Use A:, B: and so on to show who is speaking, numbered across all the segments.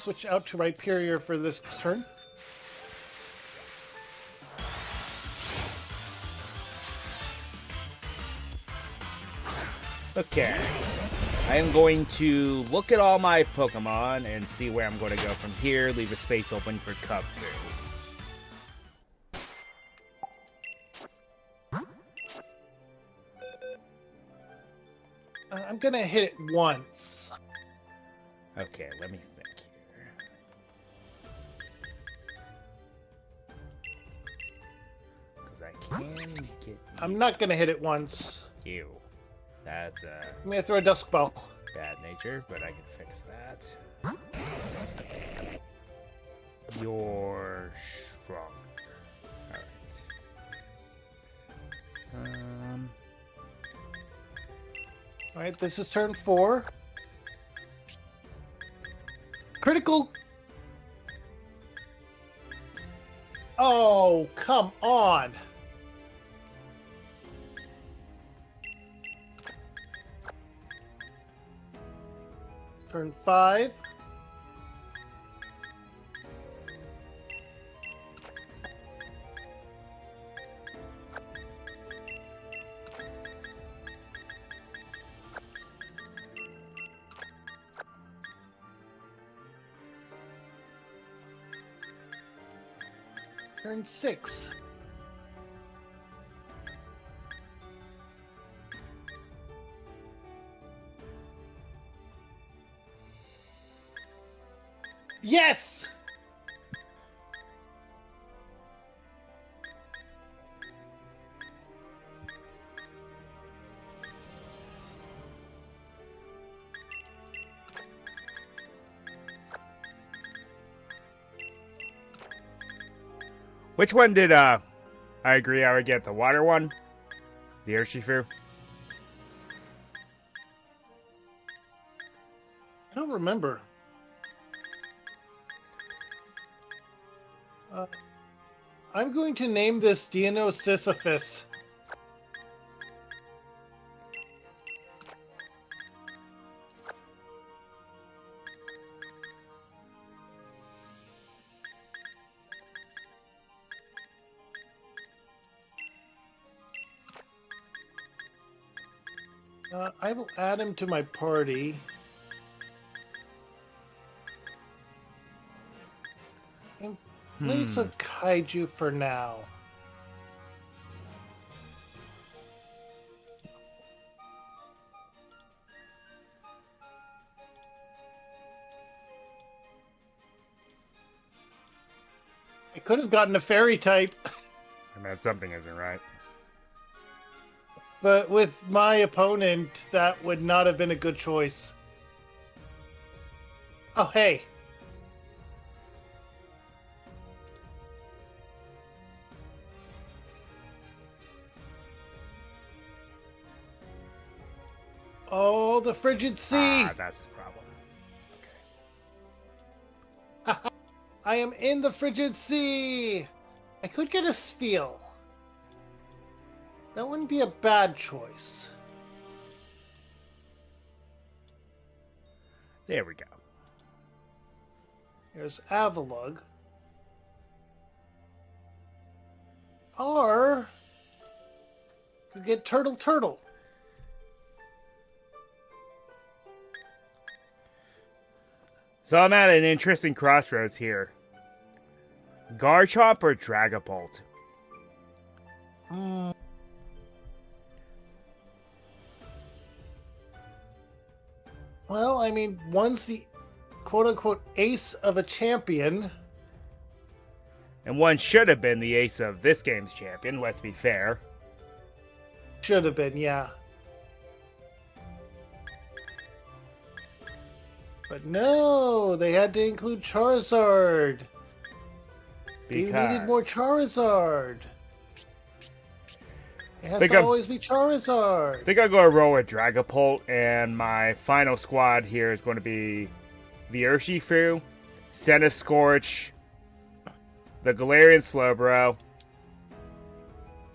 A: switch out to Rhyperior for this turn.
B: Okay. I am going to look at all my Pokemon and see where I'm going to go from here. Leave a space open for Cubfu.
A: I'm going to hit it once.
B: Okay, let me think here. Because I can get...
A: I'm not going to hit it once.
B: Ew. That's
A: I'm going to throw a Dusk Ball.
B: bad nature, but I can fix that. You're strong. Alright.
A: Alright, this is turn 4. Critical. Oh, come on. Turn 5. Turn 6. Yes!
B: Which one did, I agree I would get? The water one? The Urshifu?
A: I don't remember. I'm going to name this Sisyphus. I will add him to my party. In place of Kaiju for now. I could have gotten a fairy type.
B: I mean, something isn't right.
A: But with my opponent, that would not have been a good choice. Oh, hey. Oh, the Frigid Sea.
B: Ah, that's the problem. Okay.
A: I am in the Frigid Sea. I could get a Spheal. That wouldn't be a bad choice.
B: There we go.
A: There's Avalugg. Or could get Turtle.
B: So I'm at an interesting crossroads here. Garchomp or Dragapult?
A: Well, I mean, one's the quote-unquote ace of a champion.
B: And one should have been the ace of this game's champion, let's be fair.
A: Should have been, yeah. But no, they had to include Charizard.
B: Because
A: They needed more Charizard. It has
B: Think
A: to
B: I'm-
A: always be Charizard.
B: I think I'll go roll with Dragapult, and my final squad here is going to be the Urshifu, Centiskorch, the Galarian Slowbro,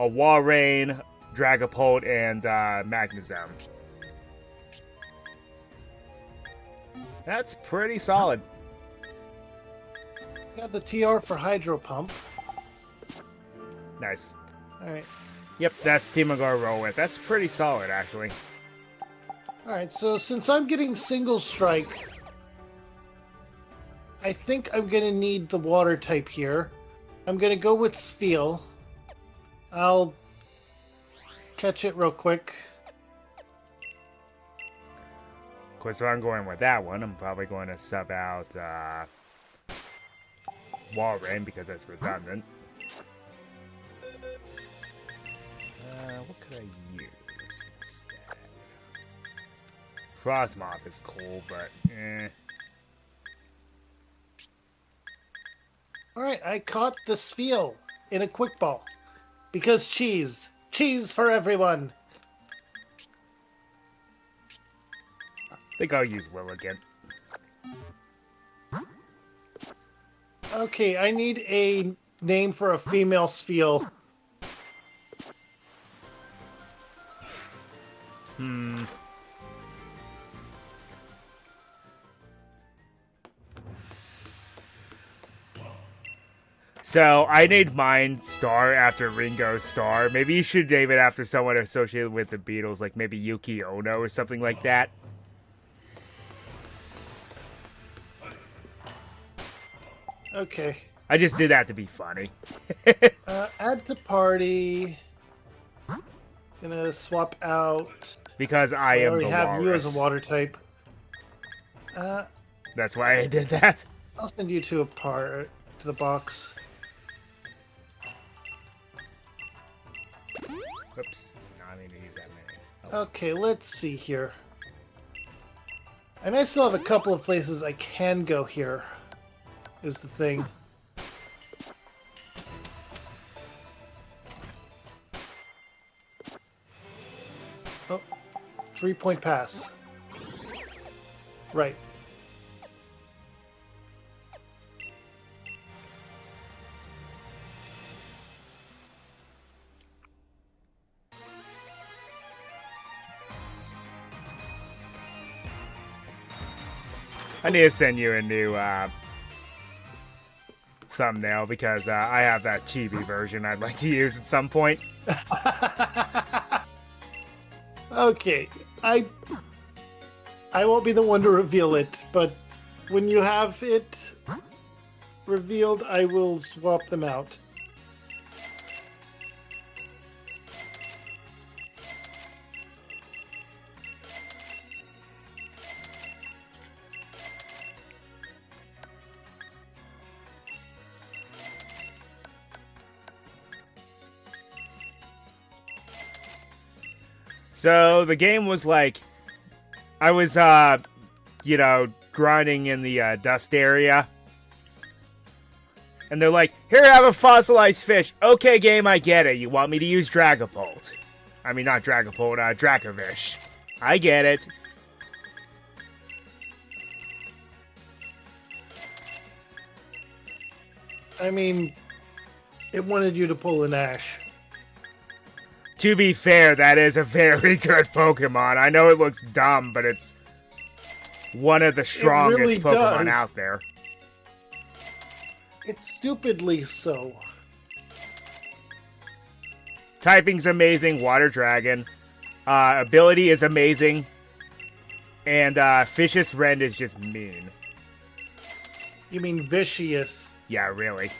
B: a Walrein, Dragapult, and Magnezone. That's pretty solid.
A: Got the TR for Hydro Pump.
B: Nice.
A: Alright.
B: Yep, that's the team I'm going to roll with. That's pretty solid, actually.
A: Alright, so since I'm getting single strike, I think I'm going to need the water type here. I'm going to go with Spheal. I'll catch it real quick.
B: Of course, if I'm going with that one, I'm probably going to sub out Wall Rain because that's redundant. What could I use instead? Frostmoth is cool, but eh.
A: Alright, I caught the Spheal in a quick ball. Because cheese. Cheese for everyone.
B: I think I'll use Lilligant.
A: Okay, I need a name for a female Spheal.
B: So, I named mine Star after Ringo's Star. Maybe you should name it after someone associated with the Beatles, like maybe Yuki Ono or something like that.
A: Okay.
B: I just did that to be funny.
A: Add to party. Gonna swap out.
B: Because I am
A: already
B: the
A: have
B: walrus.
A: you as a water type.
B: That's why I did that.
A: I'll send you to the box.
B: Oops. No, I didn't use that many. Oh.
A: Okay, let's see here. And I still have a couple of places I can go here, is the thing. Oh, 3-point pass. Right.
B: I need to send you a new thumbnail because I have that chibi version I'd like to use at some point.
A: Okay, I won't be the one to reveal it, but when you have it revealed, I will swap them out.
B: So the game was like, I was, grinding in the dust area. And they're like, here, have a fossilized fish. Okay, game, I get it. You want me to use Dragapult. I mean, not Dragapult, Dracovish. I get it.
A: I mean, it wanted you to pull an Ash.
B: To be fair, that is a very good Pokemon. I know it looks dumb, but it's one of the strongest
A: really
B: Pokemon
A: does.
B: out there.
A: It's stupidly so.
B: Typing's amazing, Water Dragon. Ability is amazing. And Vicious Rend is just mean.
A: You mean vicious?
B: Yeah, really.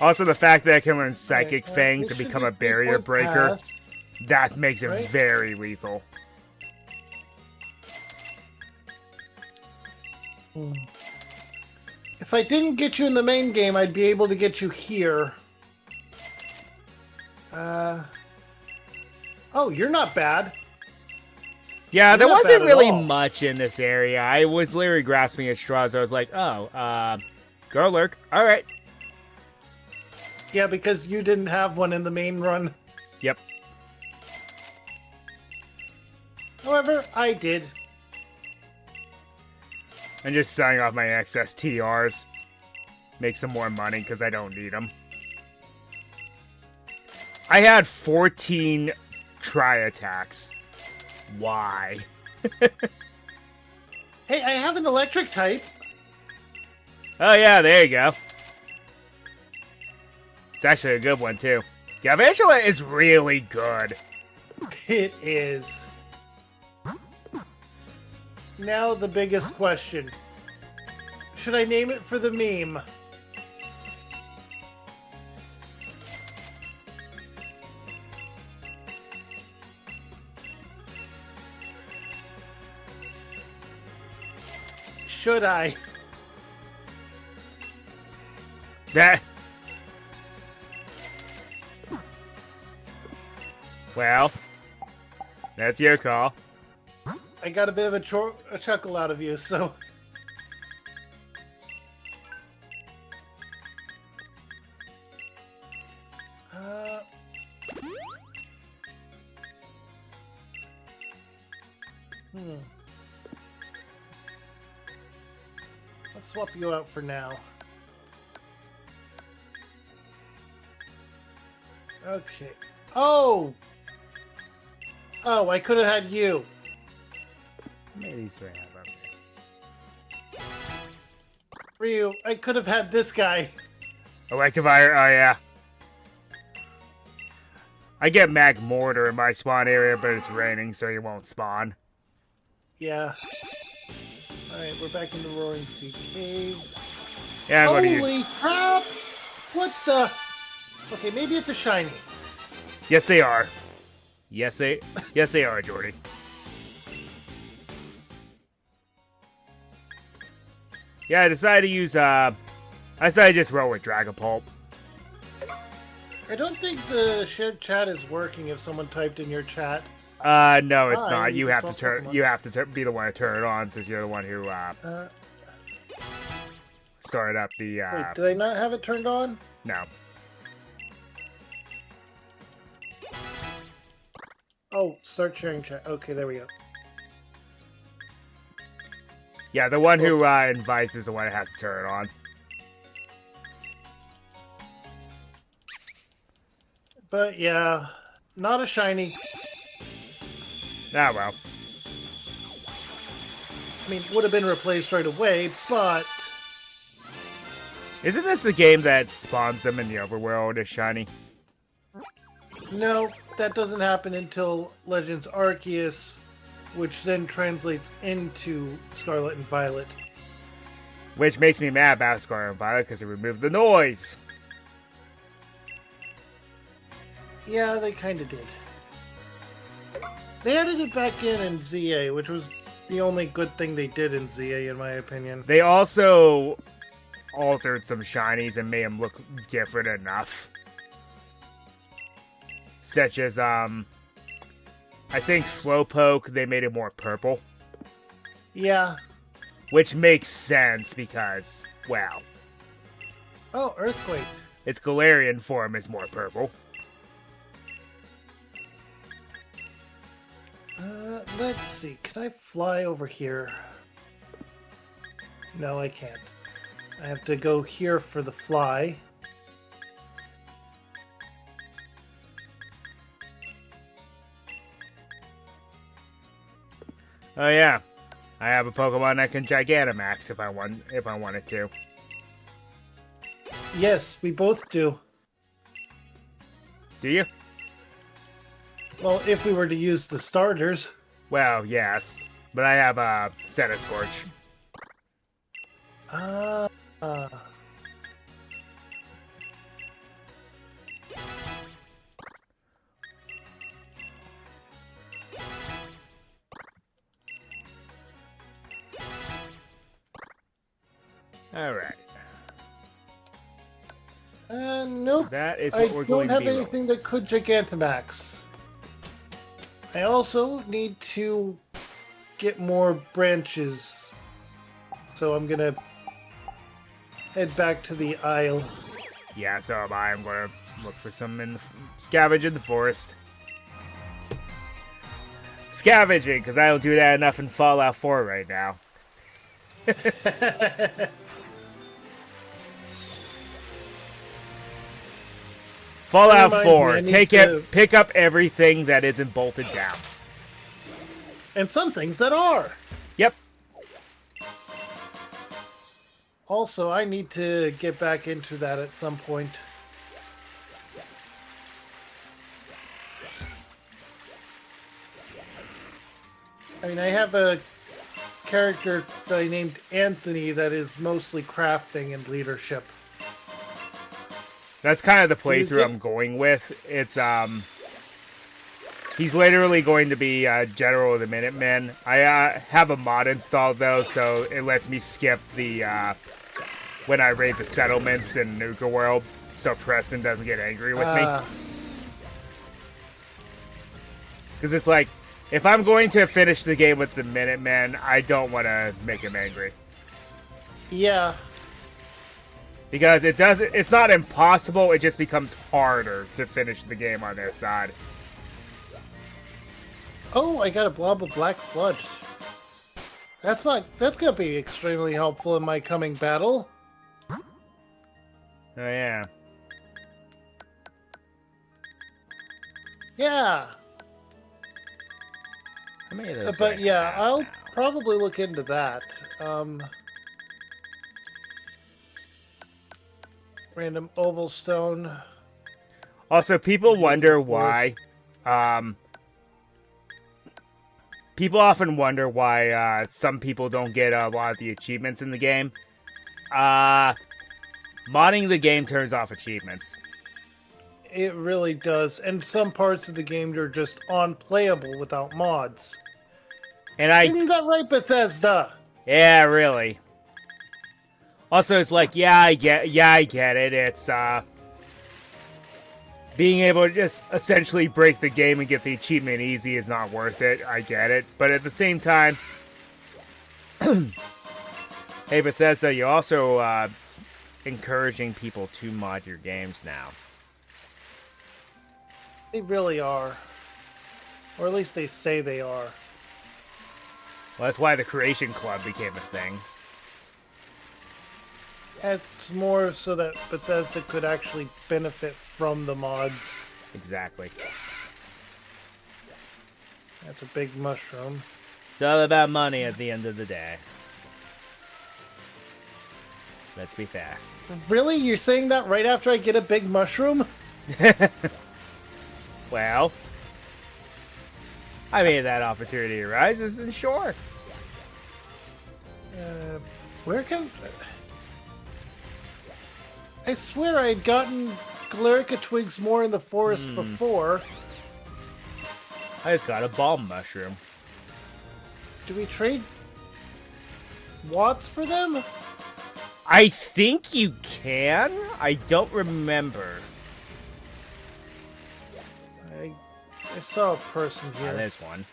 B: Also, the fact that I can learn Psychic Fangs and become a barrier breaker, that makes it very lethal.
A: If I didn't get you in the main game, I'd be able to get you here. Oh, you're not bad.
B: Yeah, there
A: not
B: wasn't
A: bad at
B: really
A: all.
B: much in this area. I was literally grasping at straws. I was like, oh, Garlurk, alright.
A: Yeah, because you didn't have one in the main run.
B: Yep.
A: However, I did.
B: I'm just selling off my excess TRs. Make some more money because I don't need them. I had 14 tri-attacks. Why?
A: Hey, I have an electric type.
B: Oh, yeah, there you go. It's actually a good one, too. Galvantula is really good.
A: It is. Now the biggest question. Should I name it for the meme? Should I?
B: That. Well, that's your call.
A: I got a bit of a chuckle out of you, so... Let's swap you out for now. Okay. Oh! Oh, I could have had you.
B: Maybe these three have them.
A: Ryu, I could have had this guy.
B: Electivire, oh yeah. I get Mag Mortar in my spawn area, but it's raining, so you won't spawn.
A: Yeah. Alright, we're back in the Roaring Sea Cave.
B: Yeah, I'm gonna
A: Holy crap! What the... Okay, maybe it's a shiny.
B: Yes, they are. Yes, they are, Jordy. Yeah, I decided to use, I decided to just roll with Dragapult.
A: I don't think the shared chat is working if someone typed in your chat.
B: No, it's not.
A: you
B: You have
A: just
B: to turn.
A: Pokemon.
B: You have to be the one to turn it on, since you're the one who started up the.
A: Wait, did I not have it turned on?
B: No.
A: Oh, start sharing chat. Okay, there we go.
B: Yeah, the one who invites is the one that has to turn it on.
A: But yeah, not a shiny.
B: Ah, well.
A: I mean, would have been replaced right away, but...
B: Isn't this the game that spawns them in the overworld as shiny?
A: No, that doesn't happen until Legends Arceus, which then translates into Scarlet and Violet.
B: Which makes me mad about Scarlet and Violet because it removed the noise.
A: Yeah, they kind of did. They added it back in ZA, which was the only good thing they did in ZA, in my opinion.
B: They also altered some shinies and made them look different enough. Such as, I think Slowpoke, they made it more purple.
A: Yeah.
B: Which makes sense because, well...
A: Oh, Earthquake.
B: Its Galarian form is more purple.
A: Let's see. Can I fly over here? No, I can't. I have to go here for the fly.
B: Oh yeah, I have a Pokemon that can Gigantamax if I wanted to.
A: Yes, we both do.
B: Do you?
A: Well, if we were to use the starters.
B: Well, yes, but I have a Scorch. Alright.
A: Nope.
B: That is
A: I
B: what we're going
A: don't
B: to
A: have
B: be
A: anything that could Gigantamax. I also need to get more branches. So I'm gonna head back to the Isle.
B: Yeah, so am I. I'm going to look for some scavenge in the forest. Scavenging, because I don't do that enough in Fallout 4 right now. Fallout
A: That reminds
B: 4,
A: me, I need to-
B: pick up everything that isn't bolted down.
A: And some things that are.
B: Yep.
A: Also, I need to get back into that at some point. I mean, I have a character that I named Anthony that is mostly crafting and leadership.
B: That's kind of the
A: Do you
B: playthrough
A: get-
B: I'm going with. It's he's literally going to be General of the Minutemen. I have a mod installed though, so it lets me skip the when I raid the settlements in Nuka World, so Preston doesn't get angry with me. Because it's like, if I'm going to finish the game with the Minutemen, I don't want to make him angry.
A: Yeah.
B: Because it's not impossible, it just becomes harder to finish the game on their side.
A: Oh, I got a blob of black sludge. That's gonna be extremely helpful in my coming battle.
B: Oh yeah.
A: Yeah.
B: How many of those do
A: But
B: I
A: yeah,
B: have
A: I'll
B: now?
A: probably look into that. Random oval stone.
B: Also, people wonder
A: of course.
B: why. People often wonder why some people don't get a lot of the achievements in the game. Modding the game turns off achievements.
A: It really does. And some parts of the game are just unplayable without mods.
B: And
A: Isn't that right, Bethesda?
B: yeah, really. Also, it's like, I get it. It's being able to just essentially break the game and get the achievement easy is not worth it. I get it. But at the same time, hey, Bethesda, you're also encouraging people to mod your games now.
A: They really are. Or at least they say they are.
B: Well, that's why the Creation Club became a thing.
A: It's more so that Bethesda could actually benefit from the mods.
B: Exactly.
A: That's a big mushroom.
B: It's all about money at the end of the day. Let's be fair.
A: Really? You're saying that right after I get a big mushroom?
B: Well, I mean, that opportunity arises, then sure.
A: Where can... I swear I had gotten Galerica twigs more in the forest before.
B: I just got a balm mushroom.
A: Do we trade watts for them?
B: I think you can. I don't remember.
A: I saw a person
B: Oh,
A: here.
B: there's one.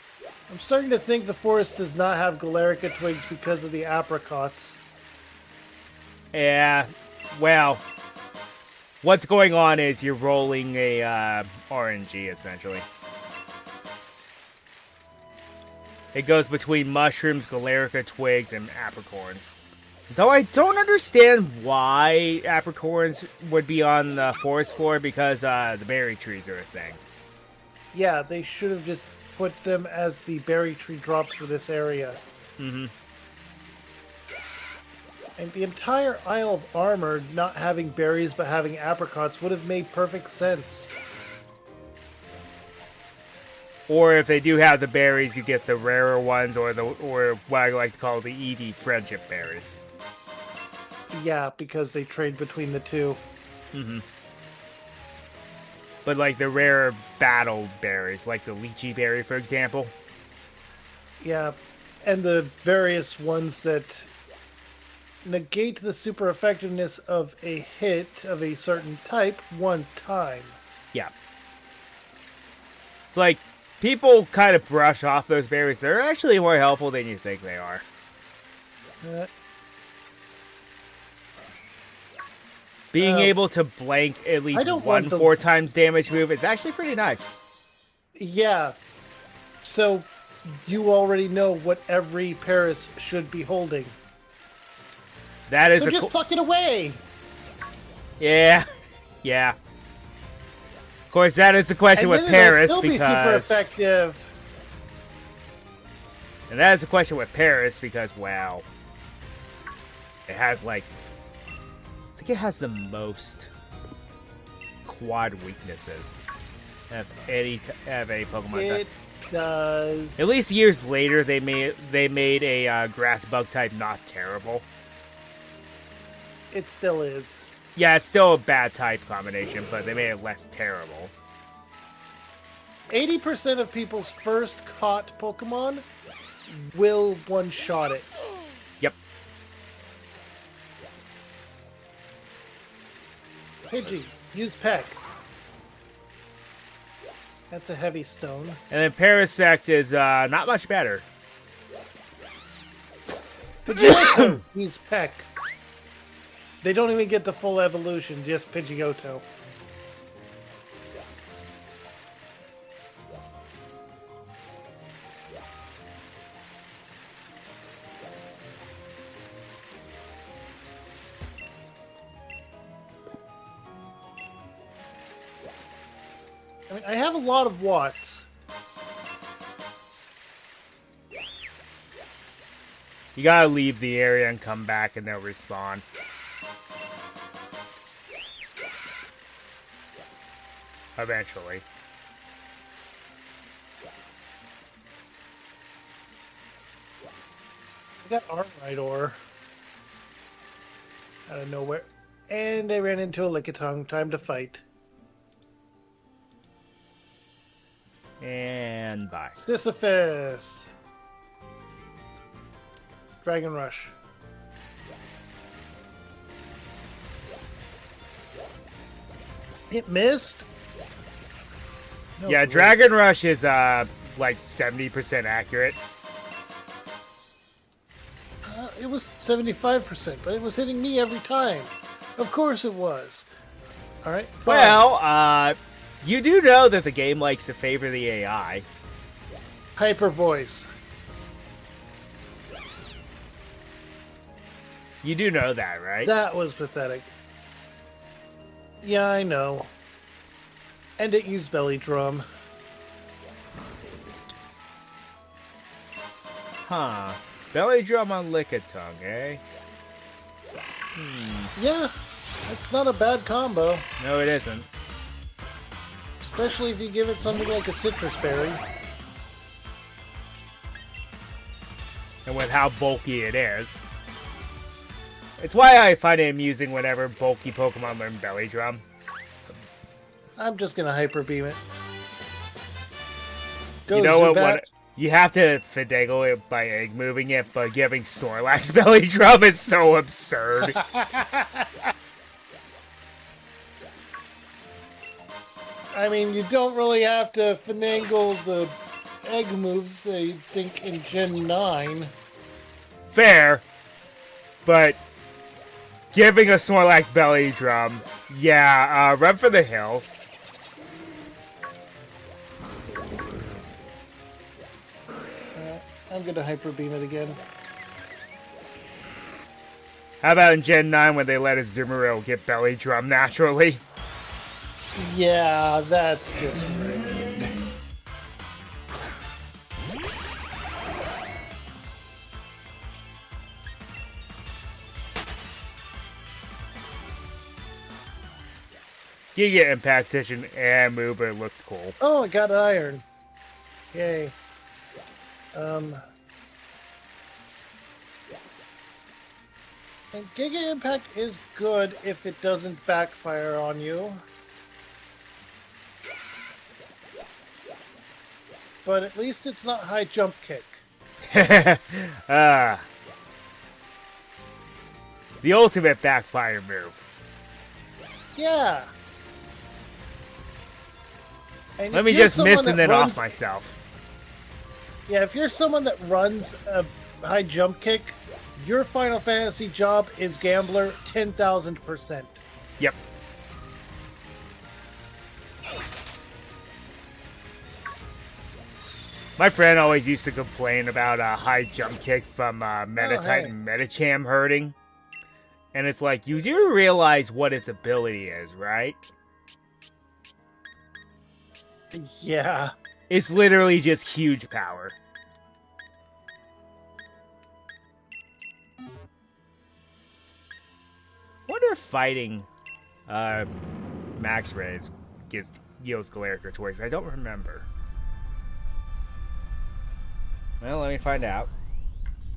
A: I'm starting to think the forest does not have Galerica twigs because of the apricots.
B: Yeah, well, what's going on is you're rolling a RNG, essentially. It goes between mushrooms, Galerica twigs, and apricorns. Though I don't understand why apricorns would be on the forest floor, because the berry trees are a thing.
A: Yeah, they should have just put them as the berry tree drops for this area.
B: Mm-hmm.
A: And the entire Isle of Armor not having berries but having apricots would have made perfect sense.
B: Or if they do have the berries, you get the rarer ones, or what I like to call the Eevee friendship berries.
A: Yeah, because they trade between the two.
B: Mm-hmm. But like the rare battle berries, like the lychee berry, for example.
A: Yeah, and the various ones that negate the super effectiveness of a hit of a certain type one time.
B: Yeah. It's like, people kind of brush off those berries. They're actually more helpful than you think they are. Being able to blank at least
A: don't
B: one
A: want the-
B: 4 times damage move is actually pretty nice.
A: Yeah. So you already know what every Paris should be holding.
B: That is
A: So
B: a
A: just pluck it away.
B: Yeah. Yeah. Of course, that is the question
A: And
B: with
A: then it'll
B: Paris,
A: still be super
B: because...
A: effective.
B: And that is the question with Paris, because, wow. It has, like, think it has the most quad weaknesses of any Pokemon type.
A: It does.
B: At least years later, they made a grass bug type not terrible.
A: It still is.
B: Yeah, it's still a bad type combination, but they made it less terrible.
A: 80% of people's first caught Pokemon will one-shot it.
B: Yep.
A: Pidgey, use Peck. That's a heavy stone.
B: And then Parasect is not much better.
A: Pidgeotto, use Peck. They don't even get the full evolution, just Pidgeotto. I mean, I have a lot of watts.
B: You gotta leave the area and come back and they'll respawn. Eventually.
A: I got R2h ore out of nowhere. And I ran into a Lickitung. Time to fight.
B: And bye.
A: Sisyphus. Dragon Rush. It missed? No
B: Yeah,
A: clue.
B: Dragon Rush is like 70% accurate.
A: It was 75%, but it was hitting me every time. Of course it was. Alright, fine.
B: Well, you do know that the game likes to favor the AI.
A: Hyper Voice.
B: You do know that, right?
A: That was pathetic. Yeah, I know. And it used Belly Drum.
B: Huh. Belly drum on Lickitung, eh?
A: Yeah, that's not a bad combo.
B: No, it isn't.
A: Especially if you give it something like a Citrus Berry.
B: And with how bulky it is. It's why I find it amusing whenever bulky Pokemon learn Belly Drum.
A: I'm just gonna Hyper Beam it. Go,
B: You know
A: Zubat.
B: what? You have to finagle it by egg moving it, but giving Snorlax Belly Drum is so absurd.
A: I mean, you don't really have to finagle the egg moves, I think, in Gen 9.
B: Fair, but giving a Snorlax Belly Drum, yeah, run for the hills.
A: I'm gonna Hyper Beam it again.
B: How about in Gen 9 when they let a Azumarill get Belly Drum naturally?
A: Yeah, that's just rude.
B: Giga Impact Session and move, but it looks cool.
A: Oh, I got Iron. Yay. And Giga Impact is good if it doesn't backfire on you. But at least it's not High Jump Kick.
B: The ultimate backfire move.
A: Yeah. And
B: Let
A: if
B: me
A: you're
B: just
A: someone
B: miss and
A: that
B: then
A: runs-
B: off myself.
A: Yeah, if you're someone that runs a High Jump Kick, your Final Fantasy job is Gambler 10,000%.
B: Yep. My friend always used to complain about a high jump kick from Meditite and Medicham hurting. And it's like, you do realize what its ability is, right?
A: Yeah.
B: It's literally just huge power. Wonder if fighting Max Rays yields Galaric or Twigs. I don't remember. Well, let me find out.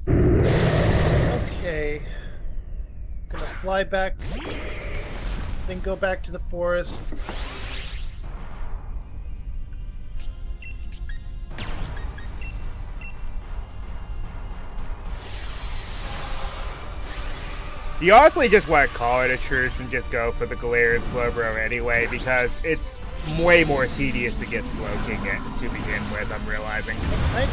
A: Okay. Gonna fly back, then go back to the forest.
B: You honestly just want to call it a truce and just go for the Galarian Slowbro anyway, because it's way more tedious to get Slowking it to begin with, I'm realizing.
A: I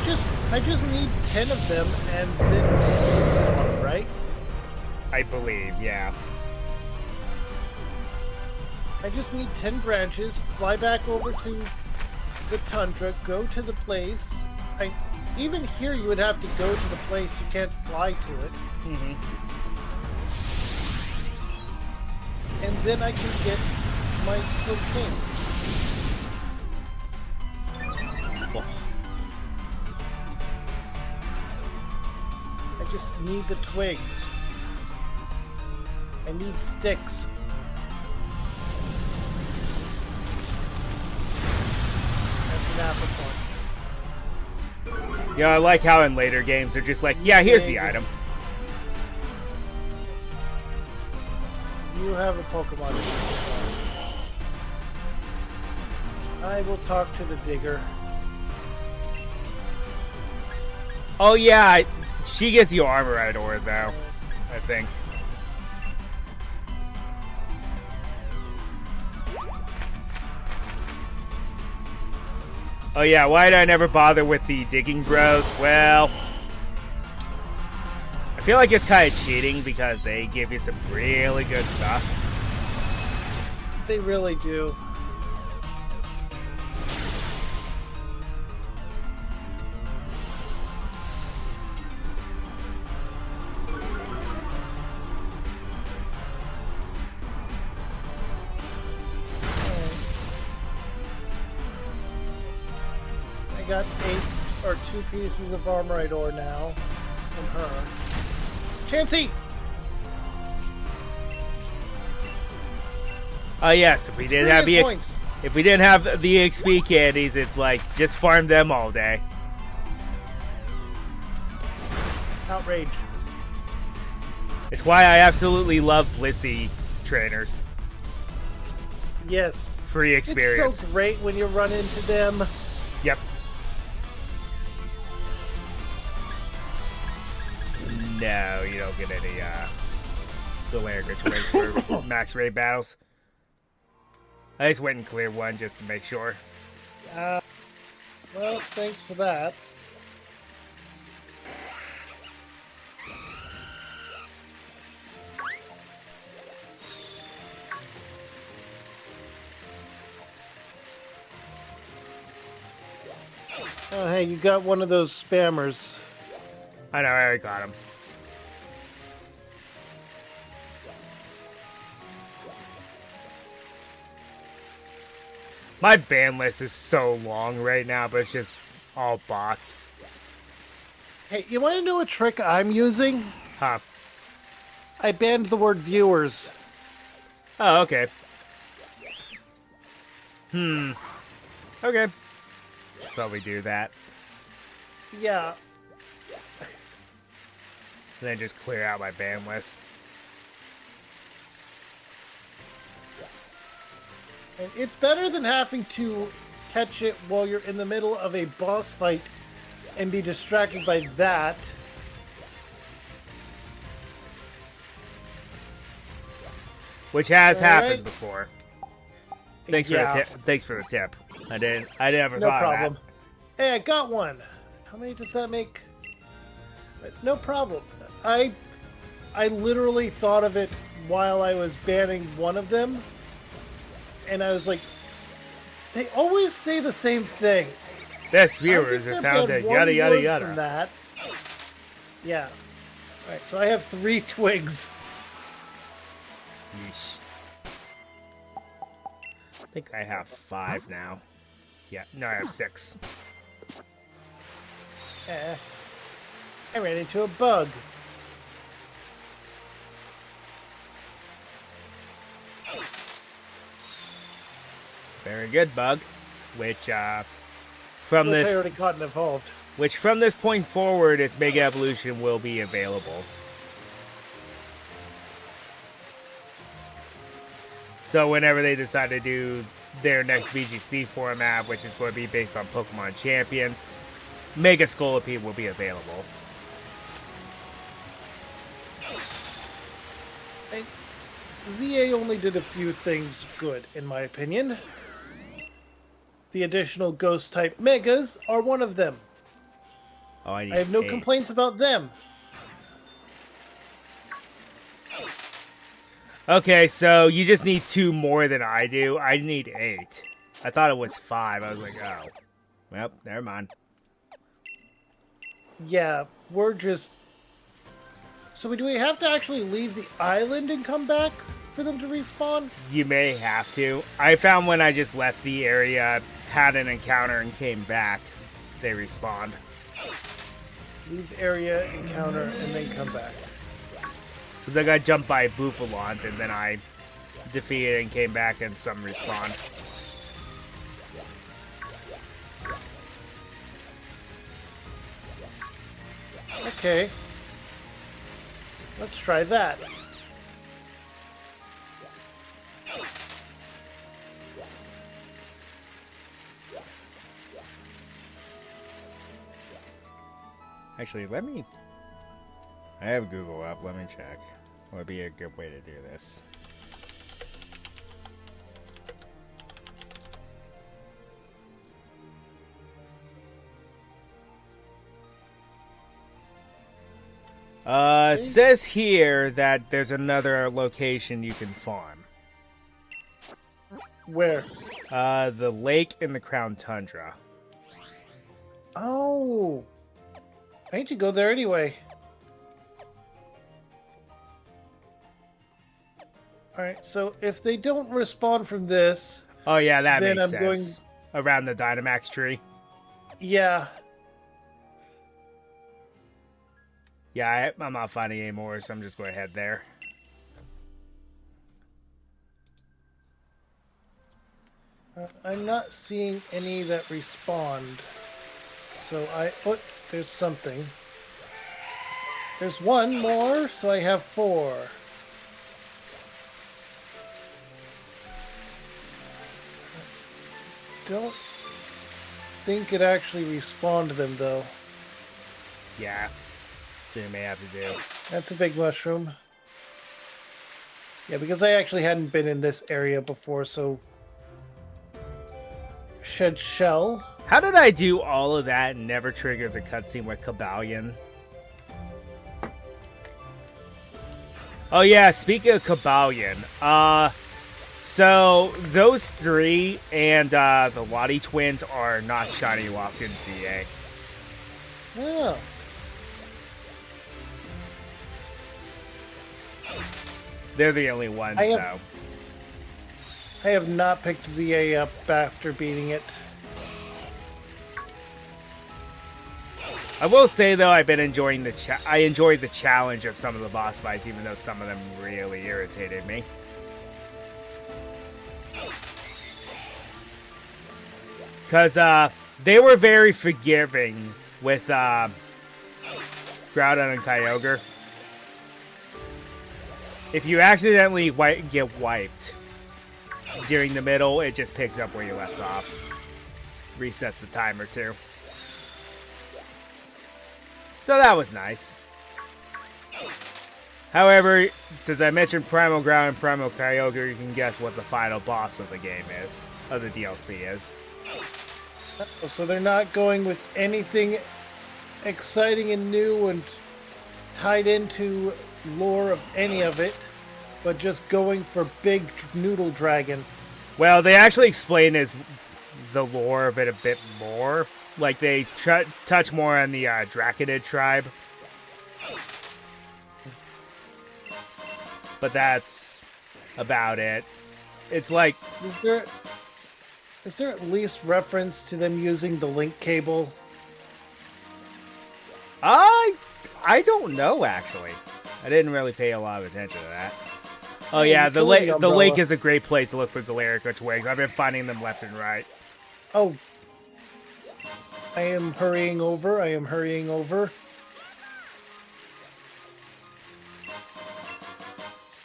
A: just need 10 of them and then right?
B: I believe, yeah.
A: I just need 10 branches, fly back over to the tundra, go to the place. Even here you would have to go to the place, you can't fly to it.
B: Mm-hmm.
A: And then I can get my Slowking. I just need the twigs. I need sticks. That's an apple.
B: Yeah, I like how in later games they're just like, yeah, here's the item.
A: You have a Pokemon. I will talk to the digger.
B: Oh yeah, she gives you armor out of it though, I think. Oh yeah, why did I never bother with the digging bros? Well, I feel like it's kind of cheating because they give you some really good stuff.
A: They really do. I got 2 pieces of Armorite ore now from her. Chansey!
B: Oh yes, if we didn't have the XP candies, it's like just farm them all day.
A: Outrage.
B: It's why I absolutely love Blissey trainers.
A: Yes.
B: Free experience.
A: It's so great when you run into them.
B: Yep. No, you don't get any Galaric or Twigs for max raid battles. I just went and cleared one just to make sure.
A: Well, thanks for that. Oh, hey, you got one of those spammers.
B: I know, I already got him. My ban list is so long right now, but it's just all bots.
A: Hey, you want to know a trick I'm using?
B: Huh.
A: I banned the word viewers.
B: Oh, okay. Okay. Probably do that.
A: Yeah.
B: And then just clear out my ban list.
A: And it's better than having to catch it while you're in the middle of a boss fight and be distracted by that.
B: Which has happened
A: right.
B: before. Thanks for the tip. Thanks for the tip. I never
A: No
B: thought
A: problem.
B: of that.
A: Hey, I got one. How many does that make? No problem. I literally thought of it while I was banning one of them. And I was like, they always say the same thing.
B: Best viewers have found it. Yada yada yada.
A: From that. Yeah. All right. So I have 3 twigs.
B: Yeesh. I think I have 5 now. Yeah. No, I have 6.
A: I ran into a bug.
B: Very good, Bug. Which from
A: Look,
B: this
A: I already gotten involved.
B: which from this point forward, its Mega Evolution will be available. So whenever they decide to do their next VGC format, which is going to be based on Pokemon Champions, Mega Scolipede will be available.
A: ZA only did a few things good, in my opinion. The additional Ghost-type Megas are one of them.
B: Oh, I
A: have no
B: 8.
A: complaints about them.
B: Okay, so you just need 2 more than I do. I need 8. I thought it was 5. I was like, oh. Well, never mind.
A: Yeah, we're just... So do we have to actually leave the island and come back for them to respawn?
B: You may have to. I found when I just left the area, had an encounter, and came back, they respawned.
A: Leave the area, encounter, and then come back.
B: Because I got jumped by Bufalons, and then I defeated and came back, and some respawned.
A: Okay. Let's try that.
B: Actually, let me... I have Google up. Let me check. What would be a good way to do this? It says here that there's another location you can farm.
A: Where?
B: The lake in the Crown Tundra.
A: Oh. I need to go there anyway. Alright, so if they don't respawn from this...
B: Oh yeah, that
A: then
B: makes
A: I'm
B: sense. Around the Dynamax tree.
A: Yeah.
B: Yeah, I'm not finding any more, so I'm just going to head there.
A: I'm not seeing any that respond. So oh, there's something. There's one more, so I have 4. Don't think it actually respawned them, though.
B: Yeah. So you may have to do.
A: That's a big mushroom. Yeah, because I actually hadn't been in this area before, so... Shed Shell.
B: How did I do all of that and never trigger the cutscene with Kabalion? Oh yeah, speaking of Kabalion, so those 3 and the Lottie twins are not shiny locked in CA.
A: Oh.
B: They're the only ones, though.
A: I have not picked ZA up after beating it.
B: I will say though, I've been enjoying I enjoyed the challenge of some of the boss fights, even though some of them really irritated me. Because they were very forgiving with Groudon and Kyogre. If you accidentally get wiped during the middle, it just picks up where you left off. Resets the timer too. So that was nice. However, since I mentioned Primal Ground and Primal Kyogre, you can guess what the final boss of the game is, of the DLC is.
A: So they're not going with anything exciting and new and tied into lore of any of it, but just going for Big Noodle Dragon.
B: Well, they actually explain the lore of it a bit more. Like, they touch more on the Draconid tribe. But that's about it. It's like...
A: Is there at least reference to them using the link cable?
B: I don't know, actually. I didn't really pay a lot of attention to that. Oh
A: Hey,
B: yeah,
A: you're
B: the
A: killing
B: lake. The lake
A: umbrella.
B: is a great place to look for Galarica twigs. I've been finding them left and right.
A: Oh. I am hurrying over. I am hurrying over.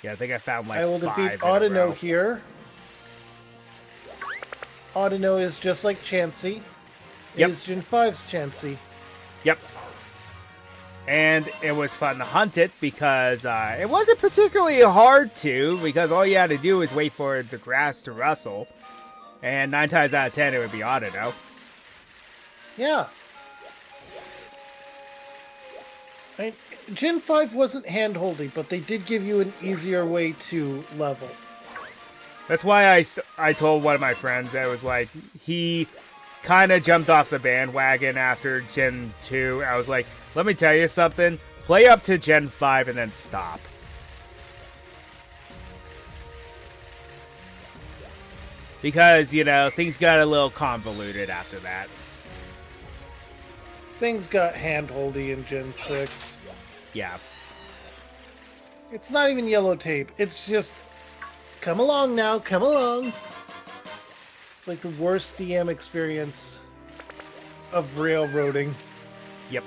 B: Yeah, I think I found like
A: I will
B: 5
A: defeat
B: in a row.
A: Audino here. Audino is just like Chansey. It
B: Yep.
A: is Gen 5's Chansey.
B: Yep. And it was fun to hunt it because it wasn't particularly hard to, because all you had to do was wait for the grass to rustle. And 9 times out of 10, it would be Audino.
A: Yeah. Gen 5 wasn't hand-holdy, but they did give you an easier way to level.
B: That's why I told one of my friends that was like, he kind of jumped off the bandwagon after Gen 2. I was like, let me tell you something. Play up to Gen 5 and then stop. Because, you know, things got a little convoluted after that.
A: Things got hand-holdy in Gen 6.
B: Yeah.
A: It's not even yellow tape. It's just, come along now, come along. It's like the worst DM experience of railroading.
B: Yep.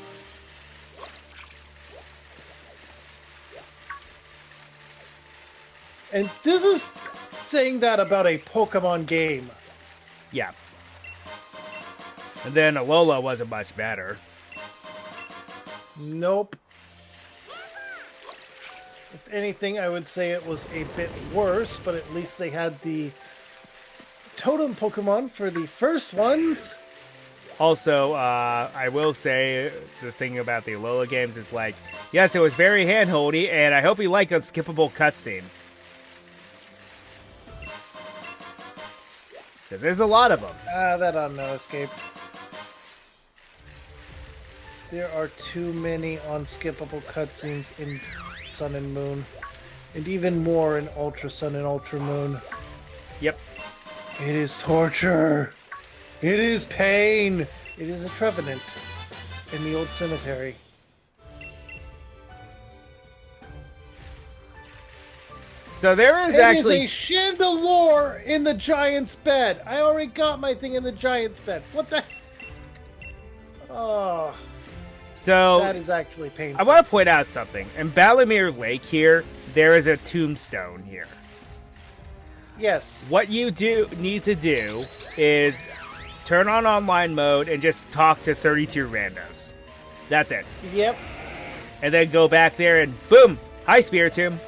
A: And this is saying that about a Pokemon game.
B: Yeah. And then Alola wasn't much better.
A: Nope. If anything, I would say it was a bit worse, but at least they had the totem Pokemon for the first ones.
B: Also, I will say the thing about the Alola games is like, yes, it was very handholdy, and I hope you like unskippable cutscenes. Because there's a lot of them.
A: That Unknown escaped. There are too many unskippable cutscenes in Sun and Moon. And even more in Ultra Sun and Ultra Moon.
B: Yep.
A: It is torture. It is pain. It is a Trevenant in the old cemetery.
B: So there is
A: It
B: actually...
A: is a Chandelure in the giant's bed. I already got my thing in the giant's bed. What the... Oh...
B: So,
A: that is actually painful.
B: I want to point out something. In Balamere Lake here, there is a tombstone here.
A: Yes.
B: What you need to do is turn on online mode and just talk to 32 randos. That's it.
A: Yep.
B: And then go back there and boom! Hi, Spiritomb.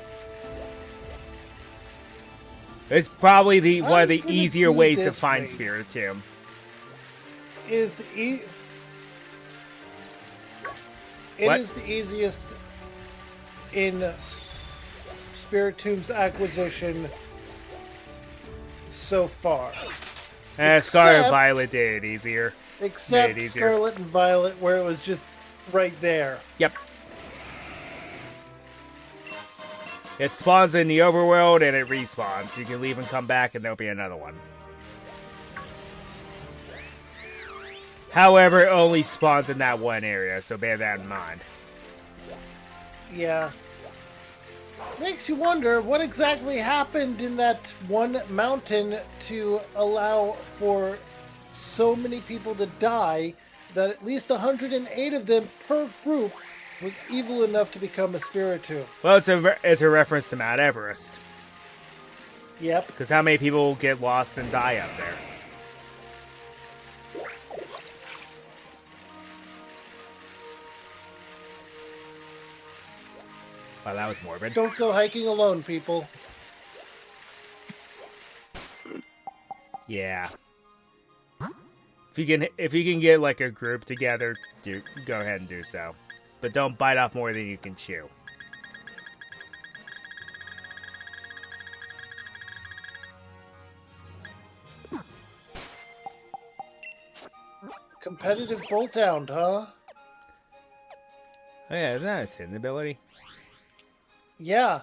B: It's probably one of the easier ways to find Spiritomb.
A: Is the It is the easiest in Spiritomb's acquisition so far.
B: Scarlet Violet did it easier.
A: Except Scarlet and Violet, where it was just right there.
B: Yep. It spawns in the overworld and it respawns. You can leave and come back and there'll be another one. However, it only spawns in that one area, so bear that in mind.
A: Yeah. Makes you wonder what exactly happened in that one mountain to allow for so many people to die that at least 108 of them per group was evil enough to become a Spiritomb.
B: Well, it's a reference to Mount Everest.
A: Yep.
B: Because how many people get lost and die up there? Wow, that was morbid.
A: Don't go hiking alone, people.
B: Yeah. If you can get like a group together, go ahead and do so. But don't bite off more than you can chew.
A: Competitive Bolt Hound, huh?
B: Oh yeah, isn't that its hidden ability?
A: Yeah.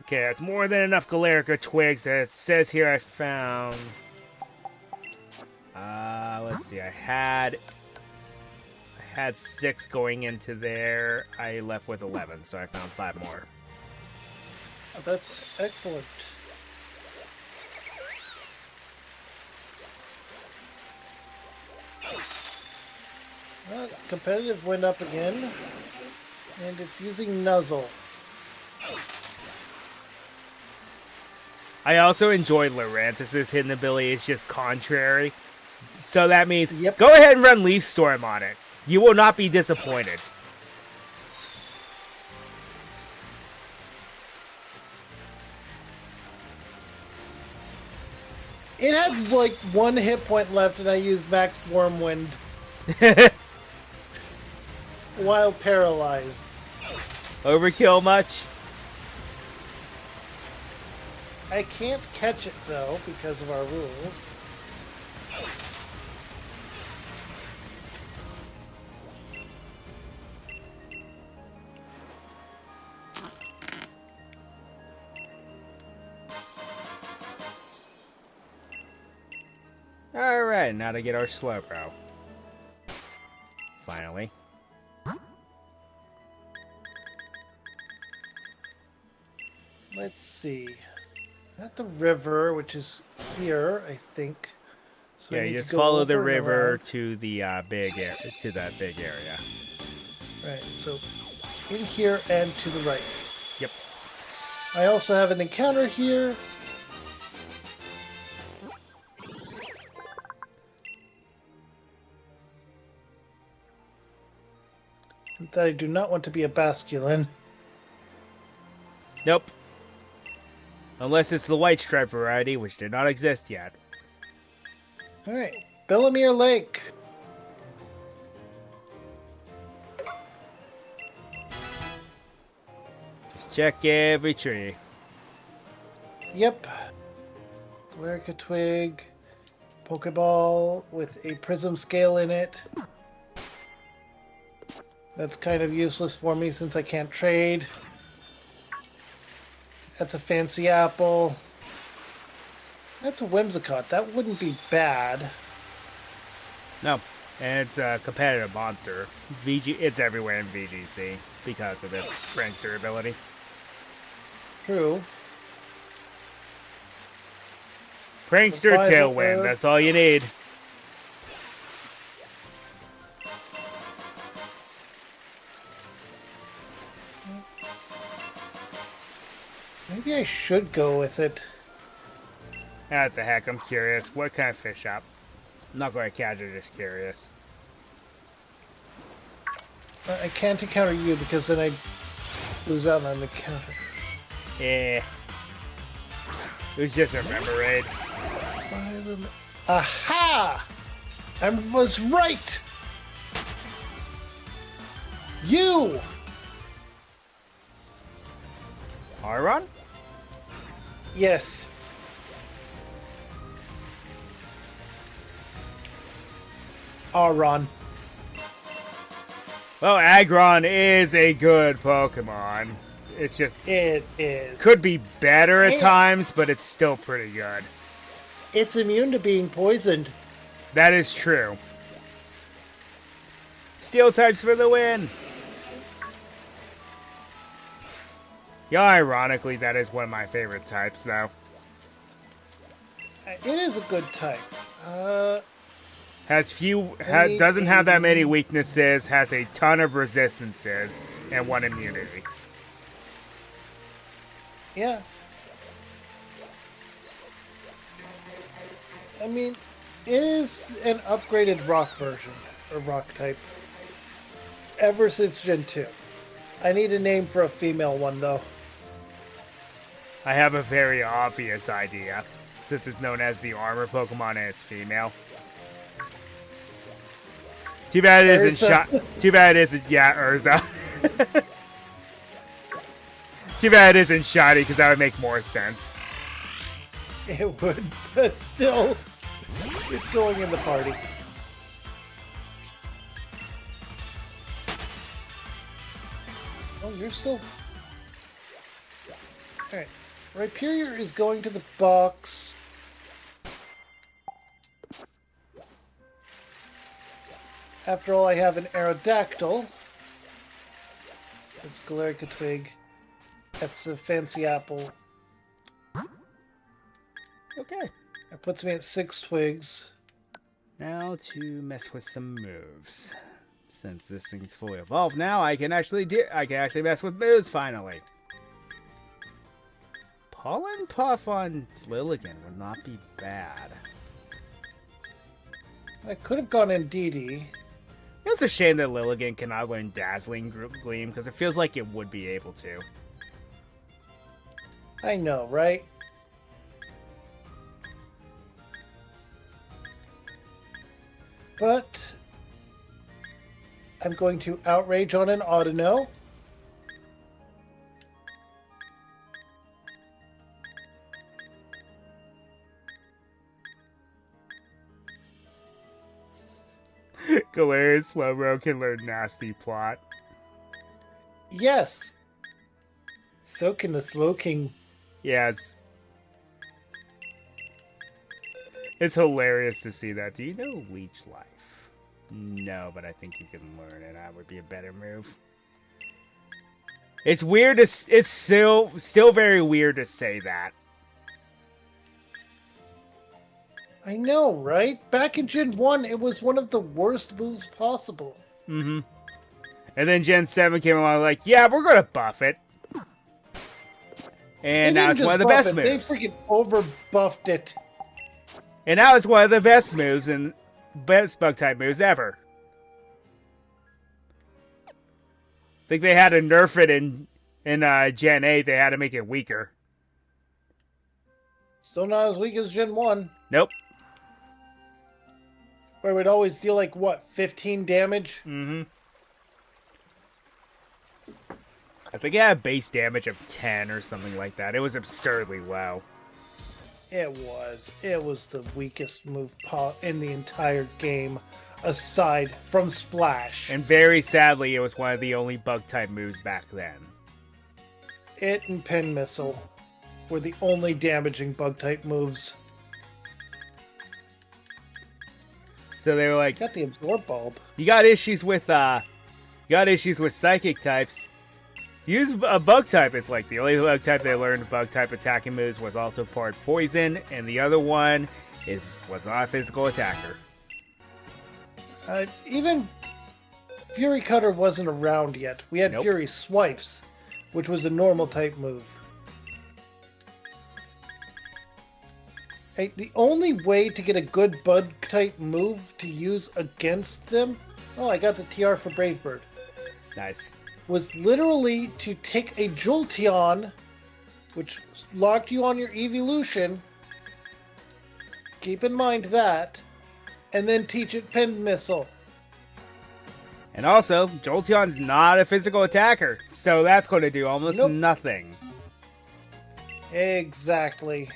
B: Okay, that's more than enough Galarica twigs. It says here I found... let's see, I had 6 going into there. I left with 11, so I found 5 more.
A: Oh, that's excellent. Competitive went up again, and it's using Nuzzle.
B: I also enjoyed Laurantis' hidden ability. It's just contrary. So that means,
A: Yep.
B: Go ahead and run Leaf Storm on it. You will not be disappointed.
A: It had like 1 hit point left, and I used Max Wormwind while paralyzed.
B: Overkill much?
A: I can't catch it though because of our rules.
B: Alright, now to get our Slowbro. Finally.
A: Let's see. At the river, which is here, I think. So
B: Yeah,
A: I need
B: you
A: to
B: just
A: go
B: follow the
A: over and
B: river
A: around.
B: to the that big area.
A: Right, so in here and to the right.
B: Yep.
A: I also have an encounter here. That I do not want to be a Basculin.
B: Nope. Unless it's the white stripe variety, which did not exist yet.
A: Alright, Bellamere Lake.
B: Just check every tree.
A: Yep. Galerica Twig. Pokeball with a prism scale in it. That's kind of useless for me since I can't trade. That's a fancy apple. That's a Whimsicott. That wouldn't be bad.
B: No. And it's a competitive monster. It's everywhere in VGC because of its prankster ability.
A: True.
B: Prankster Tailwind, that's all you need.
A: Maybe I should go with it.
B: What the heck, I'm curious. What kind of fish up? I'm not going to catch it, just curious.
A: I can't encounter you because then I lose out on the counter.
B: Eh. It was just a Remoraid.
A: Aha! I was right! You!
B: Aron?
A: Yes. Aron.
B: Well, Aggron is a good Pokemon. It's just...
A: It is.
B: Could be better at
A: And
B: times, but it's still pretty good.
A: it's immune to being poisoned.
B: That is true. Steel types for the win! Yeah, ironically, that is one of my favorite types, though.
A: It is a good type.
B: Doesn't have that many weaknesses, has a ton of resistances, and 1 immunity.
A: Yeah. I mean, it is an upgraded rock version, or rock type, ever since Gen 2. I need a name for a female one, though.
B: I have a very obvious idea, since it's known as the armor Pokemon and it's female. Too bad it isn't shot. Too bad it isn't. Yeah, Urza. Too bad it isn't shiny, because that would make more sense.
A: It would, but still, it's going in the party. Oh, you're still... Alright. Rhyperior is going to the box. After all, I have an Aerodactyl. It's Galarica Twig. That's a fancy apple.
B: Okay.
A: That puts me at 6 twigs.
B: Now to mess with some moves. Since this thing's fully evolved now, I can actually mess with moves finally. Pollen Puff on Lilligant would not be bad.
A: I could have gone in DD.
B: It's a shame that Lilligant cannot learn Dazzling Gleam, because it feels like it would be able to.
A: I know, right? But I'm going to Outrage on an Audino.
B: Galarian Slowbro can learn Nasty Plot.
A: Yes. So can the Slowking.
B: Yes. It's hilarious to see that. Do you know Leech Life? No, but I think you can learn it. That would be a better move. It's weird to... It's still very weird to say that.
A: I know, right? Back in Gen 1, it was one of the worst moves possible.
B: Mm-hmm. And then Gen 7 came along like, yeah, we're going to buff it. And now it's one of the best moves.
A: They freaking over-buffed it.
B: And now it's one of the best moves and best Bug-type moves ever. I think they had to nerf it in Gen 8. They had to make it weaker.
A: Still not as weak as Gen 1.
B: Nope.
A: Where it would always deal, like, what, 15 damage?
B: Mm-hmm. I think it had base damage of 10 or something like that. It was absurdly low.
A: It was. It was the weakest move in the entire game, aside from Splash.
B: And very sadly, it was one of the only Bug-type moves back then.
A: It and Pin Missile were the only damaging Bug-type moves.
B: So they were like,
A: Got the Absorb Bulb.
B: you got issues with Psychic types. Use a Bug type. It's like the only Bug type they learned Bug type attacking moves was also part Poison, and the other one was not a physical attacker.
A: Even Fury Cutter wasn't around yet. We had
B: Nope.
A: Fury Swipes, which was a normal type move. The only way to get a good Bug type move to use against them, oh, I got the TR for Brave Bird,
B: Nice.
A: was literally to take a Jolteon, which locked you on your evolution, keep in mind that, and then teach it Pin Missile.
B: And also, Jolteon's not a physical attacker, so that's going to do almost
A: Nope.
B: nothing.
A: Exactly.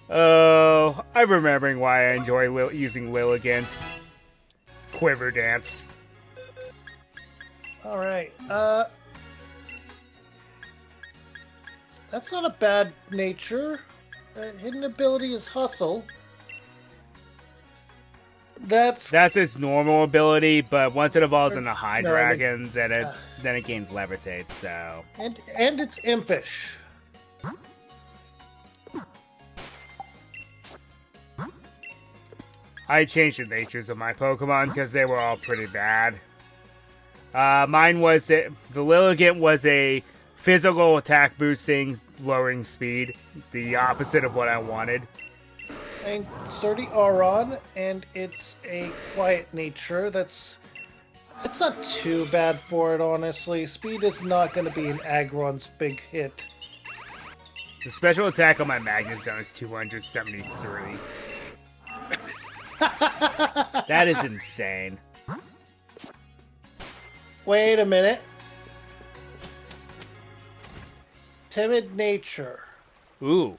B: Oh, I'm remembering why I enjoy using Lilligant. Quiver Dance.
A: Alright, that's not a bad nature. Hidden ability is Hustle. That's
B: That's its normal ability, but once it evolves into High
A: No, I mean-
B: Dragon, then it gains Levitate, so...
A: and it's Impish.
B: I changed the natures of my Pokemon because they were all pretty bad. Mine was... The Lilligant was a physical attack boosting, lowering speed. The opposite of what I wanted.
A: And Sturdy Auron, and it's a quiet nature. It's not too bad for it, honestly. Speed is not going to be an Aggron's big hit.
B: The special attack on my Magnezone is 273. That is insane.
A: Wait a minute. Timid nature.
B: Ooh.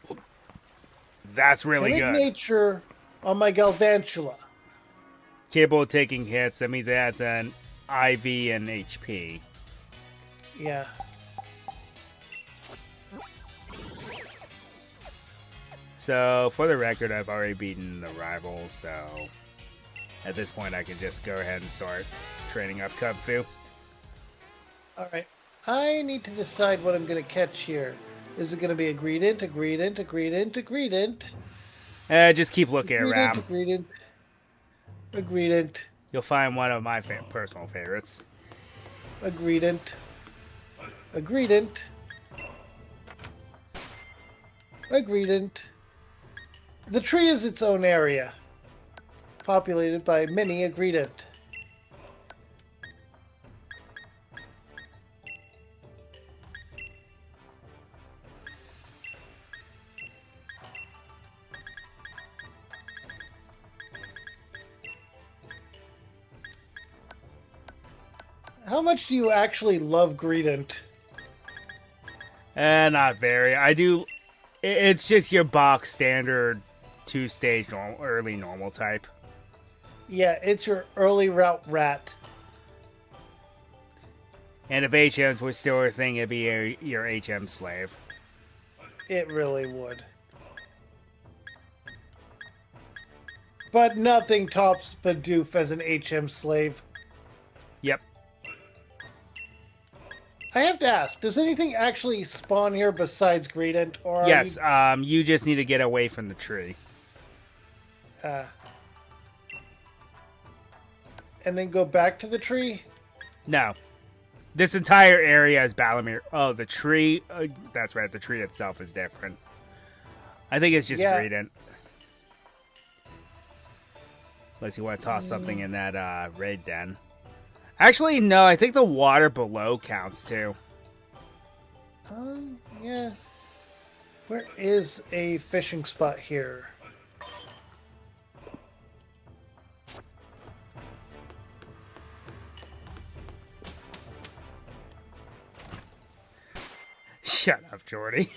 B: That's really
A: Timid
B: good.
A: nature on my Galvantula.
B: Capable of taking hits. That means it has an IV and HP.
A: Yeah.
B: So, for the record, I've already beaten the rival, so at this point I can just go ahead and start training up Kung Fu.
A: Alright. I need to decide what I'm going to catch here. Is it going to be a Greedent, a Greedent, a Greedent, a Greedent?
B: Just keep looking around.
A: A Greedent, a Greedent.
B: You'll find one of my personal favorites.
A: A Greedent, a Greedent, a Greedent. The tree is its own area, populated by many a Greedent. How much do you actually love Greedent?
B: Not very. I do. It's just your box standard 2-stage early normal type.
A: Yeah, it's your early route rat.
B: And if HMs were still a thing, it'd be your HM slave.
A: It really would. But nothing tops Bidoof as an HM slave.
B: Yep.
A: I have to ask, does anything actually spawn here besides Greedent? Or
B: yes, you just need to get away from the tree.
A: And then go back to the tree?
B: No. This entire area is Balamir. Oh, the tree. That's right, the tree itself is different. I think it's just Greedent. Unless you want to toss something in that raid den. Actually, no, I think the water below counts too.
A: Yeah. Where is a fishing spot here?
B: Shut up, Jordy.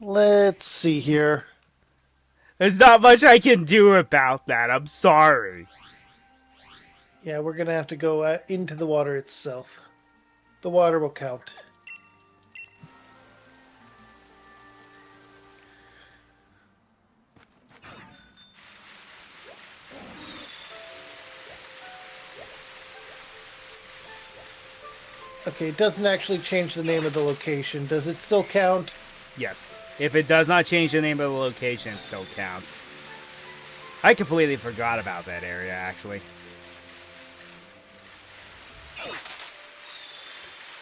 A: Let's see here.
B: There's not much I can do about that. I'm sorry.
A: Yeah, we're going to have to go into the water itself. The water will count. Okay, it doesn't actually change the name of the location. Does it still count?
B: Yes. If it does not change the name of the location, it still counts. I completely forgot about that area, actually.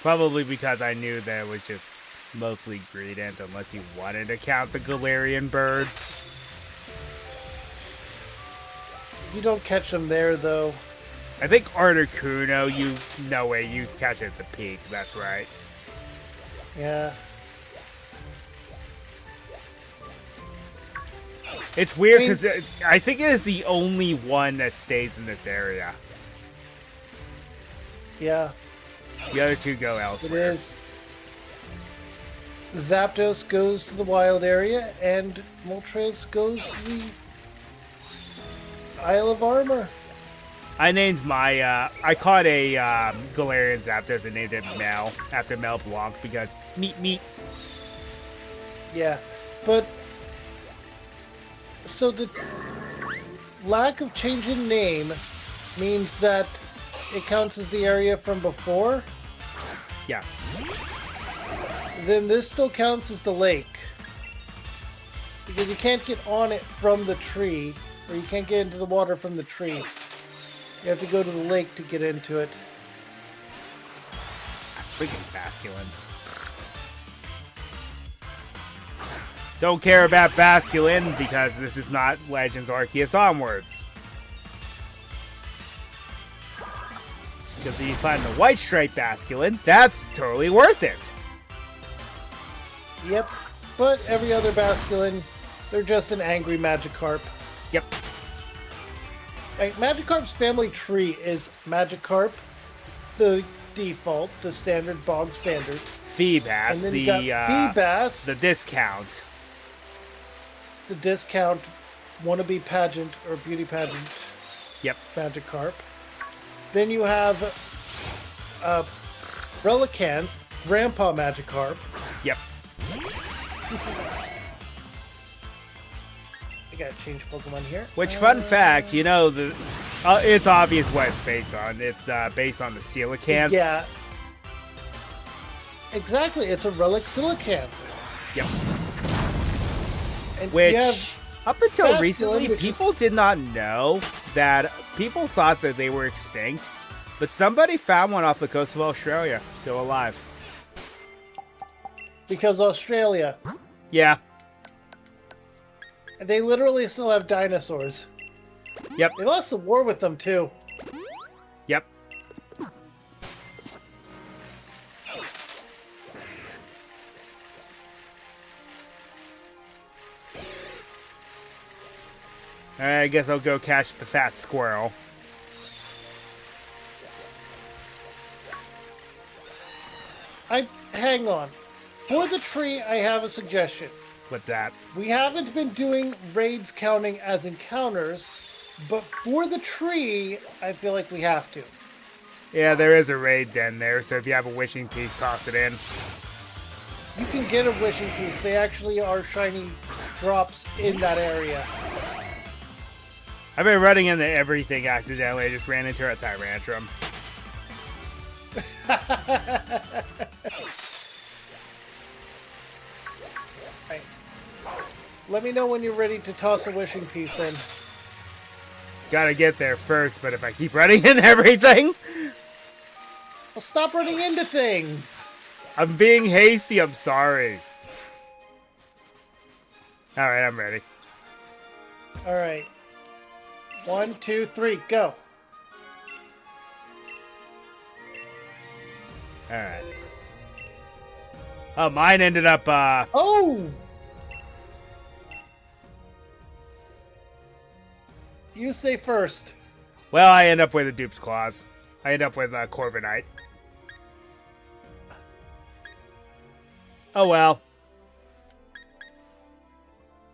B: Probably because I knew that it was just mostly Greedent, unless you wanted to count the Galarian birds.
A: You don't catch them there, though.
B: I think Articuno, no way, you catch it at the peak, that's right.
A: Yeah.
B: It's weird because I think it is the only one that stays in this area.
A: Yeah.
B: The other two go elsewhere.
A: It is. Zapdos goes to the wild area, and Moltres goes to the Isle of Armor.
B: I named my, I caught a Galarian Zapdos and named it Mel, after Mel Blanc, because meat.
A: Yeah, but so the lack of change in name means that it counts as the area from before?
B: Yeah.
A: Then this still counts as the lake. Because you can't get on it from the tree, or you can't get into the water from the tree. You have to go to the lake to get into it.
B: Freaking Basculin. Don't care about Basculin because this is not Legends Arceus Onwards. Because if you find the white stripe Basculin, that's totally worth it.
A: Yep, but every other Basculin, they're just an angry Magikarp.
B: Yep.
A: Right, Magikarp's family tree is Magikarp, the default, the standard bog standard.
B: Feebas,
A: Feebas,
B: the discount.
A: the discount wannabe pageant or beauty pageant
B: Yep.
A: Magikarp. Then you have Relicanth, Grandpa Magikarp.
B: Yep.
A: I gotta change Pokemon here.
B: Which, fun fact, you know, it's obvious what it's based on. It's based on the Coelacanth.
A: Yeah. Exactly, it's a Relic Coelacanth.
B: Yep.
A: And
B: Which,
A: you have
B: up until
A: Basculin,
B: recently,
A: which
B: people did not know that. People thought that they were extinct, but somebody found one off the coast of Australia, still alive.
A: because Australia.
B: Yeah.
A: And they literally still have dinosaurs.
B: Yep.
A: They lost the war with them too.
B: Yep. I guess I'll go catch the fat squirrel.
A: Hang on. For the tree, I have a suggestion.
B: What's that?
A: We haven't been doing raids counting as encounters, but for the tree, I feel like we have to.
B: Yeah, there is a raid den there, so if you have a wishing piece, toss it in.
A: You can get a wishing piece. They actually are shiny drops in that area.
B: I've been running into everything accidentally. I just ran into a Tyrantrum.
A: Right. Let me know when you're ready to toss a wishing piece in.
B: Gotta get there first, but if I keep running into everything...
A: Well, stop running into things!
B: I'm being hasty, I'm sorry. Alright, I'm ready.
A: Alright. 1, 2, 3, go!
B: Alright. Oh, mine ended up,
A: Oh! You say first.
B: well, I end up with a Dupe's Claws. I end up with a Corviknight. Oh well.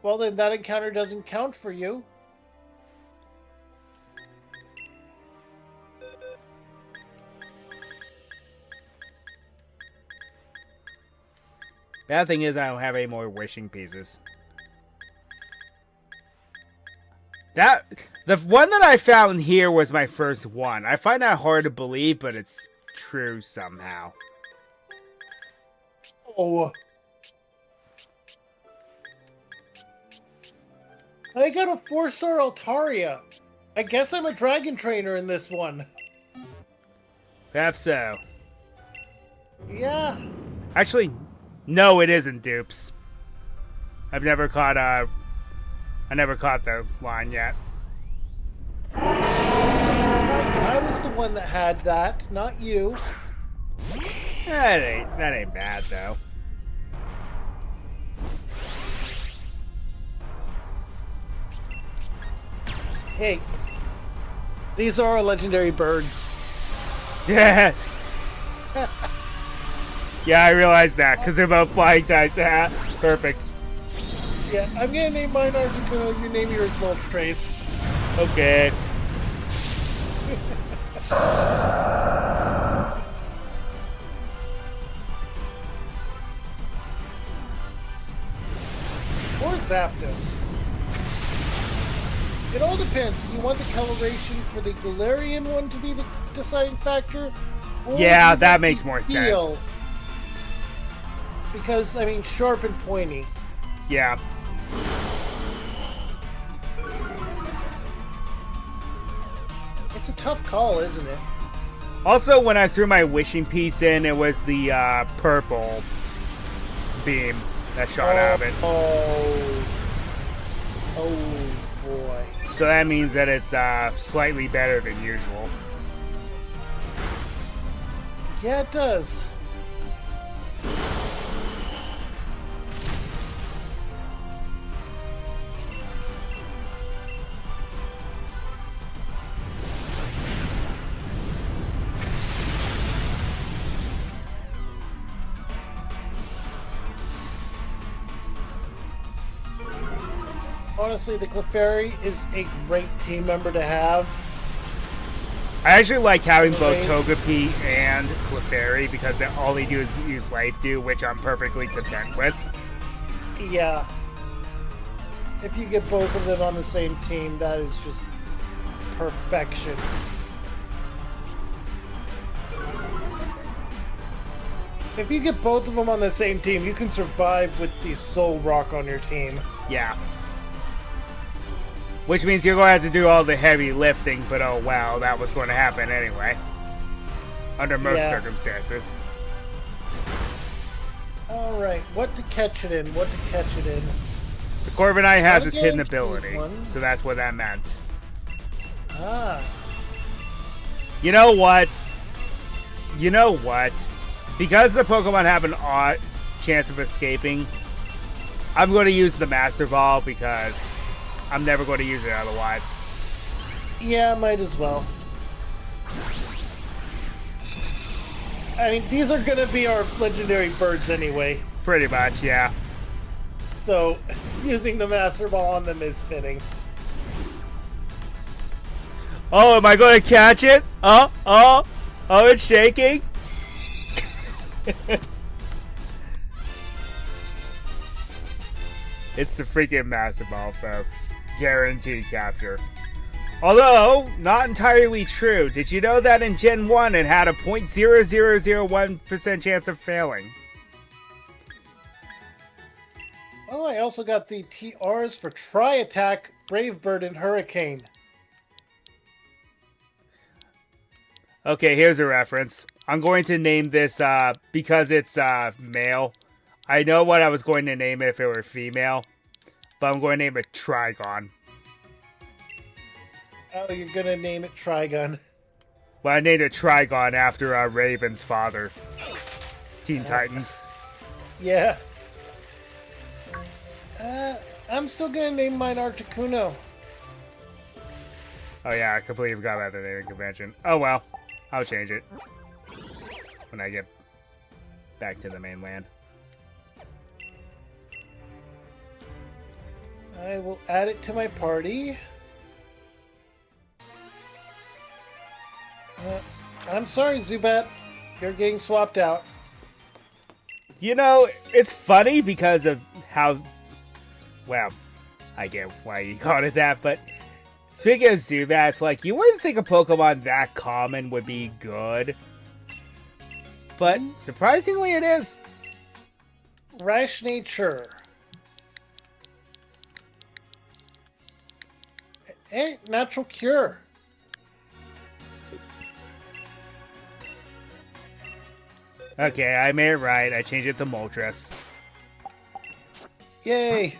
A: Well, then that encounter doesn't count for you.
B: Bad thing is I don't have any more wishing pieces. The one that I found here was my first one. I find that hard to believe, but it's true somehow.
A: Oh. I got a 4-star Altaria. I guess I'm a dragon trainer in this one.
B: Perhaps so.
A: Yeah.
B: Actually, no, it isn't Dupes. I never caught the line yet.
A: I was the one that had that, not you.
B: That ain't bad though.
A: Hey, these are our legendary birds.
B: Yeah. Yeah, I realized that because they're both flying types. Perfect.
A: Yeah, I'm gonna name mine Articuno, you name yours Moltres.
B: Okay.
A: Or Zapdos. It all depends. Do you want the coloration for the Galarian one to be the deciding factor? Or
B: Yeah,
A: do you
B: that
A: want
B: makes
A: the
B: more
A: feel?
B: sense.
A: Because, I mean, sharp and pointy.
B: Yeah.
A: It's a tough call, isn't it?
B: Also, when I threw my wishing piece in, it was the purple beam that shot out of it.
A: Oh boy.
B: So that means that it's slightly better than usual.
A: Yeah, it does. Honestly, the Clefairy is a great team member to have.
B: I actually like having both Togepi and Clefairy because all they do is use Life Dew, which I'm perfectly content with.
A: Yeah. If you get both of them on the same team, that is just perfection. If you get both of them on the same team, you can survive with the Soul Rock on your team.
B: Yeah. Which means you're going to have to do all the heavy lifting, but oh wow, that was going to happen anyway. Under most circumstances.
A: Alright, what to catch it in? What to catch it in?
B: The Corviknight has its hidden ability, so that's what that meant.
A: Ah.
B: You know what? You know what? Because the Pokemon have an odd chance of escaping, I'm going to use the Master Ball because I'm never going to use it otherwise.
A: Yeah, might as well. I mean, these are going to be our legendary birds anyway.
B: Pretty much, yeah.
A: So, using the Master Ball on them is fitting.
B: Oh, am I going to catch it? Oh, it's shaking. It's the freaking Master Ball, folks. Guaranteed capture. Although, not entirely true. Did you know that in Gen 1 it had a 0.0001% chance of failing?
A: Well, I also got the TRs for Tri-Attack, Brave Bird, and Hurricane.
B: Okay, here's a reference. I'm going to name this, because it's male. I know what I was going to name it if it were female, but I'm going to name it Trigon.
A: Oh, you're going to name it Trigun.
B: Well, I named it Trigon after Raven's father. Teen Titans.
A: Yeah. I'm still going to name mine Articuno.
B: Oh yeah, I completely forgot about the naming convention. Oh well, I'll change it when I get back to the mainland.
A: I will add it to my party. I'm sorry, Zubat. You're getting swapped out.
B: You know, it's funny because of how... Well, I get why you called it that, but... Speaking of Zubats, like, you wouldn't think a Pokemon that common would be good. But, surprisingly, it is.
A: Rash Nature. Hey, Natural Cure.
B: Okay, I made it right. I changed it to Moltres.
A: Yay!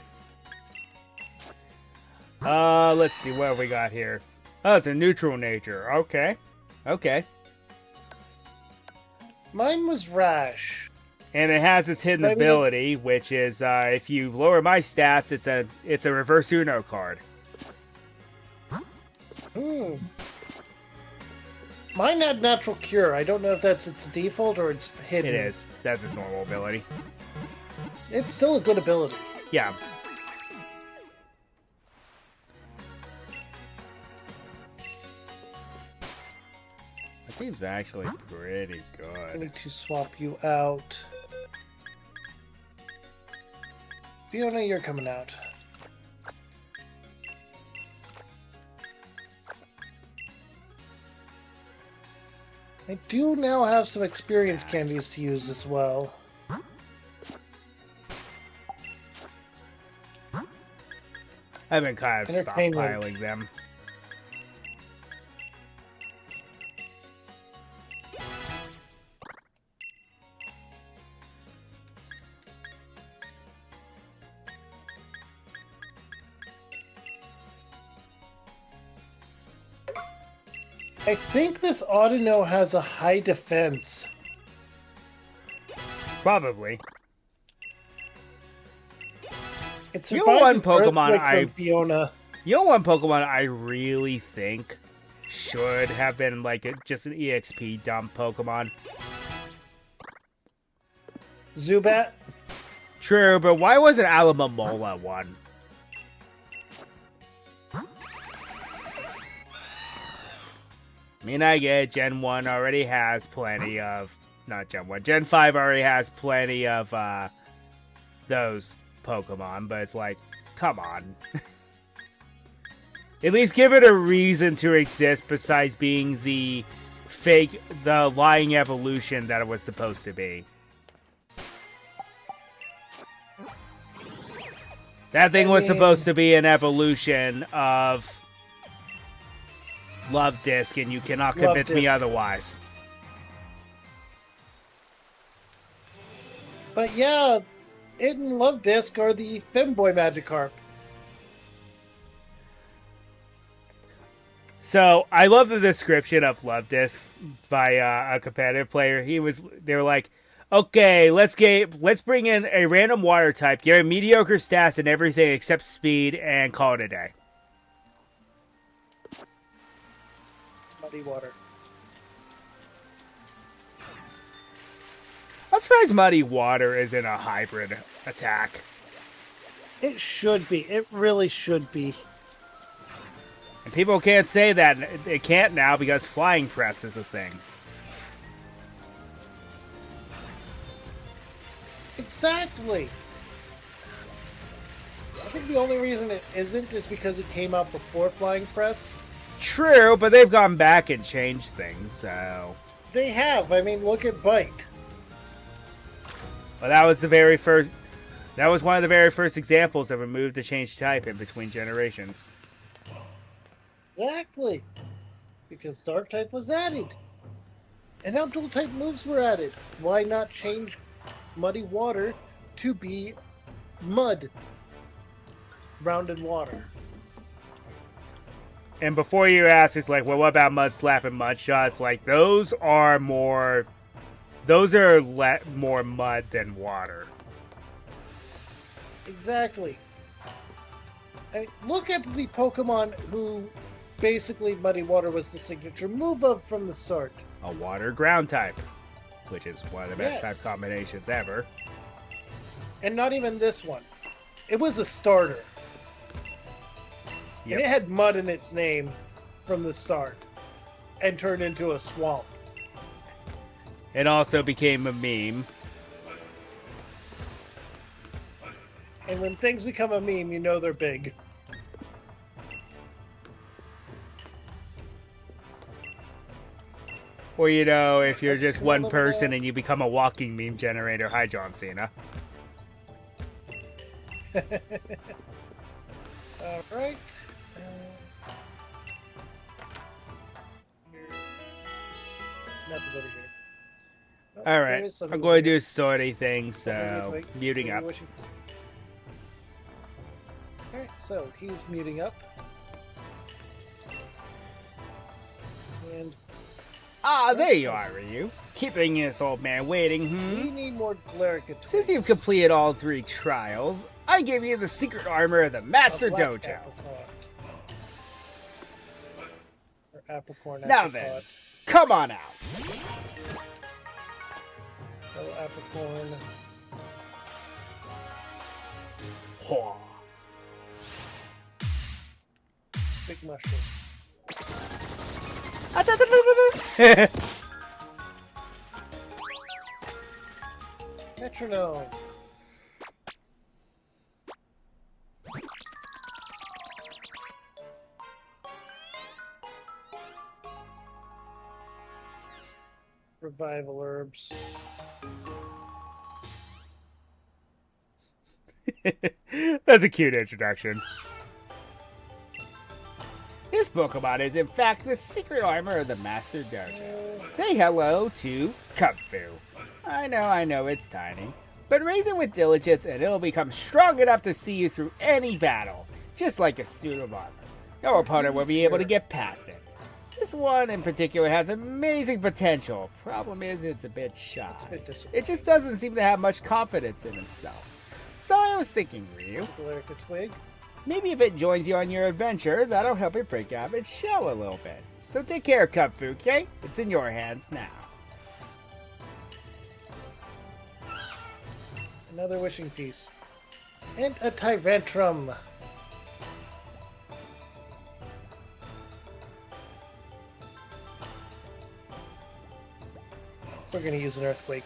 B: Let's see, what have we got here? Oh, it's a neutral nature. Okay. Okay.
A: Mine was Rash.
B: And it has its hidden ability, which is, if you lower my stats, it's a reverse Uno card.
A: Mine had Natural Cure. I don't know if that's its default or it's hidden.
B: It is. That's its normal ability.
A: It's still a good ability.
B: Yeah. That seems actually pretty
A: I
B: good.
A: need to swap you out. Fiona, you're coming out. I do now have some experience candies to use as well.
B: I've been kind of
A: Entertainment.
B: stockpiling them.
A: I think this Audino has a high defense.
B: Probably.
A: It's
B: You know one Pokemon
A: from Fiona.
B: You know one Pokemon I really think should have been like just an EXP dump Pokemon?
A: Zubat?
B: True, but why wasn't Alamomola one? I mean, I get it, Gen 1 already has plenty of... Not Gen 1. Gen 5 already has plenty of those Pokemon, but it's like, come on. At least give it a reason to exist besides being the lying evolution that it was supposed to be. That thing was supposed to be an evolution of Love Disc, and you cannot convince me otherwise.
A: But yeah, in Love Disc are the Femboy Magikarp.
B: So I love the description of Love Disc by a competitive player. They were like, okay, let's bring in a random water type, give it mediocre stats and everything except speed, and call it a day.
A: Muddy Water.
B: I'm surprised Muddy Water isn't a hybrid attack.
A: It should be. It really should be.
B: And people can't say that. It can't now because Flying Press is a thing.
A: Exactly. I think the only reason it isn't is because it came out before Flying Press.
B: True, but they've gone back and changed things, so...
A: They have. I mean, look at Bite.
B: Well, that was the very first... That was one of the very first examples of a move to change type in between generations.
A: Exactly. Because Dark type was added. And now Dual type moves were added. Why not change Muddy Water to be Mud? Rounded water.
B: And before you ask, it's like, well, what about Mud Slap and Mud Shots? Like, those are more mud than water.
A: Exactly. I mean, look at the Pokemon who basically Muddy Water was the signature move of from the start.
B: A water ground type, which is one of the best
A: Yes.
B: type combinations ever.
A: And not even this one. It was a starter.
B: Yep.
A: And it had mud in its name from the start and turned into a swamp.
B: It also became a meme.
A: And when things become a meme, you know they're big.
B: Or, you know, if you're just one person and you become a walking meme generator. Hi, John Cena.
A: Alright. Nothing over here. Oh, there
B: Alright,
A: is something
B: I'm
A: over
B: going to
A: here.
B: do sorting things, so
A: Wait.
B: muting up.
A: Alright, so he's muting up. And
B: Ah, there you are, Ryu. Keeping this old man waiting,
A: we need more Galaric.
B: Since you've completed all 3 trials, I give you the secret armor of the Master Dojo.
A: Or Apricorn.
B: Now then, come on out.
A: Hello, Apricorn.
B: Hwah.
A: Big mushroom. Metronome. Revival herbs.
B: That's a cute introduction. This Pokemon is in fact the secret armor of the Master Dojo. Say hello to Kung-Fu. I know, it's tiny. But raise it with diligence and it'll become strong enough to see you through any battle. Just like a suit of armor. No opponent will be able to get past it. This one in particular has amazing potential. Problem is, it's a bit shy. It just doesn't seem to have much confidence in itself. So I was thinking, Ryu,
A: Galaric twig.
B: maybe if it joins you on your adventure, that'll help it break out of its shell a little bit. So take care, Kung-Fu, okay? It's in your hands now.
A: Another wishing piece. And a Tyrantrum. we're going to use an Earthquake.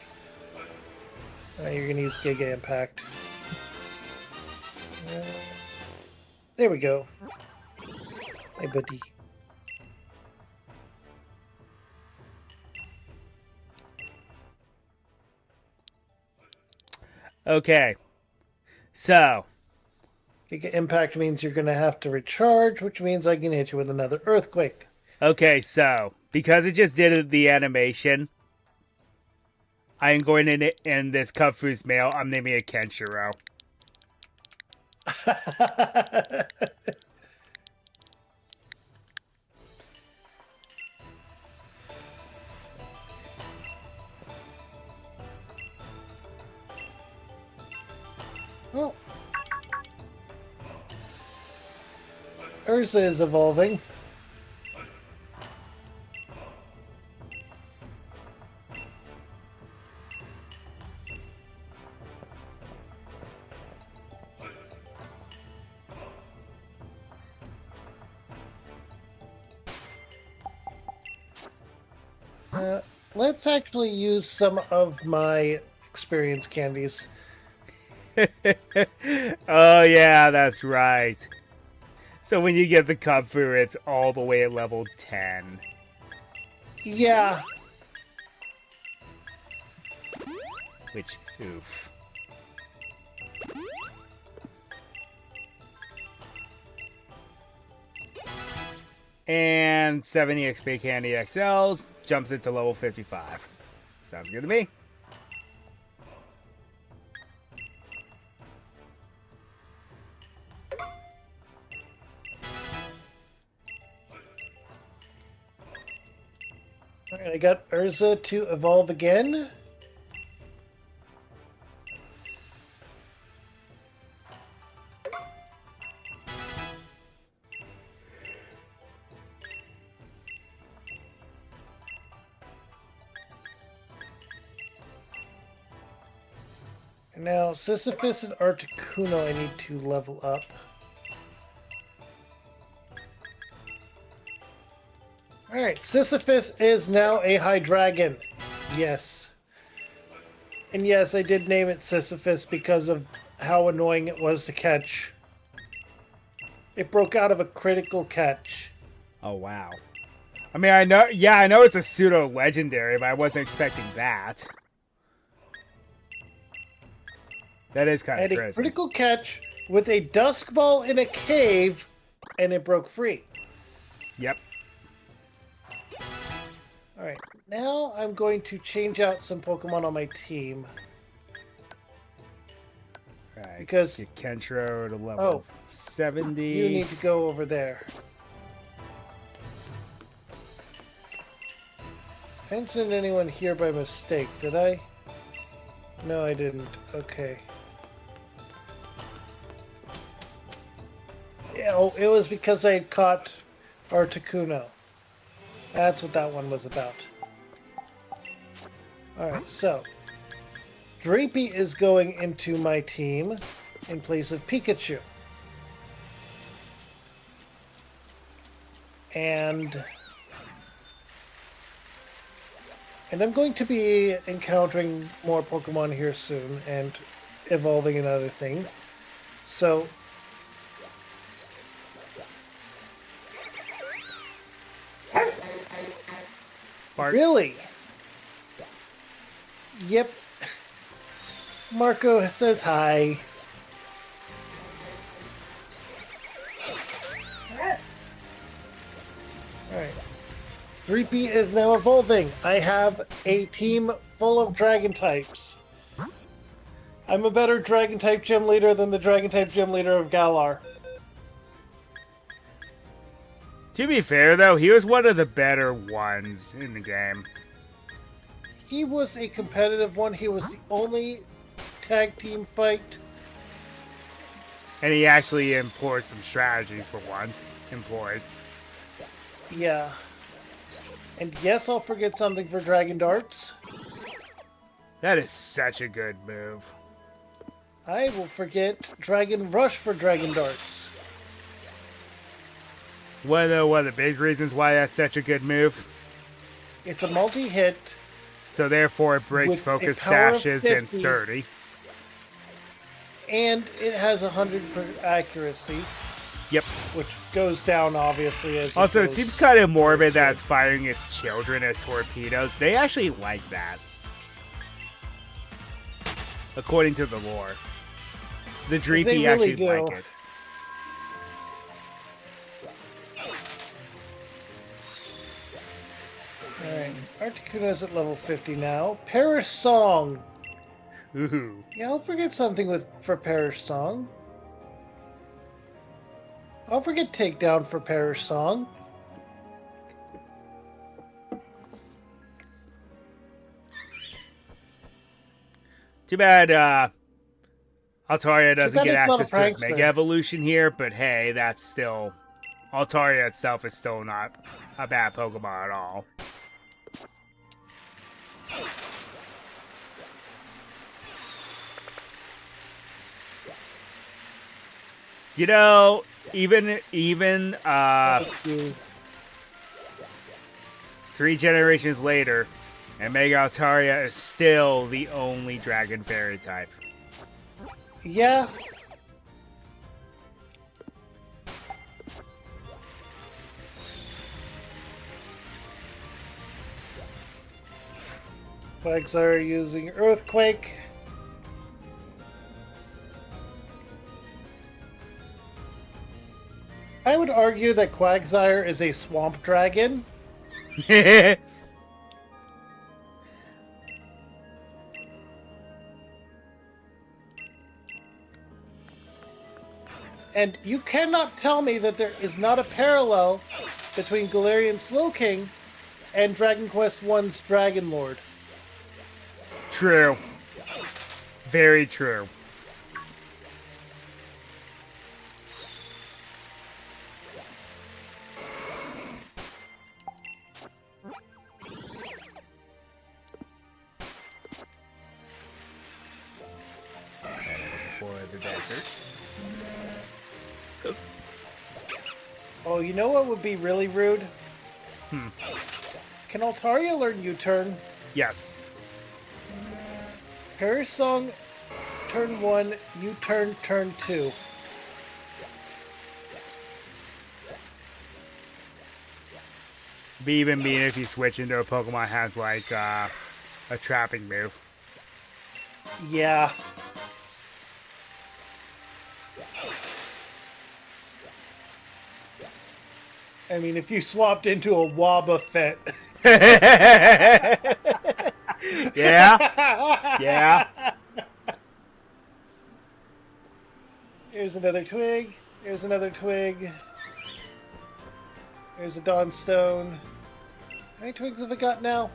A: You're going to use Giga Impact. There we go. Hey, buddy.
B: Okay. So.
A: Giga Impact means you're going to have to recharge, which means I can hit you with another Earthquake.
B: Okay, so. Because it just did the animation, I am going in this Kung-Fu's mail. I'm naming it Kenshiro.
A: Well, Ursa is evolving. Let's actually use some of my experience candies.
B: Oh, yeah, that's right. So when you get the Kung-Fu, it's all the way at level 10.
A: Yeah.
B: Which, oof. And 70 XP Candy XLs jumps it to level 55. Sounds good to me.
A: Alright, I got Urza to evolve again. Now, Sisyphus and Articuno I need to level up. Alright, Sisyphus is now a high dragon. Yes. And yes, I did name it Sisyphus because of how annoying it was to catch. It broke out of a critical catch.
B: Oh, wow. I mean, I know it's a pseudo-legendary, but I wasn't expecting that. That is kind of crazy.
A: I had a critical catch with a dusk ball in a cave, and it broke free.
B: Yep.
A: Alright, now I'm going to change out some Pokemon on my team.
B: Right,
A: because
B: get Kenshiro to level 70.
A: You need to go over there. I didn't send anyone here by mistake, did I? No, I didn't. Okay. Yeah, oh, it was because I had caught Articuno. That's what that one was about. Alright, so Dreepy is going into my team in place of Pikachu. And I'm going to be encountering more Pokemon here soon and evolving another thing. So
B: Bart.
A: Really? Yep. Marco says hi. Alright. Dreepy is now evolving. I have a team full of dragon types. I'm a better dragon type gym leader than the dragon type gym leader of Galar.
B: To be fair, though, he was one of the better ones in the game.
A: He was a competitive one. He was the only tag team fight.
B: And he actually employs some strategy for once.
A: Yeah. And yes, I'll forget something for Dragon Darts.
B: That is such a good move.
A: I will forget Dragon Rush for Dragon Darts.
B: One of the big reasons why that's such a good move.
A: It's a multi-hit.
B: So therefore it breaks
A: With a
B: focus
A: power of
B: sashes and
A: 50.
B: sturdy.
A: And it has 100 accuracy,
B: Yep.
A: which goes down obviously as
B: Also, it
A: goes
B: seems kind of morbid
A: towards
B: that
A: you.
B: it's firing its children as torpedoes. They actually like that. According to the lore. The
A: They
B: Dreepy
A: really
B: actually
A: do.
B: like it.
A: Alright, Articuno's at level 50 now. Perish Song.
B: Ooh.
A: Yeah, I'll forget something for Perish Song. I'll forget Takedown for Perish Song.
B: Too bad Altaria doesn't
A: bad
B: get
A: it's not a
B: access to its
A: prankster.
B: Mega Evolution here, but hey, that's still... Altaria itself is still not a bad Pokemon at all. You know, even 3 generations later, and Mega Altaria is still the only Dragon Fairy type.
A: Yeah. Flags are using Earthquake. I would argue that Quagsire is a swamp dragon. And you cannot tell me that there is not a parallel between Galarian Slowking and Dragon Quest I's Dragon Lord.
B: True. Very true. For the desert.
A: Oh, you know what would be really rude? Can Altaria learn U-turn?
B: Yes.
A: Perish Song, turn 1, U-turn, turn 2.
B: Be even mean if you switch into a Pokemon has like a trapping move.
A: Yeah. I mean, if you swapped into a Wobbuffet.
B: Yeah. Yeah.
A: Here's another twig. Here's another twig. Here's a Dawnstone. How many twigs have I got now?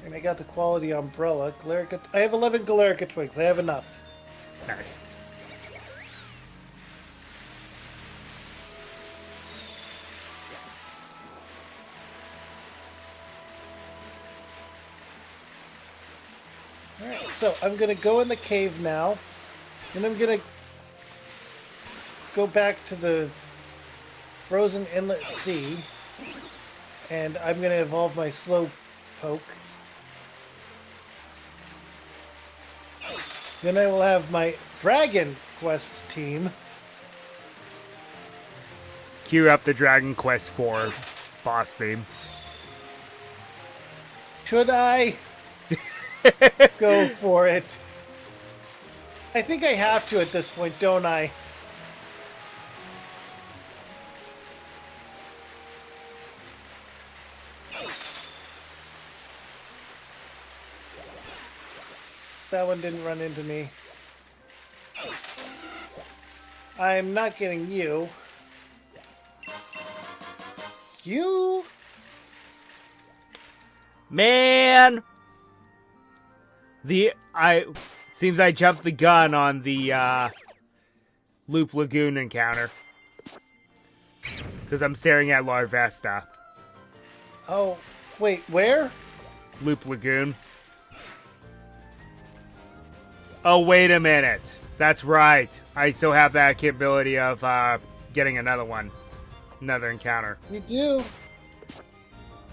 A: And I got the quality umbrella. Galarica. I have 11 Galarica twigs. I have enough.
B: Nice.
A: Alright, so I'm going to go in the cave now. And I'm going to go back to the Frozen Inlet Sea. And I'm going to evolve my Slowpoke. Then I will have my Dragon Quest team.
B: Cue up the Dragon Quest IV boss theme.
A: Should I? Go for it. I think I have to at this point, don't I? That one didn't run into me. I'm not getting you. You?
B: Man! Seems I jumped the gun on the Loop Lagoon encounter. Because I'm staring at Larvesta.
A: Oh, wait, where?
B: Loop Lagoon. Oh, wait a minute. That's right. I still have that capability of getting another one. Another encounter.
A: You do.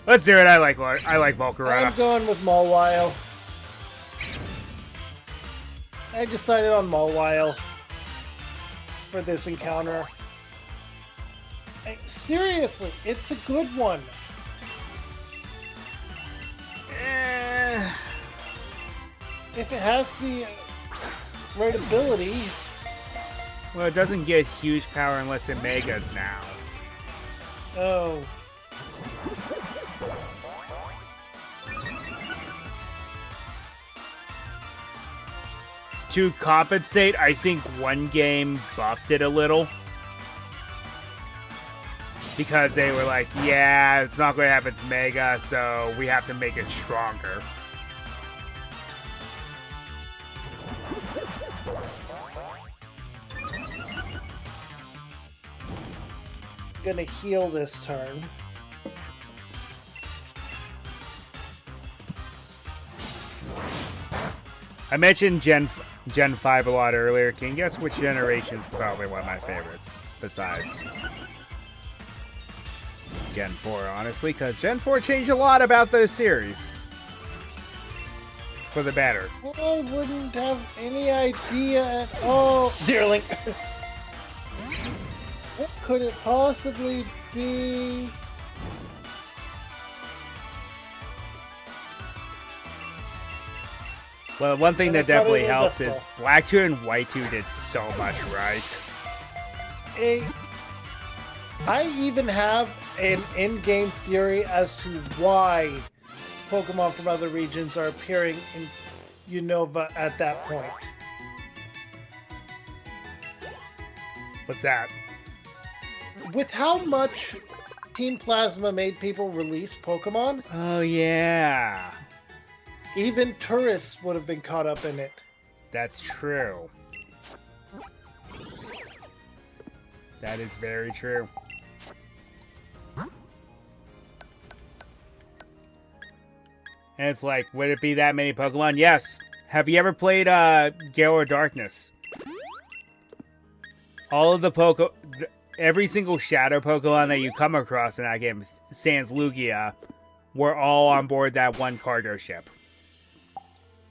B: Let's do it. I like Volcarona.
A: I'm going with Mawile. I decided on Mawile for this encounter. Seriously, it's a good one. If it has the right ability.
B: Well, it doesn't get huge power unless it megas now.
A: Oh.
B: To compensate, I think one game buffed it a little. Because they were like, yeah, it's not going to have its mega, so we have to make it stronger.
A: Gonna heal this turn.
B: I mentioned Gen 5 a lot earlier. Can you guess which generation's probably one of my favorites besides Gen 4, honestly? Because Gen 4 changed a lot about the series. For the better.
A: I wouldn't have any idea at all. Dearling. What could it possibly be?
B: Well, one thing
A: And
B: that
A: I thought
B: definitely
A: it was
B: helps
A: Dust
B: is
A: Ball.
B: Black 2 and White 2 did so much right.
A: I even have an in-game theory as to why Pokemon from other regions are appearing in Unova at that point.
B: What's that?
A: With how much Team Plasma made people release Pokemon,
B: Oh, yeah.
A: even tourists would have been caught up in it.
B: That's true. That is very true. And it's like, would it be that many Pokemon? Yes. Have you ever played Gale or Darkness? All of the every single Shadow Pokemon that you come across in that game, sans Lugia, were all on board that one cargo ship.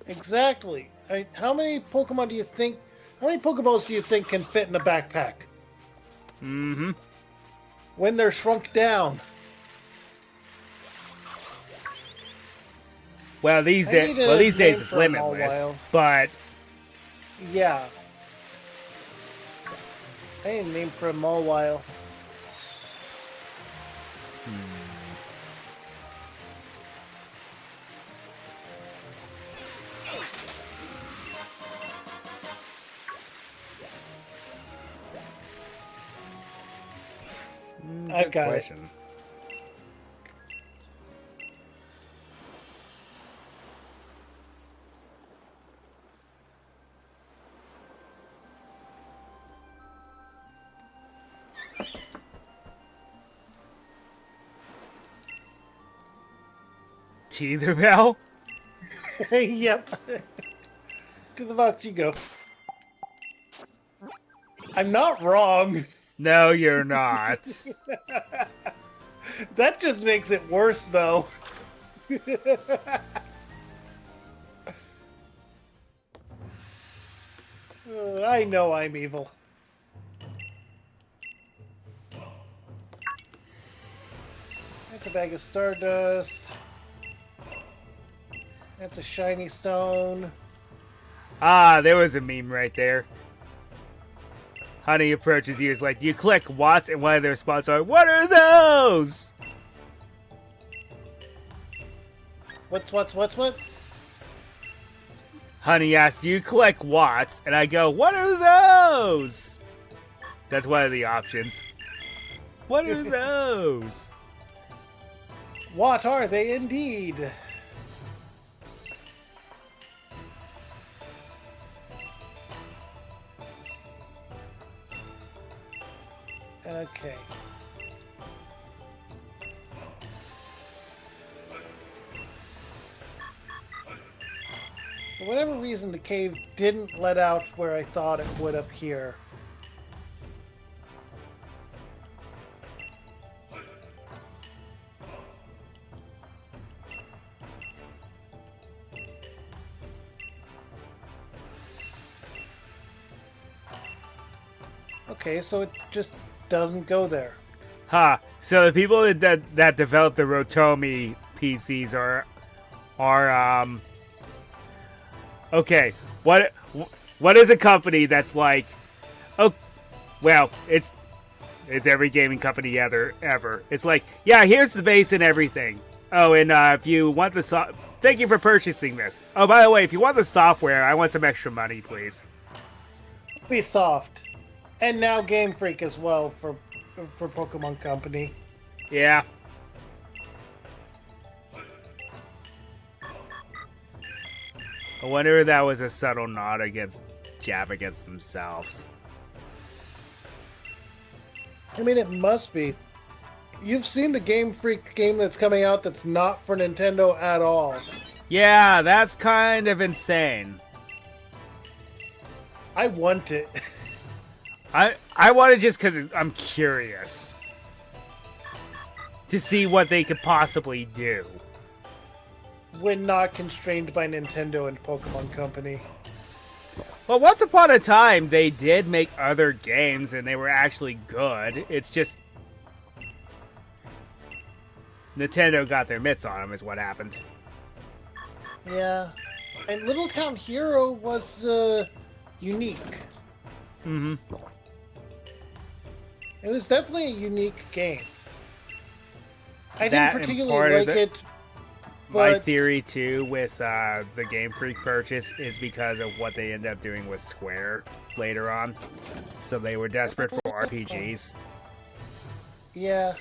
A: Exactly. How many Pokemon do you think? How many Pokeballs do you think can fit in a backpack?
B: Mm-hmm.
A: When they're shrunk down.
B: Well, these
A: I need a
B: days
A: name
B: it's
A: for 'em all
B: limitless,
A: while.
B: but
A: Yeah. I need a name for a Mawile. I've
B: good
A: got
B: question. Teetherbell?
A: it. Yep. To the box you go. I'm not wrong.
B: No, you're not.
A: That just makes it worse, though. I know I'm evil. That's a bag of Stardust. That's a shiny stone.
B: Ah, there was a meme right there. Honey approaches you, is like, do you collect Watts? And one of their responses are, what are those?
A: What?
B: Honey asks, do you collect Watts? And I go, what are those? That's one of the options. What are those?
A: What are they indeed? Okay. For whatever reason, the cave didn't let out where I thought it would up here. Okay, so it just doesn't go there.
B: Huh. So the people that developed the Rotomi PCs are okay. What is a company that's like, oh, well, it's every gaming company ever. It's like, yeah, here's the base and everything. Oh, and if you want the thank you for purchasing this. Oh, by the way, if you want the software, I want some extra money, please.
A: Ubisoft, and now Game Freak as well for Pokemon Company.
B: Yeah. I wonder if that was a subtle nod jab against themselves.
A: I mean, it must be. You've seen the Game Freak game that's coming out that's not for Nintendo at all.
B: Yeah, that's kind of insane.
A: I want it.
B: I want it just because I'm curious to see what they could possibly do.
A: When not constrained by Nintendo and Pokemon Company.
B: Well, once upon a time, they did make other games, and they were actually good. It's just Nintendo got their mitts on them, is what happened.
A: Yeah. And Little Town Hero was unique.
B: Mm-hmm.
A: It was definitely a unique game. I
B: That
A: didn't
B: and
A: particularly like it.
B: My
A: But
B: theory, too, with the Game Freak purchase is because of what they end up doing with Square later on. So they were desperate for RPGs.
A: yeah.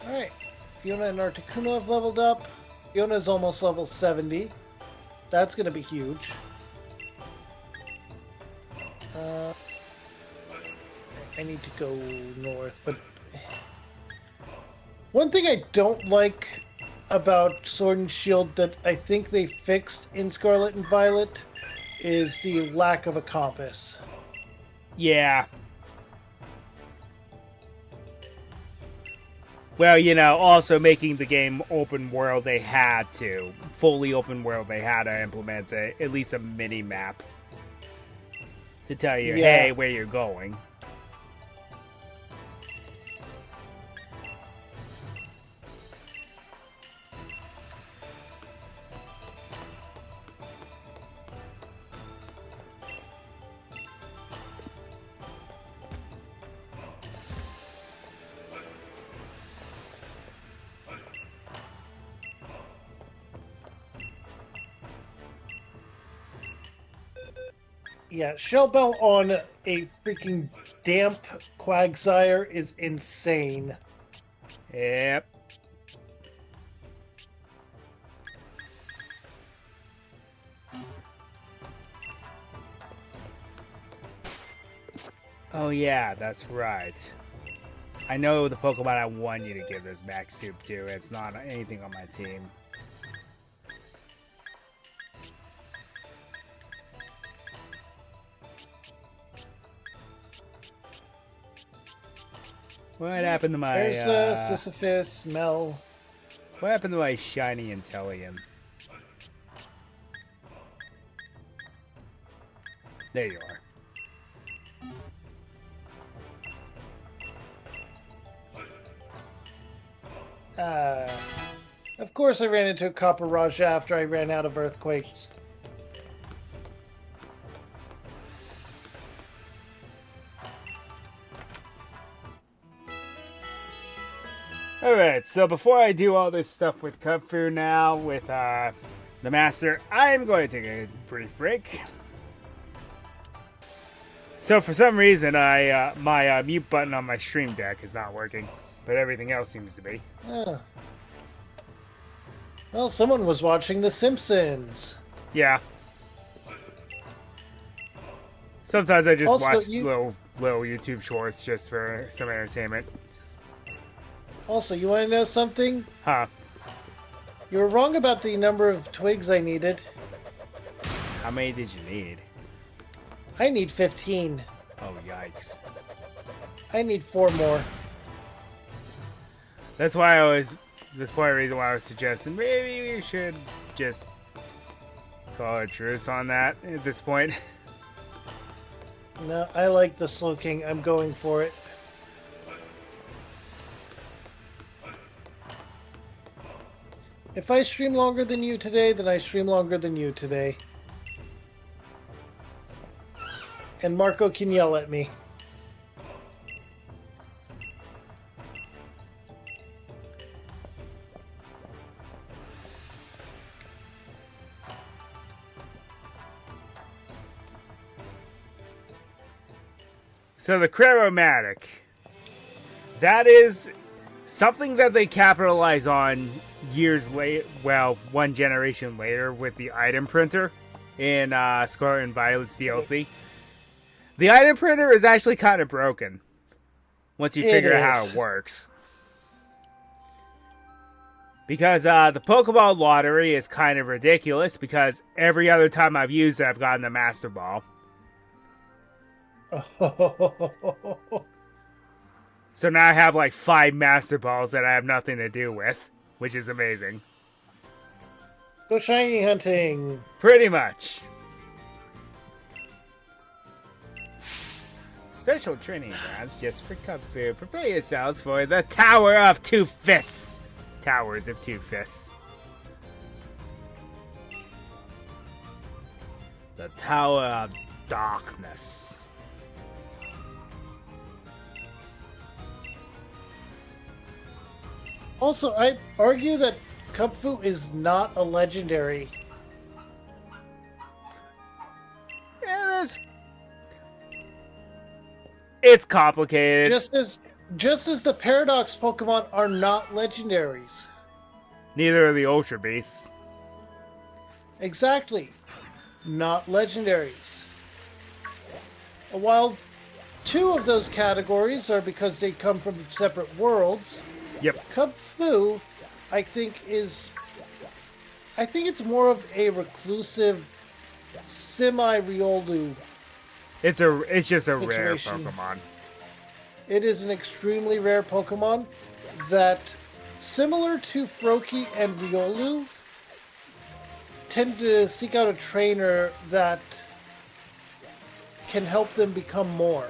A: Alright. Fiona and Articuno have leveled up. Fiona's almost level 70. That's going to be huge. I need to go north, but one thing I don't like about Sword and Shield that I think they fixed in Scarlet and Violet is the lack of a compass.
B: Yeah. Well, you know, also making the game open world, they had to. Fully open world, they had to implement at least a mini-map to tell you, hey, where you're going.
A: Yeah, Shellbell on a freaking damp Quagsire is insane.
B: Yep. Oh yeah, that's right. I know the Pokemon I want you to give this max soup to. It's not anything on my team. What happened to my...
A: There's Sisyphus, Mel.
B: What happened to my shiny Intellion? There you are.
A: Of course I ran into a Copper Rush after I ran out of Earthquakes.
B: Alright, so before I do all this stuff with Kung Fu now, with the Master, I am going to take a brief break. So for some reason, my mute button on my stream deck is not working, but everything else seems to be.
A: Oh. Well, someone was watching The Simpsons.
B: Yeah. Sometimes I just
A: Also,
B: watch little YouTube shorts just for some entertainment.
A: Also, you want to know something?
B: Huh.
A: You were wrong about the number of twigs I needed.
B: How many did you need?
A: I need 15.
B: Oh, yikes.
A: I need 4 more.
B: That's part of the reason why I was suggesting maybe we should just call a truce on that at this point.
A: No, I like the Slow King. I'm going for it. If I stream longer than you today, then I stream longer than you today. And Marco can yell at me.
B: So the Chromatic. That is something that they capitalize on years late. Well, one generation later with the item printer in Scarlet and Violet's DLC. The item printer is actually kind of broken once you figure out how it works. Because the Pokemon lottery is kind of ridiculous because every other time I've used it, I've gotten the Master Ball. So now I have like 5 Master Balls that I have nothing to do with, which is amazing.
A: Go shiny hunting.
B: Pretty much. Special training grounds just for Cub Food. Prepare yourselves for the Tower of Two Fists. Towers of Two Fists. The Tower of Darkness.
A: Also, I argue that Kubfu is not a legendary.
B: Yeah, it's complicated.
A: Just as the Paradox Pokemon are not legendaries.
B: Neither are the Ultra Beasts.
A: Exactly. Not legendaries. While 2 of those categories are because they come from separate worlds.
B: Yep.
A: Kubfu, I think it's more of a reclusive semi-Riolu.
B: It's just a rare
A: situation.
B: Pokemon.
A: It is an extremely rare Pokemon that, similar to Froakie and Riolu, tend to seek out a trainer that can help them become more.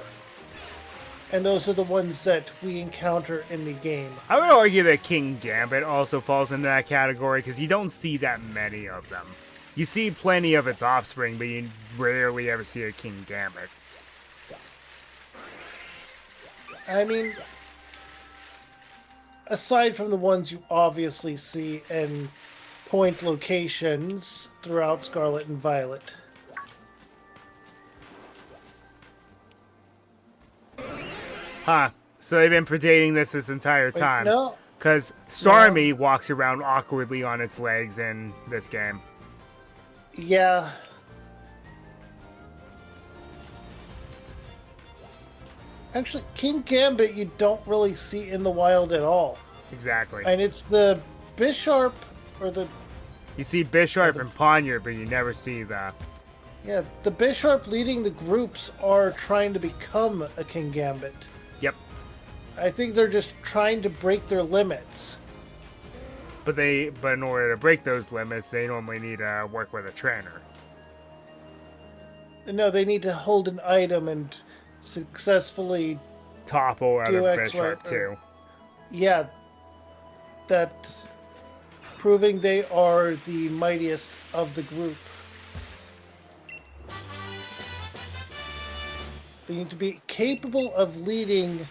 A: And those are the ones that we encounter in the game.
B: I would argue that King Gambit also falls into that category because you don't see that many of them. You see plenty of its offspring, but you rarely ever see a King Gambit.
A: I mean, aside from the ones you obviously see in point locations throughout Scarlet and Violet.
B: Huh. So they've been predating this entire time.
A: No.
B: Because Starmie walks around awkwardly on its legs in this game.
A: Yeah. Actually, King Gambit you don't really see in the wild at all.
B: Exactly.
A: And it's the Bisharp, or the...
B: You see Bisharp and Ponyard, but you never see the...
A: Yeah, the Bisharp leading the groups are trying to become a King Gambit.
B: Yep.
A: I think they're just trying to break their limits.
B: But in order to break those limits, they normally need to work with a trainer.
A: No, they need to hold an item and successfully
B: topple other
A: X,
B: Bisharp
A: Y,
B: too.
A: Yeah, that proving they are the mightiest of the group. They need to be capable of leading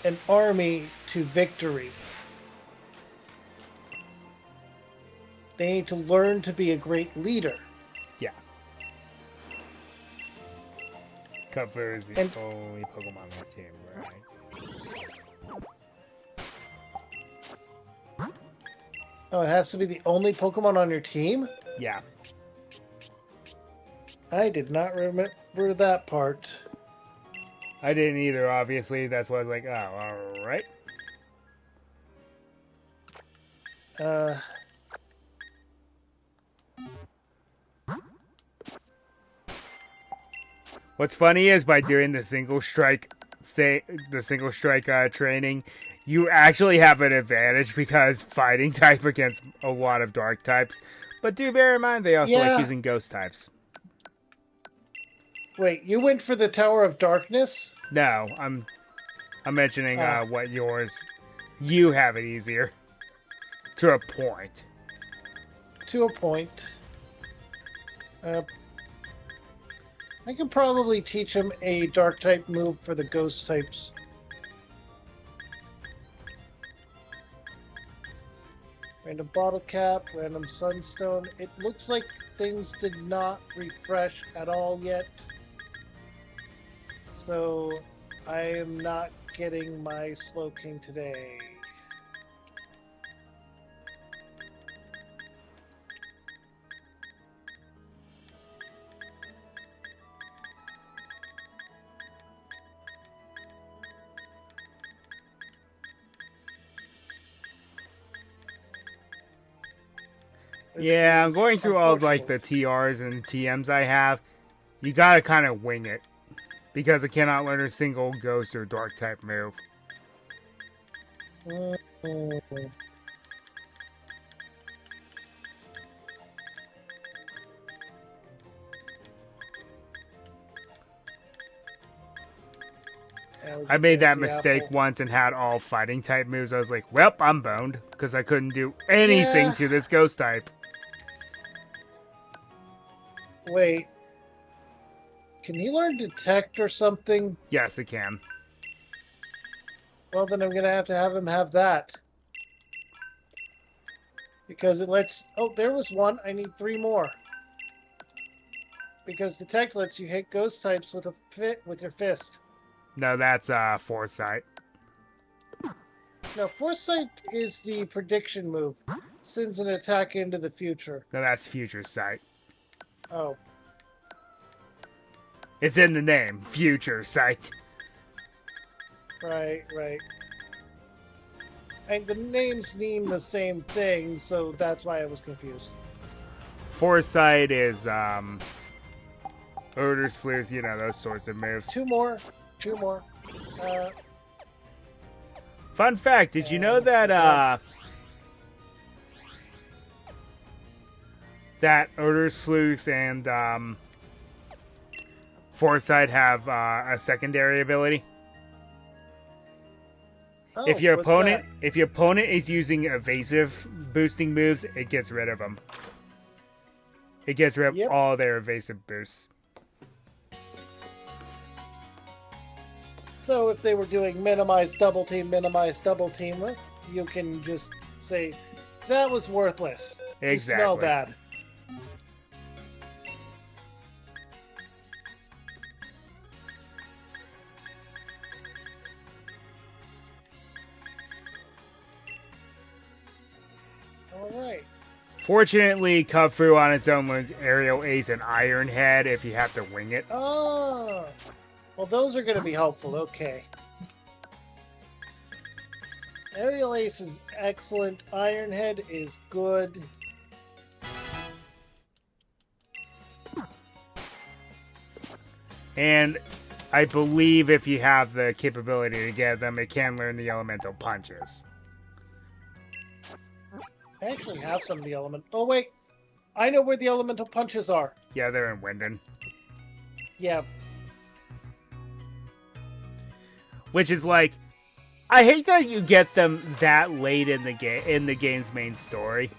A: an army to victory. They need to learn to be a great leader.
B: Yeah. Cutler is the only Pokemon on the team, right?
A: Oh, it has to be the only Pokemon on your team?
B: Yeah.
A: I did not remember that part.
B: I didn't either, obviously. That's why I was like, oh, alright.
A: Uh,
B: What's funny is by doing the single strike training, you actually have an advantage because fighting type against a lot of dark types. But do bear in mind they also like
A: Yeah.
B: using ghost types.
A: wait, you went for the Tower of Darkness?
B: No, I'm mentioning
A: Oh.
B: what yours. You have it easier to a point.
A: To a point. I can probably teach him a dark type move for the ghost types. Random bottle cap, random sunstone. It looks like things did not refresh at all yet. So I am not getting my Slow King today.
B: Yeah, I'm going through all like the TRs and TMs I have. You gotta kind of wing it because I cannot learn a single ghost or dark type move.
A: Mm.
B: I made that mistake once and had all fighting type moves. I was like, well, I'm boned because I couldn't do anything to this ghost type.
A: Wait. Can he learn Detect or something?
B: Yes, it can.
A: Well, then I'm going to have him have that. Because it lets... Oh, there was one. I need 3 more. Because Detect lets you hit ghost types with your fist.
B: No, that's Foresight.
A: No, Foresight is the prediction move. Sends an attack into the future.
B: No, that's Future Sight.
A: Oh.
B: It's in the name, Future Sight.
A: Right. And the names mean the same thing, so that's why I was confused.
B: Foresight is Odor Sleuth, you know, those sorts of moves.
A: 2 more.
B: Fun fact, did you know that that Odor Sleuth and Foresight have a secondary ability?
A: Oh,
B: if your opponent is using evasive boosting moves, it gets rid of them. It gets rid of all their evasive boosts.
A: So if they were doing minimize double team, you can just say, that was worthless.
B: Exactly.
A: You smell bad. Alright.
B: Fortunately, Kung-Fu on its own was Aerial Ace and Iron Head if you have to wing it.
A: Oh. Well, those are going to be helpful. Okay. Aerial Ace is excellent. Iron Head is good.
B: And I believe if you have the capability to get them, it can learn the elemental punches.
A: I actually have some of the element. Oh, wait. I know where the elemental punches are.
B: Yeah, they're in Winden.
A: Yeah.
B: Which is like, I hate that you get them that late in the game's main story.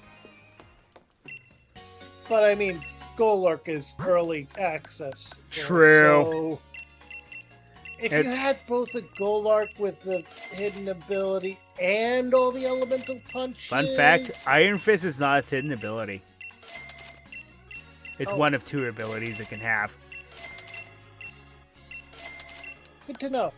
A: But I mean, Golurk is early access.
B: True.
A: So if you had both a Golurk with the hidden ability and all the elemental punches...
B: Fun fact, Iron Fist is not its hidden ability. It's one of 2 abilities it can have.
A: Good to know.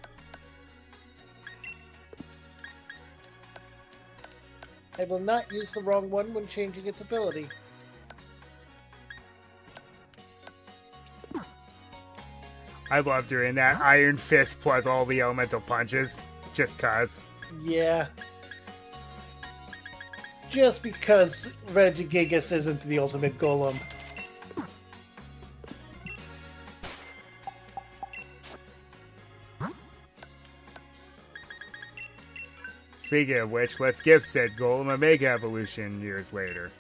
A: I will not use the wrong one when changing its ability.
B: I love doing that. Iron Fist plus all the elemental punches. Just cuz.
A: Yeah. Just because Regigigas isn't the ultimate golem.
B: Speaking of which, let's give said golem a Mega Evolution years later.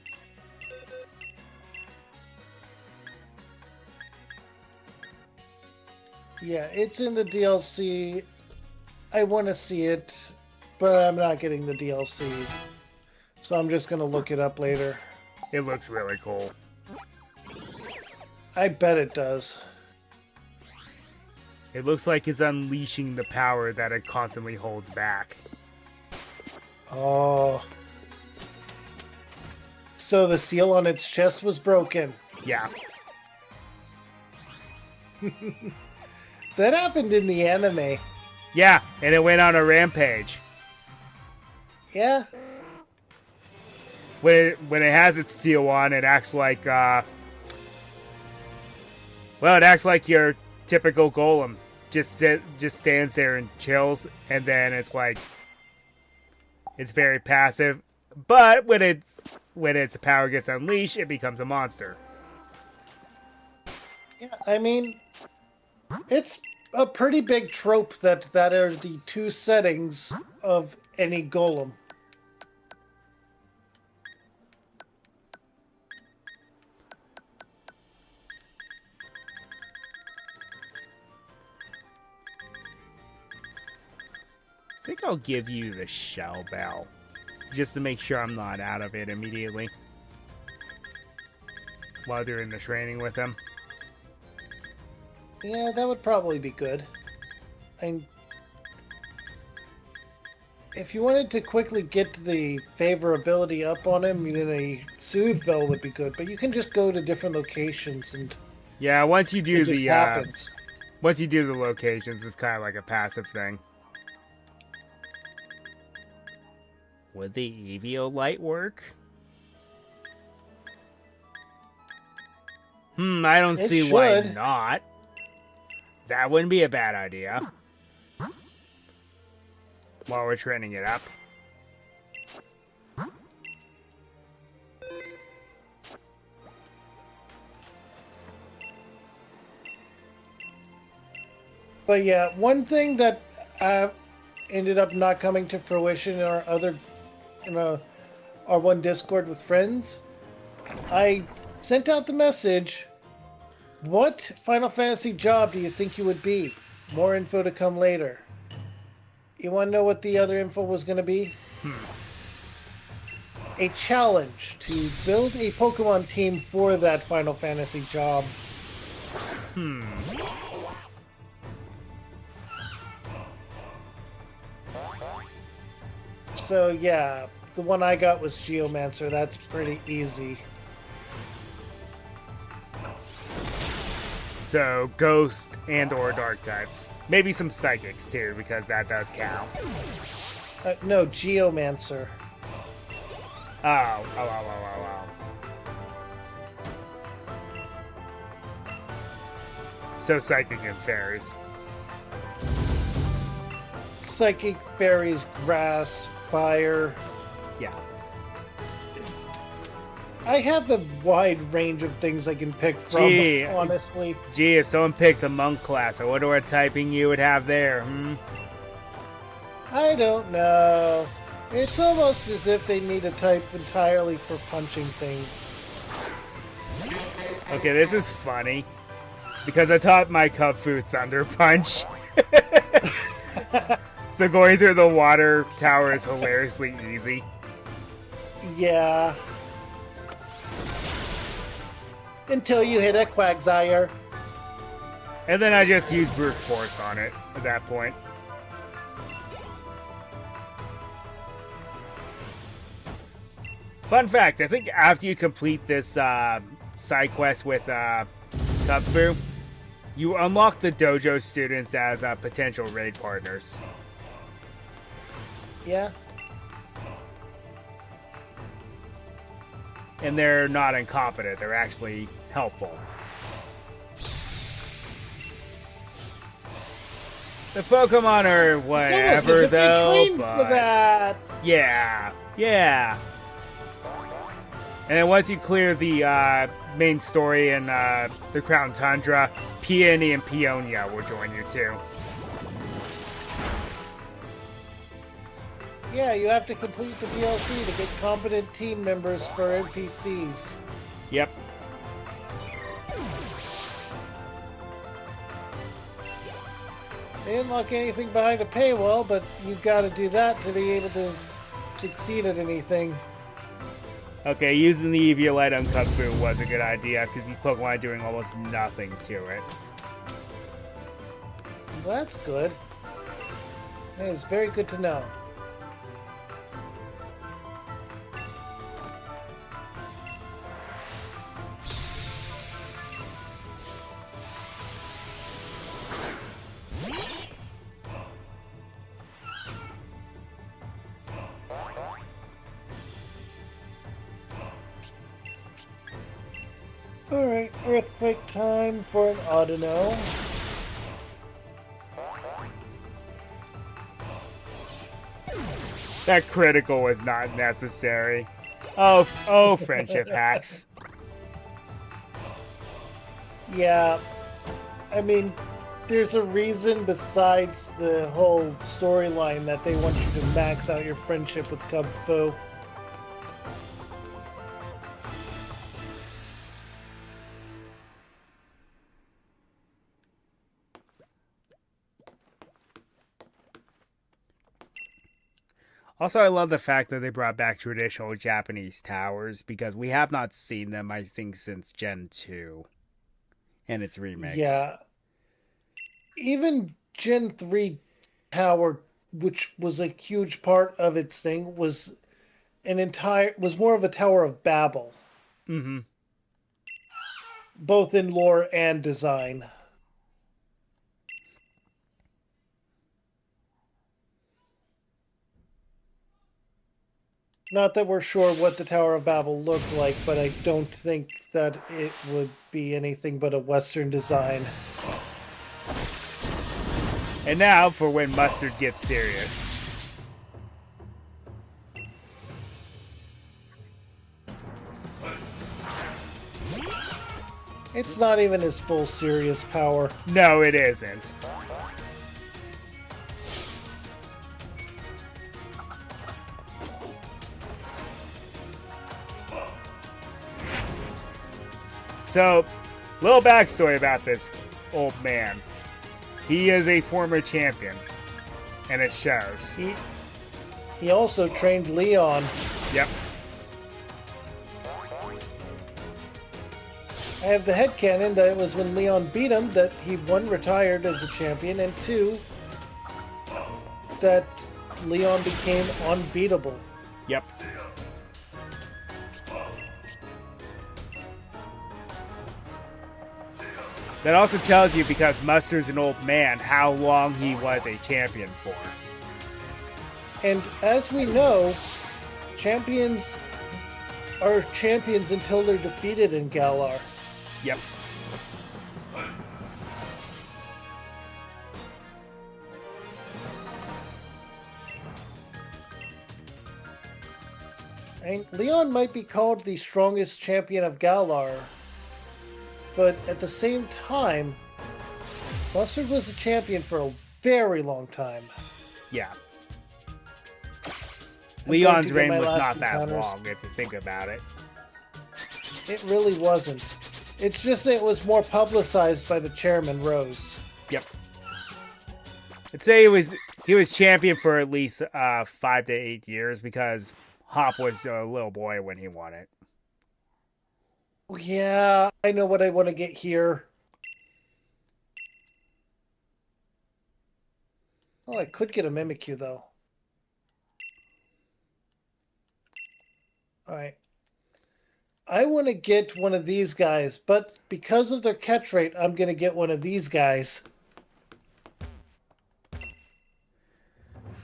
A: Yeah, it's in the DLC. I want to see it, but I'm not getting the DLC. So I'm just going to look it up later.
B: It looks really cool.
A: I bet it does.
B: It looks like it's unleashing the power that it constantly holds back.
A: Oh. So the seal on its chest was broken.
B: Yeah.
A: That happened in the anime.
B: Yeah, and it went on a rampage.
A: Yeah.
B: When it has its seal on, it acts like, well, it acts like your typical golem. Just stands there and chills, and then it's like, it's very passive. But when its power gets unleashed, it becomes a monster.
A: Yeah, I mean, it's a pretty big trope that are the two settings of any golem.
B: I think I'll give you the Shell Bell, just to make sure I'm not out of it immediately while doing the training with him.
A: Yeah, that would probably be good. If you wanted to quickly get the favorability up on him, then a Soothe Bell would be good. But you can just go to different locations and
B: yeah, once you do
A: it just happens.
B: once you do the locations, it's kind of like a passive thing. Would the Evio light work? I don't see why not. That wouldn't be a bad idea. While we're training it up.
A: But yeah, one thing that ended up not coming to fruition in our other, our one Discord with friends, I sent out the message, what Final Fantasy job do you think you would be? More info to come later. You want to know what the other info was going to be? A challenge to build a Pokemon team for that Final Fantasy job. So yeah, the one I got was Geomancer. That's pretty easy.
B: So, Ghost and or Dark types. Maybe some Psychics too, because that does count.
A: No, Geomancer.
B: Oh. So, Psychic and Fairies.
A: Psychic, Fairies, Grass, Fire.
B: Yeah.
A: I have a wide range of things I can pick from, honestly.
B: Gee, if someone picked the Monk class, I wonder what typing you would have there,
A: I don't know. It's almost as if they need a type entirely for punching things.
B: Okay, this is funny. Because I taught my Kung-Fu Thunder Punch. So going through the water tower is hilariously easy.
A: Yeah. Until you hit a Quagsire.
B: And then I just use brute force on it at that point. Fun fact, I think after you complete this side quest with Kung-Fu, you unlock the dojo students as potential raid partners.
A: Yeah.
B: And they're not incompetent, they're actually helpful. The Pokemon are
A: It's almost as
B: whatever,
A: if they
B: though,
A: trained for
B: but
A: that.
B: yeah. And then once you clear the main story in the Crown Tundra, Peony and Peonia will join you too.
A: Yeah, you have to complete the DLC to get competent team members for NPCs.
B: Yep.
A: They didn't lock anything behind a paywall, but you've got to do that to be able to succeed at anything.
B: Okay, using the Eviolite on Kung Fu was a good idea, because these Pokemon are doing almost nothing to it.
A: Well, that's good. That is very good to know. Alright, earthquake time for an Audino.
B: That critical was not necessary. Oh, friendship hacks.
A: Yeah, I mean, there's a reason besides the whole storyline that they want you to max out your friendship with Kung Fu.
B: Also, I love the fact that they brought back traditional Japanese towers, because we have not seen them, I think, since Gen 2 and its remix.
A: Yeah. Even Gen 3 tower, which was a huge part of its thing, was more of a Tower of Babel.
B: Mm-hmm.
A: Both in lore and design. Not that we're sure what the Tower of Babel looked like, but I don't think that it would be anything but a Western design.
B: And now for when Mustard gets serious.
A: It's not even his full serious power.
B: No, it isn't. So, little backstory about this old man. He is a former champion, and it shows.
A: He also trained Leon.
B: Yep.
A: I have the headcanon that it was when Leon beat him that he, one, retired as a champion, and two, that Leon became unbeatable.
B: Yep. That also tells you, because Mustard's an old man, how long he was a champion for.
A: And as we know, champions are champions until they're defeated in Galar.
B: Yep.
A: And Leon might be called the strongest champion of Galar, but at the same time, Mustard was a champion for a very long time.
B: Yeah.
A: I'm
B: Leon's
A: going to get
B: reign
A: my
B: was
A: last
B: not that
A: encounters.
B: long, if you think about it.
A: It really wasn't. It's just that it was more publicized by the chairman, Rose.
B: Yep. I'd say he was champion for at least 5 to 8 years, because Hop was a little boy when he won it.
A: Yeah, I know what I want to get here. Oh, I could get a Mimikyu, though. Alright. I want to get one of these guys, but because of their catch rate, I'm going to get one of these guys.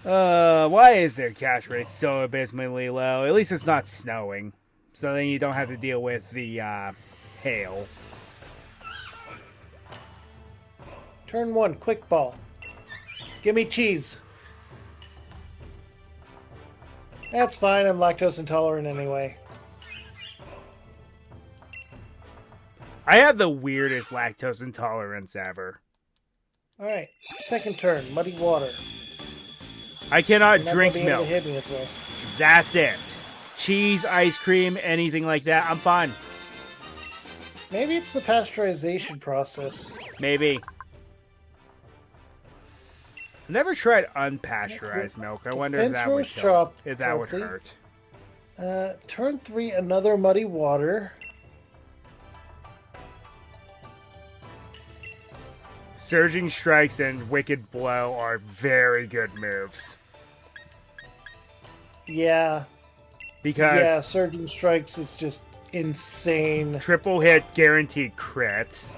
B: Why is their catch rate so abysmally low? At least it's not snowing, so then you don't have to deal with the hail.
A: Turn 1, quick ball. Give me cheese. That's fine. I'm lactose intolerant anyway.
B: I have the weirdest lactose intolerance ever.
A: All right. Second turn. Muddy water.
B: I cannot
A: You're not
B: drink
A: gonna be able
B: milk.
A: to hit me this way.
B: That's it. Cheese, ice cream, anything like that, I'm fine.
A: Maybe it's the pasteurization process.
B: Maybe. Never tried unpasteurized milk. I wonder if that would
A: Defense
B: kill.
A: roast
B: If that would
A: properly.
B: hurt.
A: Turn 3, another muddy water.
B: Surging Strikes and Wicked Blow are very good moves.
A: Yeah.
B: Because
A: Yeah, Surging Strikes is just insane.
B: triple hit guaranteed crit.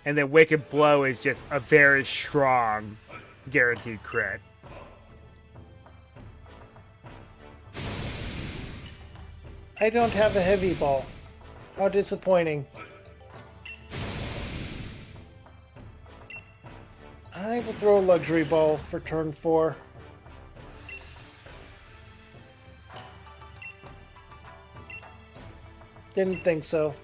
B: And then Wicked Blow is just a very strong guaranteed crit.
A: I don't have a heavy ball. How disappointing. I will throw a luxury ball for turn 4. Didn't think so.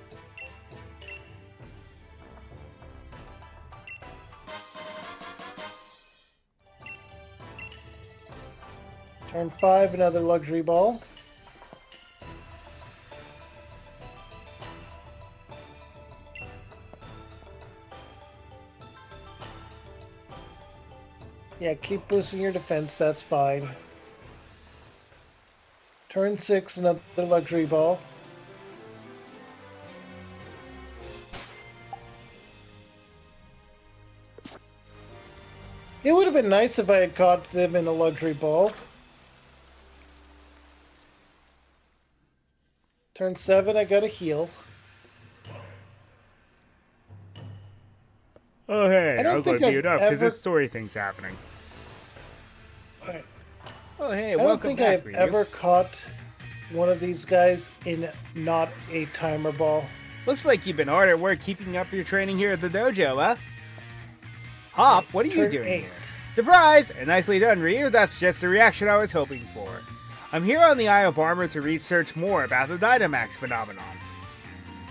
A: Turn 5, another luxury ball. Yeah, keep boosting your defense, that's fine. Turn 6, another luxury ball. It would have been nice if I had caught them in a luxury ball. Turn 7, I got a heal.
B: Oh, hey,
A: I don't
B: I'll go
A: think I've
B: mute up because
A: ever-
B: this story thing's happening.
A: Alright.
B: Oh, hey,
A: I don't
B: welcome
A: think
B: back,
A: I've
B: Ryu.
A: ever caught one of these guys in not a timer ball.
B: Looks like you've been hard at work keeping up your training here at the dojo, huh? Hop, what are you
A: Turn
B: doing
A: 8.
B: here? Surprise! And nicely done, Ryu. That's just the reaction I was hoping for. I'm here on the Eye of Armor to research more about the Dynamax phenomenon.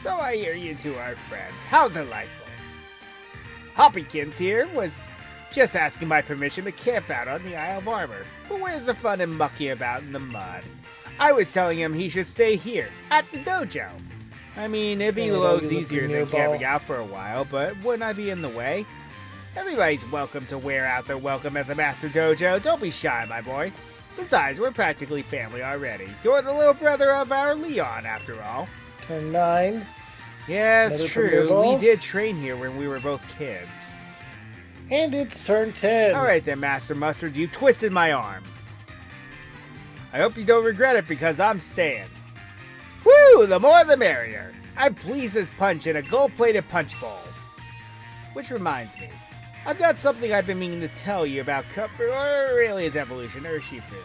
B: So I hear you two are friends. How delightful. Hoppykins here was just asking my permission to camp out on the Eye of Armor. But where's the fun in mucking about in the mud? I was telling him he should stay here, at the dojo. I mean, it'd be
A: Yeah,
B: loads
A: that'd be
B: easier
A: looking
B: than
A: nearby.
B: camping out for a while, but wouldn't I be in the way? Everybody's welcome to wear out their welcome at the Master Dojo. Don't be shy, my boy. Besides, we're practically family already. You're the little brother of our Leon, after all.
A: Turn 9.
B: Yeah, it's
A: Another
B: true.
A: premier ball?
B: We did train here when we were both kids.
A: And it's turn 10.
B: Alright then, Master Mustard, you twisted my arm. I hope you don't regret it because I'm staying. Woo! The more the merrier. I'm pleased as punch in a gold-plated punch bowl. Which reminds me, I've got something I've been meaning to tell you about Kupfer, or really his evolution, Urshifu.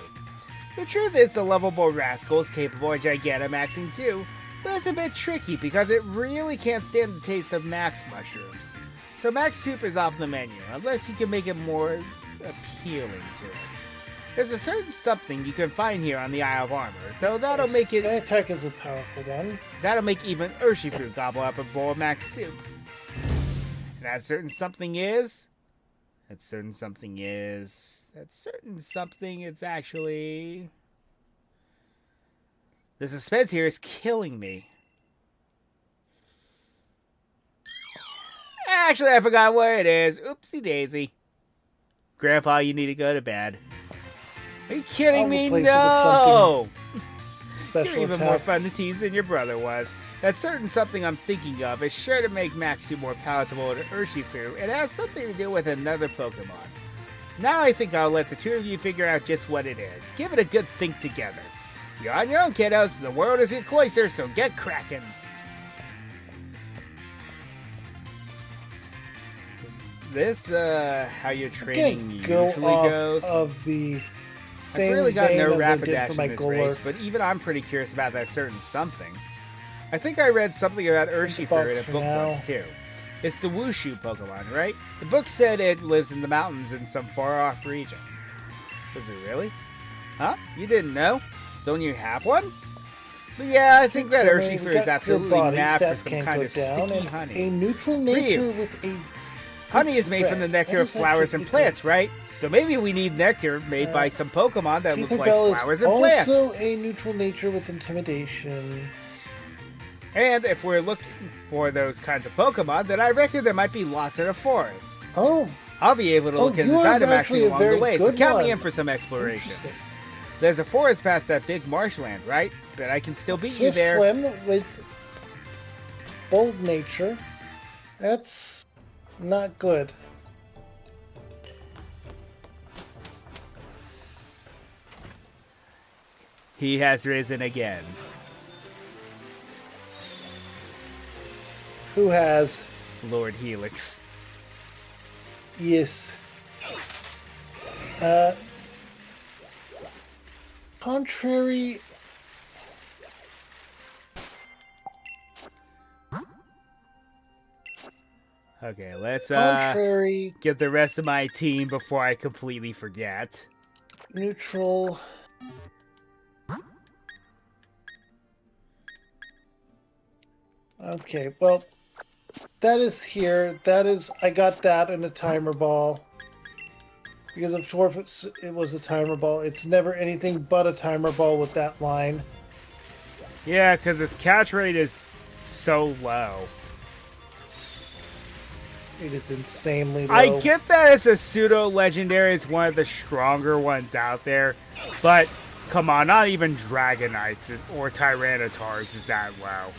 B: The truth is the lovable rascal is capable of Gigantamaxing too, but it's a bit tricky because it really can't stand the taste of Max mushrooms. So Max Soup is off the menu, unless you can make it more appealing to it. There's a certain something you can find here on the Isle of Armor, though that'll make
A: Sky
B: it
A: attack is a powerful one.
B: that'll make even Urshifu gobble up a bowl of Max Soup. And that certain something is it's actually the suspense here is killing me. Actually, I forgot where it is. Oopsie daisy. Grandpa, you need to go to bed. Are you kidding
A: I'll
B: me?
A: replace it with
B: No!
A: Special
B: You're even
A: attack.
B: more fun to tease than your brother was. That certain something I'm thinking of is sure to make Maxu more palatable to Urshifu. It has something to do with another Pokemon. Now I think I'll let the two of you figure out just what it is. Give it a good think together. You're on your own, kiddos. The world is your cloister, so get cracking. Is this how your training
A: Can't go
B: usually
A: off
B: goes?
A: of the same
B: I've really got
A: vein
B: no
A: as I
B: rapid
A: did
B: dash
A: for
B: in
A: my
B: this
A: goal
B: race,
A: arc.
B: but even I'm pretty curious about that certain something. I think I read something about
A: Check the
B: Urshifu in a
A: box for
B: book
A: now.
B: once too. It's the Wushu Pokemon, right? The book said it lives in the mountains in some far-off region. Does it really? Huh? You didn't know? Don't you have one? But yeah, I think that Urshifu is absolutely mad for some kind of sticky honey.
A: A neutral nature with a
B: honey is made from the nectar of flowers and plants, right? So maybe we need nectar made by some Pokemon that look like flowers and plants.
A: Also a neutral nature with intimidation.
B: And if we're looking for those kinds of Pokemon, then I reckon there might be lots in the forest.
A: Oh.
B: I'll be able to look into Dynamaxing along the way, so count me in for some exploration. There's a forest past that big marshland, right? But I can still beat you there.
A: Swim with bold nature. That's not good.
B: He has risen again.
A: Who has?
B: Lord Helix.
A: Yes. Contrary.
B: Okay, let's get the rest of my team before I completely forget.
A: Neutral. Okay, well, that is here. That is, I got that in a timer ball. Because of course it was a timer ball. It's never anything but a timer ball with that line.
B: Yeah, because its catch rate is so low.
A: It is insanely low.
B: I get that it's a pseudo-legendary. It's one of the stronger ones out there. But, come on, not even Dragonites or Tyrannotars is that low.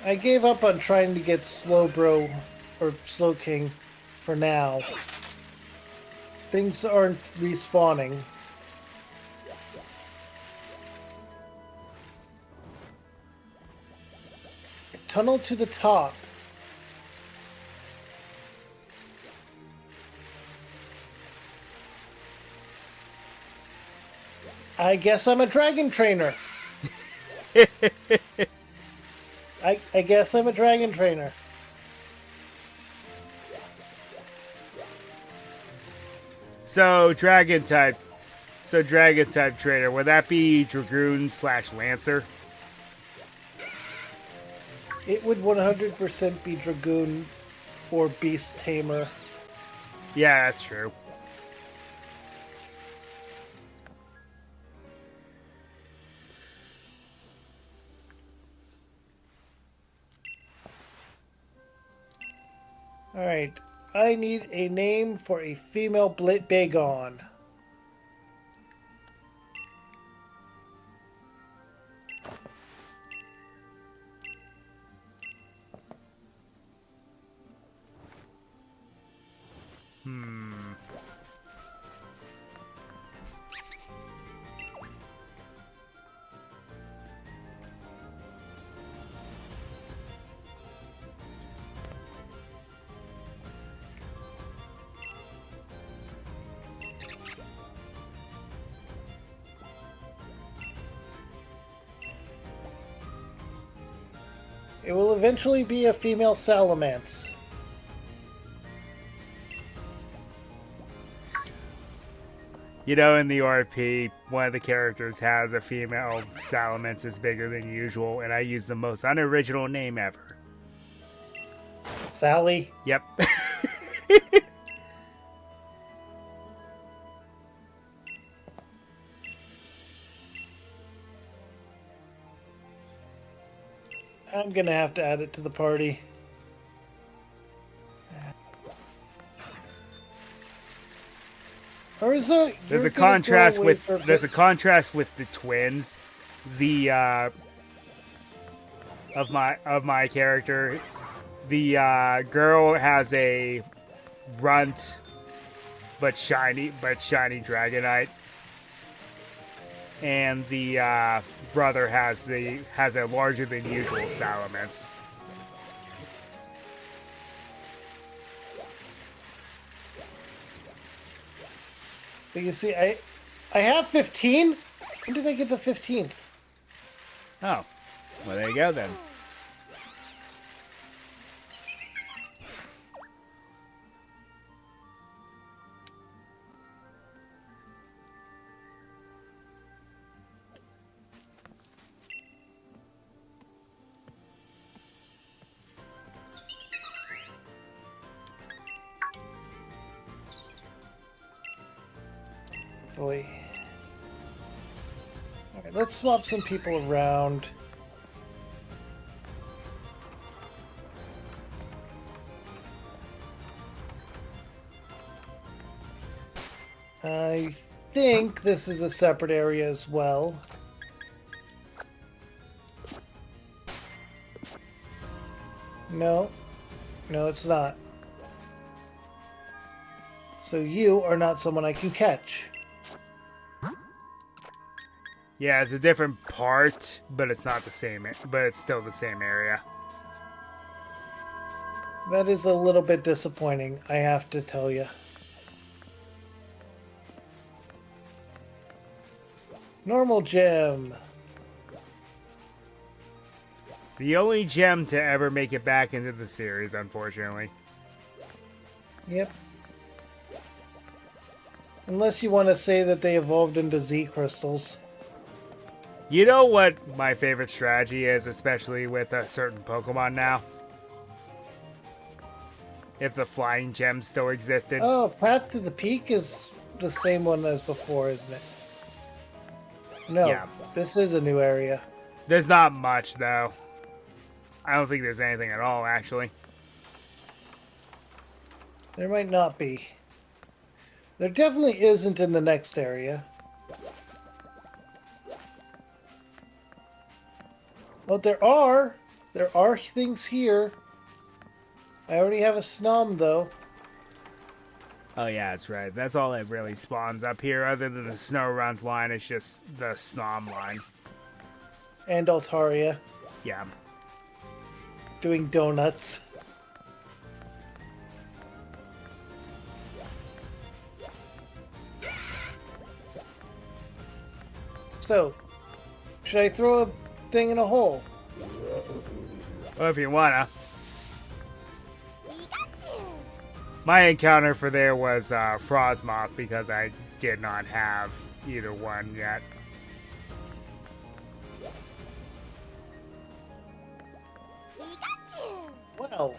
A: I gave up on trying to get Slowbro or Slowking for now. Things aren't respawning. Tunnel to the top. I guess I'm a dragon trainer. I guess I'm a dragon trainer.
B: So dragon type trainer. Would that be Dragoon / Lancer?
A: It would 100% be Dragoon or Beast Tamer.
B: Yeah, that's true.
A: Alright, I need a name for a female Bagon. It will eventually be a female Salamence.
B: You know, in the RP, one of the characters has a female Salamence that's bigger than usual, and I use the most unoriginal name ever.
A: Sally?
B: Yep.
A: I'm gonna have to add it to the party. Or is it?
B: There's a contrast with the twins. The of my character, the girl has a runt but shiny Dragonite, and the brother has a larger than usual Salamence.
A: But you see, I have 15. When did I get the 15th?
B: Oh. Well, there you go then.
A: Boy. Alright, let's swap some people around. I think this is a separate area as well. No. No, it's not. So you are not someone I can catch.
B: Yeah, it's a different part, but it's not the same. But it's still the same area.
A: That is a little bit disappointing, I have to tell you. Normal gem.
B: The only gem to ever make it back into the series, unfortunately.
A: Yep. Unless you want to say that they evolved into Z crystals.
B: You know what my favorite strategy is, especially with a certain Pokemon now? If the flying gem still existed.
A: Oh, Path to the Peak is the same one as before, isn't it? No,
B: Yeah.
A: This is a new area.
B: There's not much, though. I don't think there's anything at all, actually.
A: There might not be. There definitely isn't in the next area. But there are. There are things here. I already have a Snom, though.
B: Oh, yeah, that's right. That's all that really spawns up here, other than the Snorunt line. It's just the Snom line.
A: And Altaria.
B: Yeah.
A: Doing donuts. So, should I throw a thing in a hole?
B: Well, if you wanna. My encounter for there was Frostmoth, because I did not have either one yet.
A: Wow.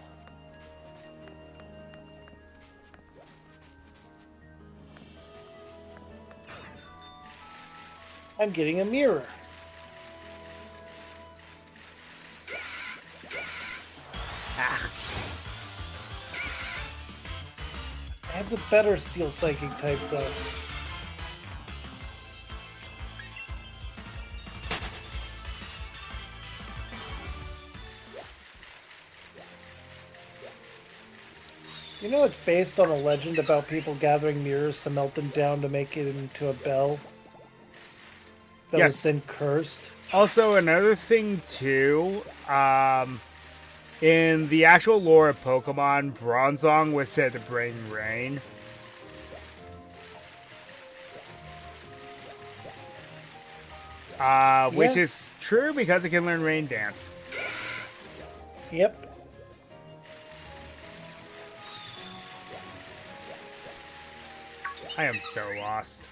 A: I'm getting a mirror.
B: Ah.
A: I have the better Steel Psychic type, though. You know it's based on a legend about people gathering mirrors to melt them down to make it into a bell? That was
B: Yes.
A: then cursed?
B: Also, another thing, too, in the actual lore of Pokemon, Bronzong was said to bring rain. Which is true because it can learn Rain Dance.
A: Yep.
B: I am so lost.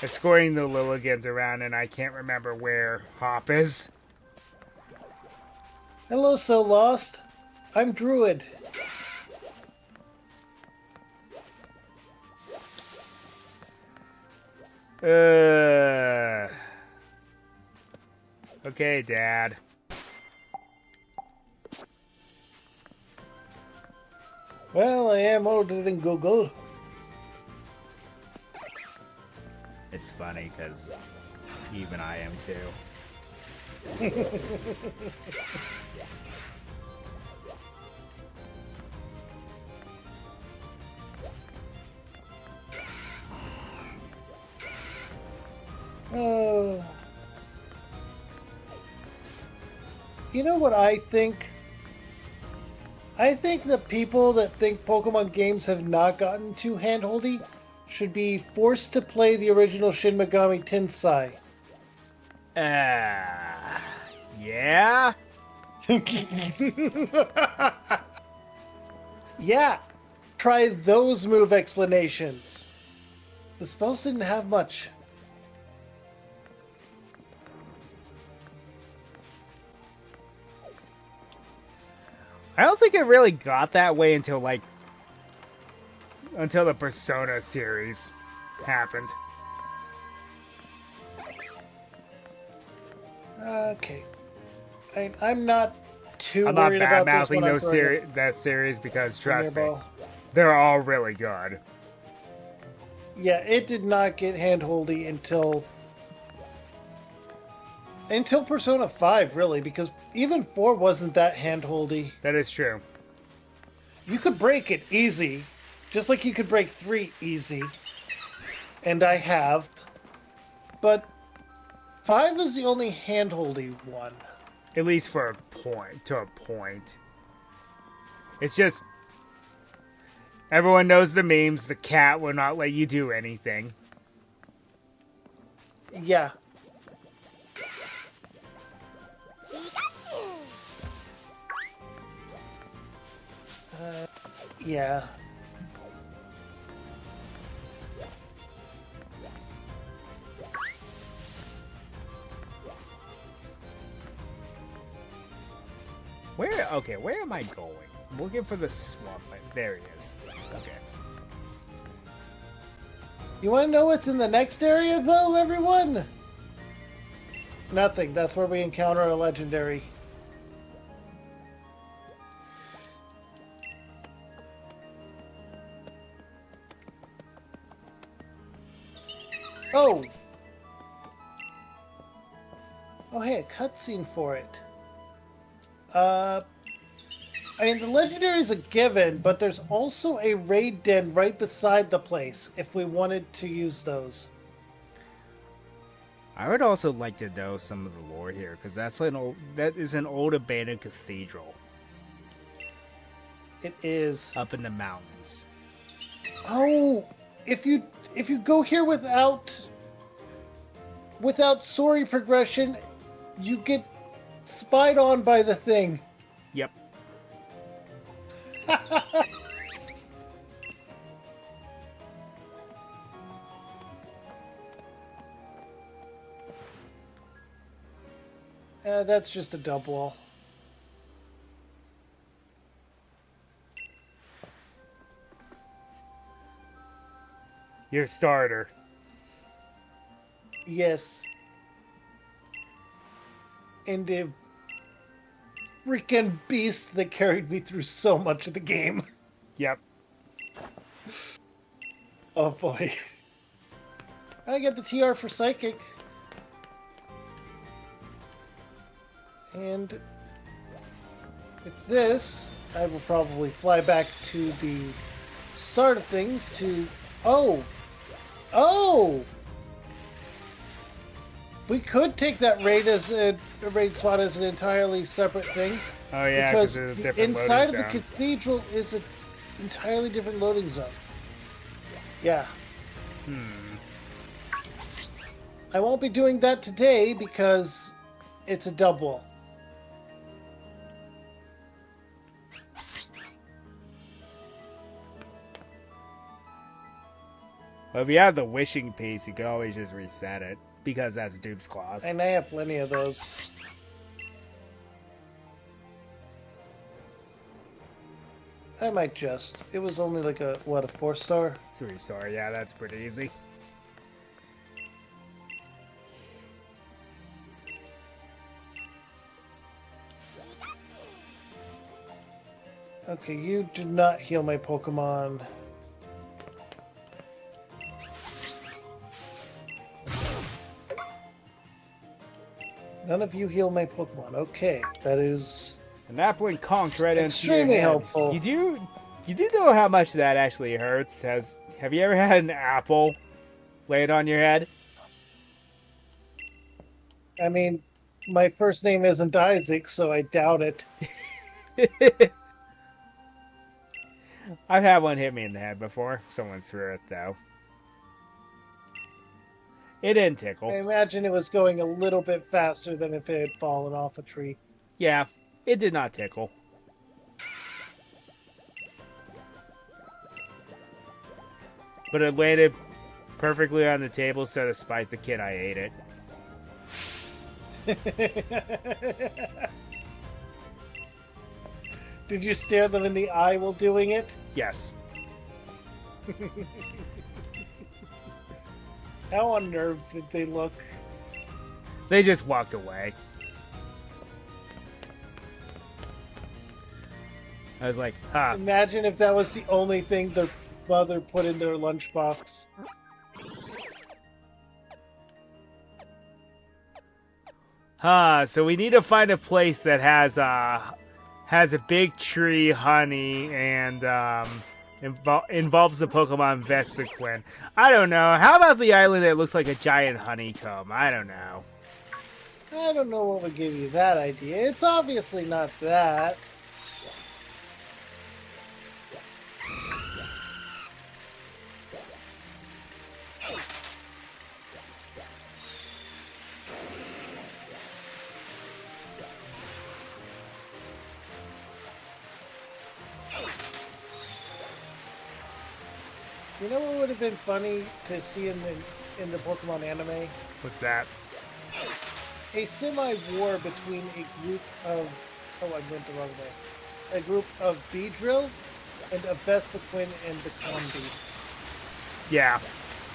B: Escorting the Lilligans around, and I can't remember where Hop is.
A: Hello, So Lost. I'm Druid.
B: Okay, Dad.
A: Well, I am older than Google.
B: It's funny because even I am too.
A: Oh. You know what I think? I think the people that think Pokemon games have not gotten too handholdy should be forced to play the original Shin Megami Tensei.
B: Yeah?
A: Yeah, try those move explanations. The spells didn't have much.
B: I don't think it really got that way until the Persona series happened.
A: Okay. I'm not too
B: I'm not
A: worried about this
B: bad-mouthing
A: when I'm throwing
B: that series because, trust me,
A: ball.
B: they're all really good.
A: Yeah, it did not get handholdy until Persona 5, really, because even 4 wasn't that handholdy.
B: That is true.
A: You could break it easy, just like you could break 3 easy. And I have. But 5 is the only handholdy one.
B: At least to a point. It's just... everyone knows the memes. The cat will not let you do anything.
A: Yeah. Yeah.
B: Where am I going? I'm looking for the swamp. There he is. Okay.
A: You want to know what's in the next area, though, everyone? Nothing. That's where we encounter a legendary. Oh! Oh, hey, a cutscene for it. I mean, the legendary is a given, but there's also a raid den right beside the place if we wanted to use those.
B: I would also like to know some of the lore here, because that is an old abandoned cathedral.
A: It is.
B: Up in the mountains.
A: Oh, if you go here without story progression, you get spied on by the thing.
B: Yep.
A: That's just a dub wall.
B: Your starter.
A: Yes. And a freaking beast that carried me through so much of the game.
B: Yep.
A: Oh boy. I get the TR for Psychic. And with this, I will probably fly back to the start of things to... Oh! Oh! We could take that raid as a raid spot as an entirely separate thing.
B: Oh yeah,
A: because
B: there's a different
A: inside of
B: loading
A: the
B: zone.
A: cathedral is an entirely different loading zone. Yeah. I won't be doing that today because it's a dub wall.
B: Well, if you have the wishing piece, you can always just reset it, because that's Dupe's Claws.
A: And I have plenty of those. I might just. It was only like a 4-star?
B: 3-star, yeah, that's pretty easy.
A: Okay, you did not heal my Pokemon. None of you heal my Pokemon. Okay, that is
B: An appling conked right into your
A: extremely
B: head.
A: helpful.
B: You do know how much that actually hurts? Have you ever had an apple laid on your head?
A: I mean, my first name isn't Isaac, so I doubt it.
B: I've had one hit me in the head before. Someone threw it, though. It didn't
A: I
B: tickle.
A: imagine it was going a little bit faster than if it had fallen off a tree.
B: Yeah, it did not tickle. But it landed perfectly on the table, so despite the kid, I ate it.
A: Did you stare them in the eye while doing it?
B: Yes.
A: How unnerved did they look?
B: They just walked away. I was like, huh.
A: Imagine if that was the only thing their mother put in their lunchbox.
B: So we need to find a place that has a big tree, honey, and involves the Pokemon Vespiquen. I don't know. How about the island that looks like a giant honeycomb? I don't know.
A: I don't know what would give you that idea. It's obviously not that. You know what would have been funny to see in the Pokemon anime?
B: What's that?
A: A semi-war between a group of... Oh, I went the wrong way. A group of Beedrill and a Vespiquen and the Combi.
B: Yeah,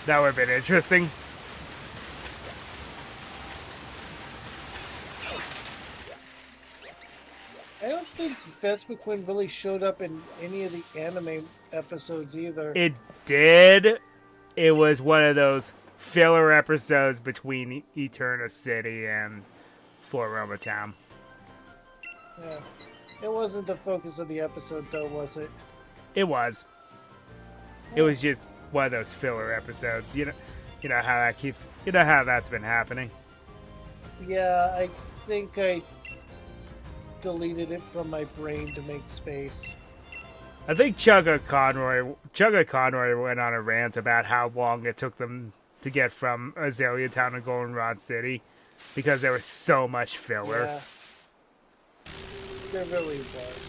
B: that would have been interesting.
A: I don't think Vespiquen really showed up in any of the anime episodes either.
B: It did. It was one of those filler episodes between Eterna City and Floroma Town.
A: Yeah. It wasn't the focus of the episode, though, was it?
B: It was. It was just one of those filler episodes. You know how that keeps. You know how that's been happening.
A: Yeah, I think I deleted it from my brain to make space.
B: I think Chugga Conroy went on a rant about how long it took them to get from Azalea Town to Goldenrod City because there was so much filler.
A: Yeah. There really was.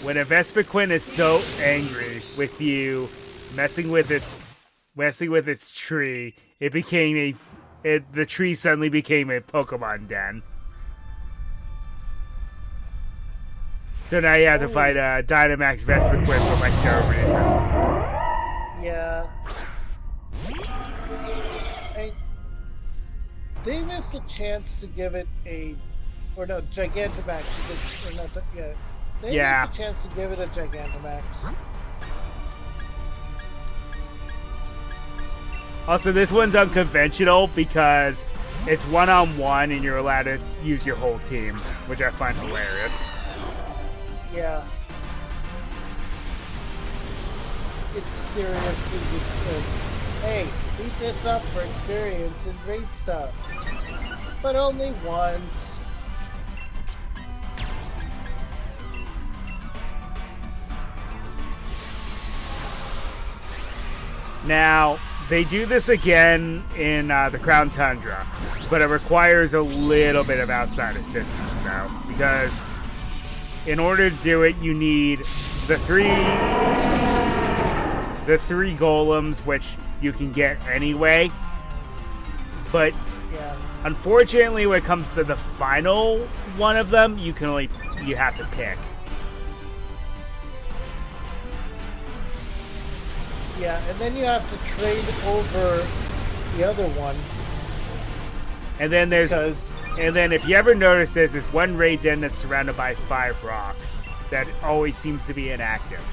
B: When a Vespiquen is so angry with you messing with its tree, the tree suddenly became a Pokemon den. So now you have to fight a Dynamax Vespiquen for like no reason.
A: Yeah. They missed a chance to give it Gigantamax. They missed a chance to give it a Gigantamax.
B: Also, this one's unconventional because it's one-on-one and you're allowed to use your whole team, which I find hilarious.
A: Yeah. It's seriously just good. Hey, beat this up for experience and great stuff. But only once.
B: Now, they do this again in the Crown Tundra, but it requires a little bit of outside assistance now, because in order to do it, you need the three golems, which you can get anyway. But unfortunately, when it comes to the final one of them, you have to pick.
A: Yeah, and then you have to trade over the other one.
B: And then if you ever notice, there's this one raid den that's surrounded by 5 rocks that always seems to be inactive.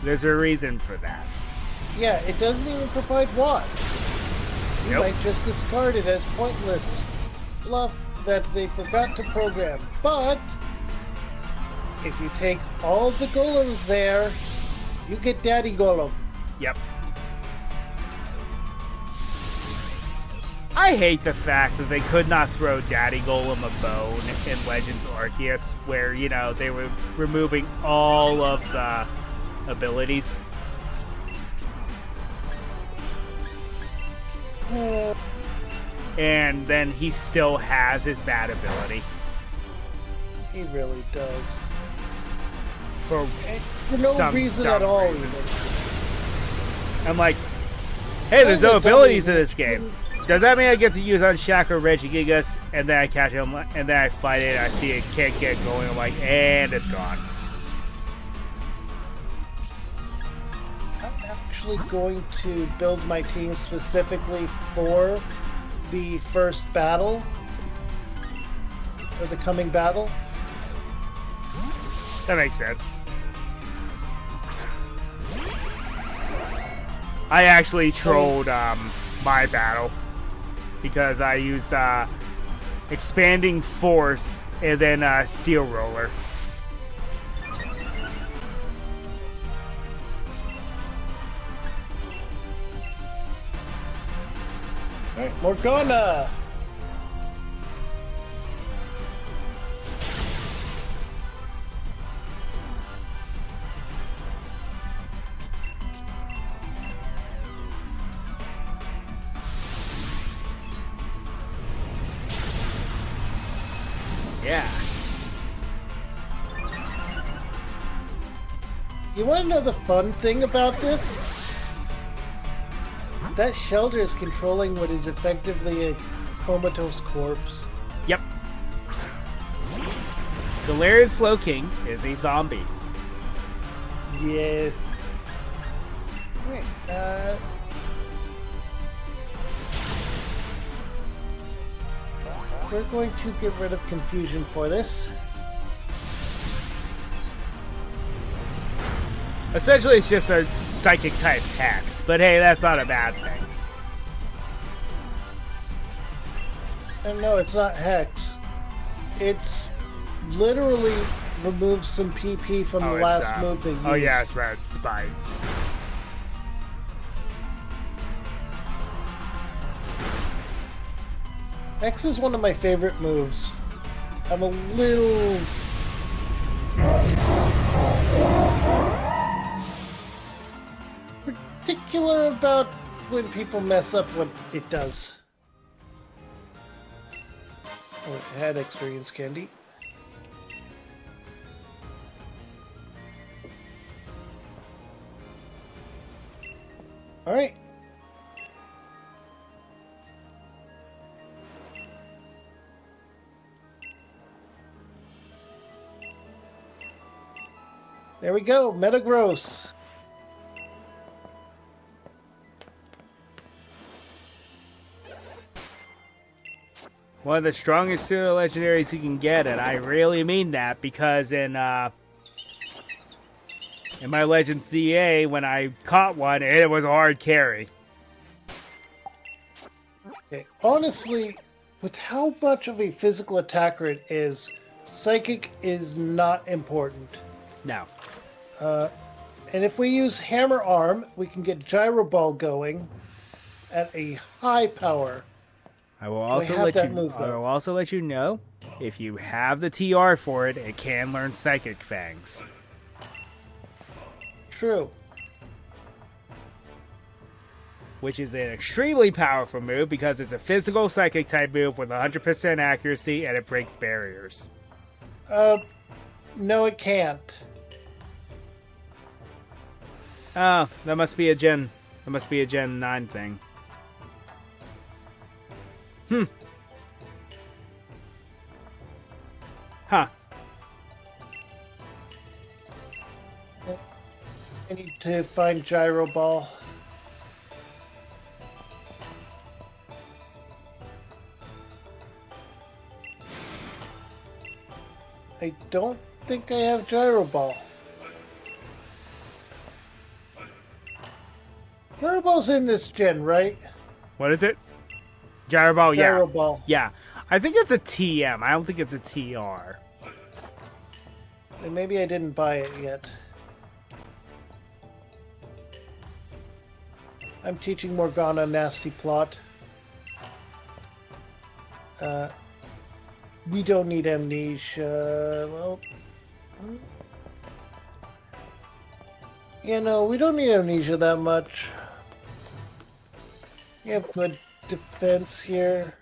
B: There's a reason for that.
A: Yeah, it doesn't even provide watts. You
B: Nope.
A: might just discard it as pointless fluff that they forgot to program. But if you take all the golems there, you get Daddy Golem.
B: Yep. I hate the fact that they could not throw Daddy Golem a bone in Legends Arceus, where, you know, they were removing all of the abilities. And then he still has his bad ability.
A: He really does.
B: For
A: no reason at all.
B: Reason. I'm like, hey, there's no abilities in this game. Does that mean I get to use Unshack or Regigigas, and then I catch him, and then I fight it, and I see it can't get going, I'm like, and it's gone.
A: I'm actually going to build my team specifically for the first battle, or the coming battle.
B: That makes sense. I actually trolled my battle because I used Expanding Force and then Steel Roller.
A: Alright, Morgana!
B: Yeah.
A: You want to know the fun thing about this? That shelter is controlling what is effectively a comatose corpse.
B: Yep. Galarian Slowking is a zombie.
A: Yes. Wait, we're going to get rid of confusion for this.
B: Essentially, it's just a psychic type hex, but hey, that's not a bad thing.
A: And no, it's not Hex. It's literally removes some PP from the last move they used.
B: Oh yeah, that's right, it's Spine.
A: X is one of my favorite moves. I'm a little... particular about when people mess up what it does. Oh, it had experience candy. Alright. There we go, Metagross.
B: One of the strongest pseudo legendaries you can get, and I really mean that because in my Legend ZA, when I caught one, it was a hard carry.
A: Okay. Honestly, with how much of a physical attacker it is, Psychic is not important.
B: No.
A: And if we use Hammer Arm, we can get Gyro Ball going at a high power.
B: I will also let you know, if you have the TR for it, it can learn Psychic Fangs.
A: True.
B: Which is an extremely powerful move because it's a physical Psychic type move with 100% accuracy and it breaks barriers.
A: No it can't.
B: Oh, that must be a Gen 9 thing. Huh.
A: I need to find Gyro Ball. I don't think I have Gyro Ball. Gyro Ball's in this gen, right?
B: What is it? Gyro Ball, yeah.
A: Gyro Ball.
B: Yeah. I think it's a TM. I don't think it's a TR.
A: And maybe I didn't buy it yet. I'm teaching Morgana Nasty Plot. We don't need amnesia. Well, you know, we don't need amnesia that much. You have good defense here.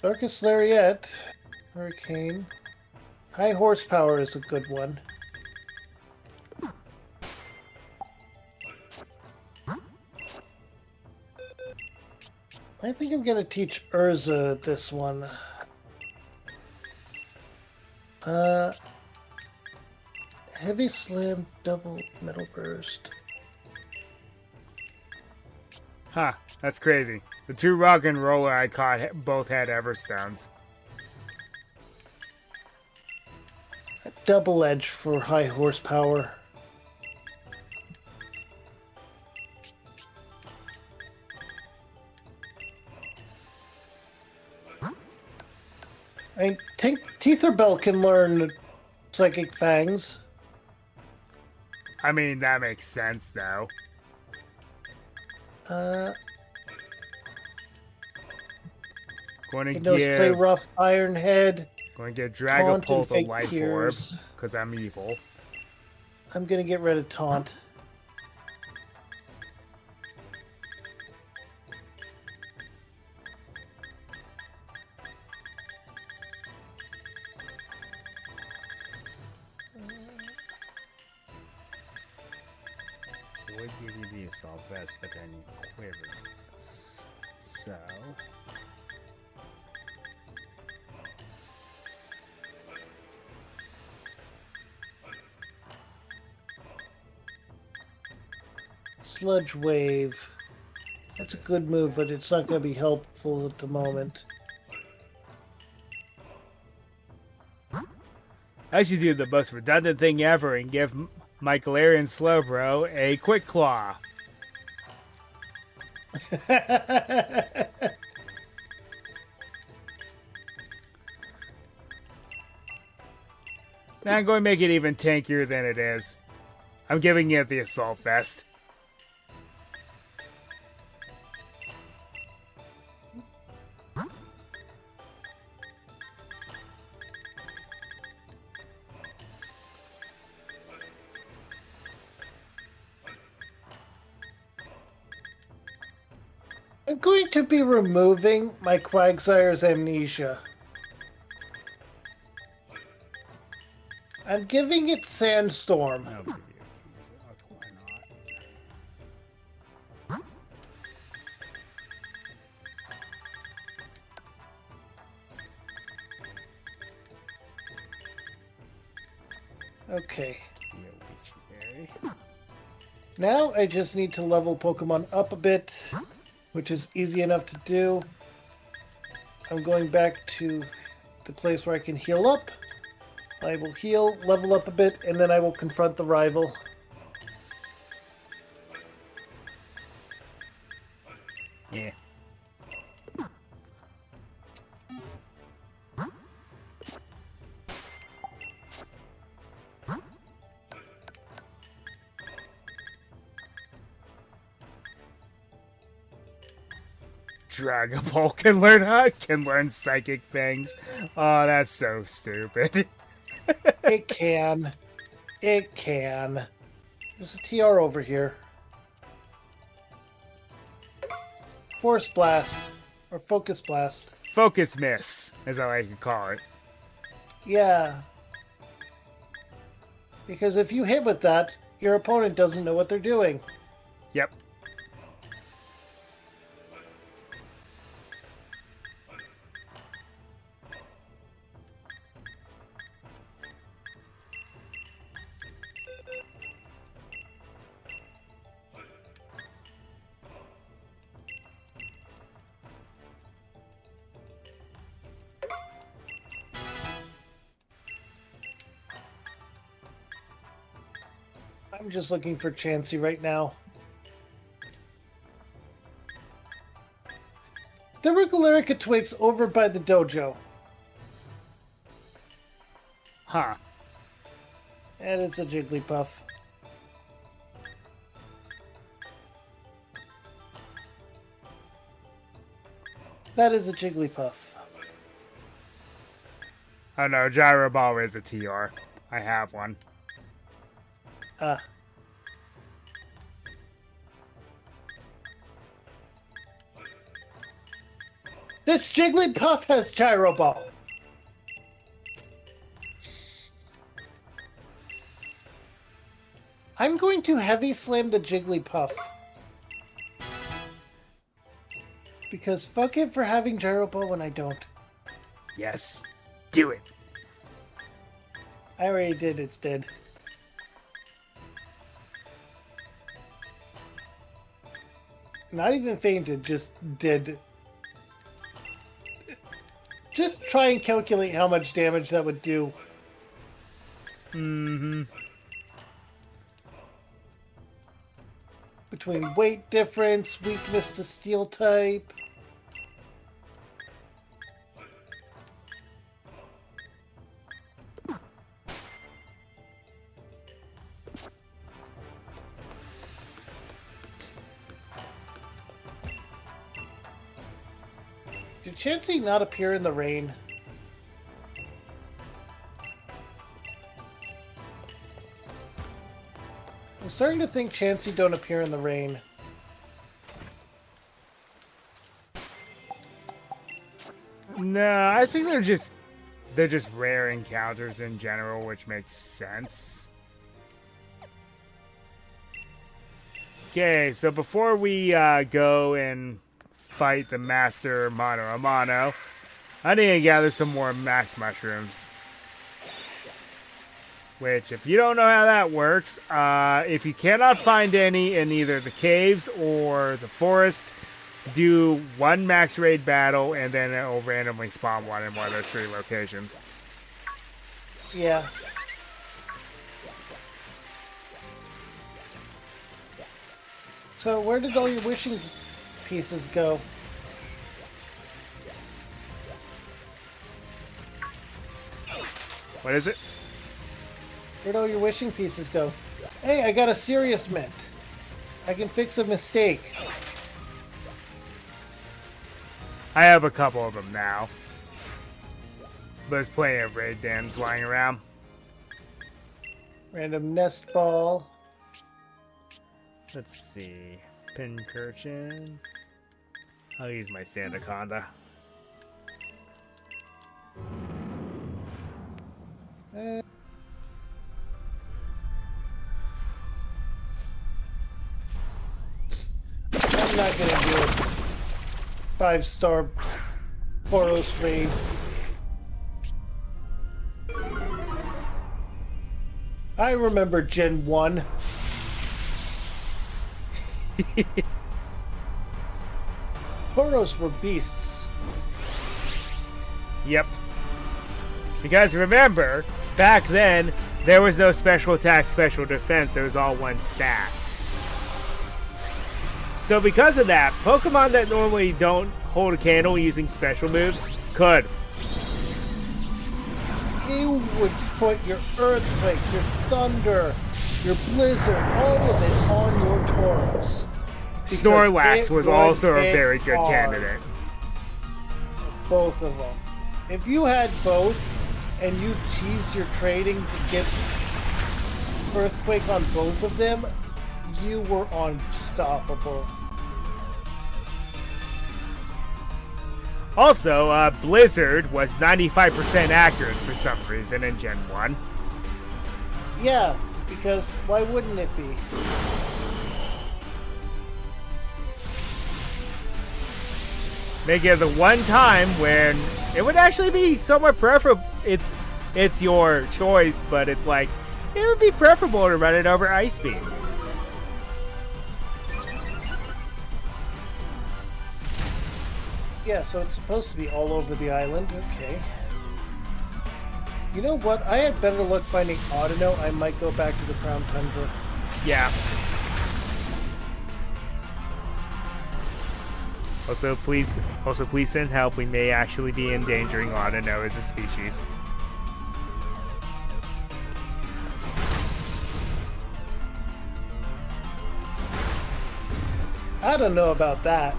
A: Darkest Lariat, Hurricane. High horsepower is a good one. I think I'm gonna teach Urza this one. Heavy Slam, double metal burst.
B: Huh, that's crazy. The two rock and roller I caught both had Everstones.
A: Double edge for high horsepower. I think Teetherbell can learn Psychic Fangs.
B: I mean, that makes sense, though. Going to
A: He knows Play
B: give...
A: Rough, Iron Head.
B: Going to get
A: Taunt and
B: Dragapult the
A: Fake
B: Life
A: Tears.
B: Orb, because I'm evil.
A: I'm gonna get rid of Taunt.
B: Would give you the Assault Vest, but then Quivers. So...
A: Sludge Wave. That's a good move, but it's not going to be helpful at the moment.
B: I should do the most redundant thing ever and give my Galarian Slowbro a Quick Claw. Now I'm going to make it even tankier than it is. I'm giving it the Assault Vest.
A: I'm going to be removing my Quagsire's Amnesia. I'm giving it Sandstorm.
B: I'll give you a why not?
A: Okay.
B: Legendary.
A: Now I just need to level Pokemon up a bit, which is easy enough to do. I'm going back to the place where I can heal up. I will heal, level up a bit, and then I will confront the rival.
B: Yeah. Dragapult can learn Psychic Fangs. Oh, that's so stupid.
A: It can. It can. There's a TR over here. Force Blast. Or Focus Blast.
B: Focus Miss, as I like to call it.
A: Yeah. Because if you hit with that, your opponent doesn't know what they're doing.
B: Yep.
A: I'm just looking for Chansey right now. There were Galarica twigs over by the dojo.
B: Huh.
A: That is a Jigglypuff. That is a Jigglypuff.
B: Oh no, Gyro Ball is a TR. I have one.
A: This Jigglypuff has Gyro Ball. I'm going to heavy slam the Jigglypuff. Because fuck it for having Gyro Ball when I don't.
B: Yes. Do it.
A: I already did, it's dead. Not even fainted, just dead. Just try and calculate how much damage that would do.
B: Mm-hmm.
A: Between weight difference, weakness to steel type. Did Chansey not appear in the rain? I'm starting to think Chansey don't appear in the rain.
B: No, I think they're just rare encounters in general, which makes sense. Okay, so before we go and fight the Master Mano a Mano, I need to gather some more Max Mushrooms. Which, if you don't know how that works, if you cannot find any in either the caves or the forest, do one max raid battle and then it'll randomly spawn one in one of those 3 locations.
A: Yeah. So where did all your wishing pieces go?
B: What is it?
A: Where'd all your wishing pieces go? Hey, I got a serious mint. I can fix a mistake.
B: I have a couple of them now. There's plenty of raid dens lying around.
A: Random nest ball.
B: Let's see. Pincurchin. I'll use my Sandaconda.
A: I'm not gonna do it. 5-star Boros raid. I remember Gen 1. Boros were beasts.
B: Yep. Because remember, back then, there was no special attack, special defense. It was all one stat. So because of that, Pokemon that normally don't hold a candle using special moves could.
A: You would put your Earthquake, your Thunder, your Blizzard, all of it on your Tauros.
B: Snorlax was also a very good
A: hard.
B: candidate.
A: Both of them. If you had both, and you cheesed your trading to get Earthquake on both of them, you were unstoppable.
B: Also, Blizzard was 95% accurate for some reason in Gen 1.
A: Yeah, because why wouldn't it be?
B: Make it the one time when it would actually be somewhat preferable. It's your choice, but it's like it would be preferable to run it over Ice Beam.
A: Yeah, so it's supposed to be all over the island. Okay. You know what? I had better luck finding Audino. I might go back to the Crown Tundra.
B: Yeah. Also, please send help. We may actually be endangering Audino as a species.
A: I don't know about that.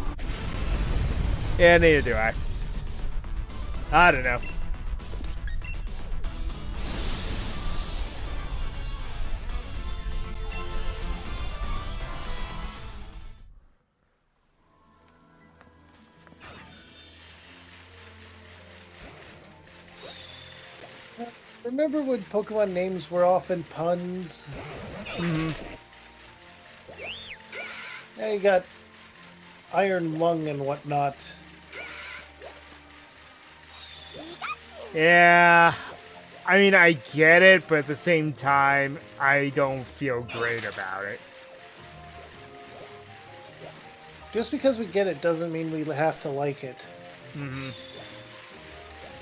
B: Yeah, neither do I. I don't know.
A: Remember when Pokemon names were often puns?
B: Mm-hmm.
A: Now you got Iron Lung and whatnot.
B: Yeah, I mean, I get it, but at the same time, I don't feel great about it.
A: Just because we get it doesn't mean we have to like it.
B: Mm-hmm.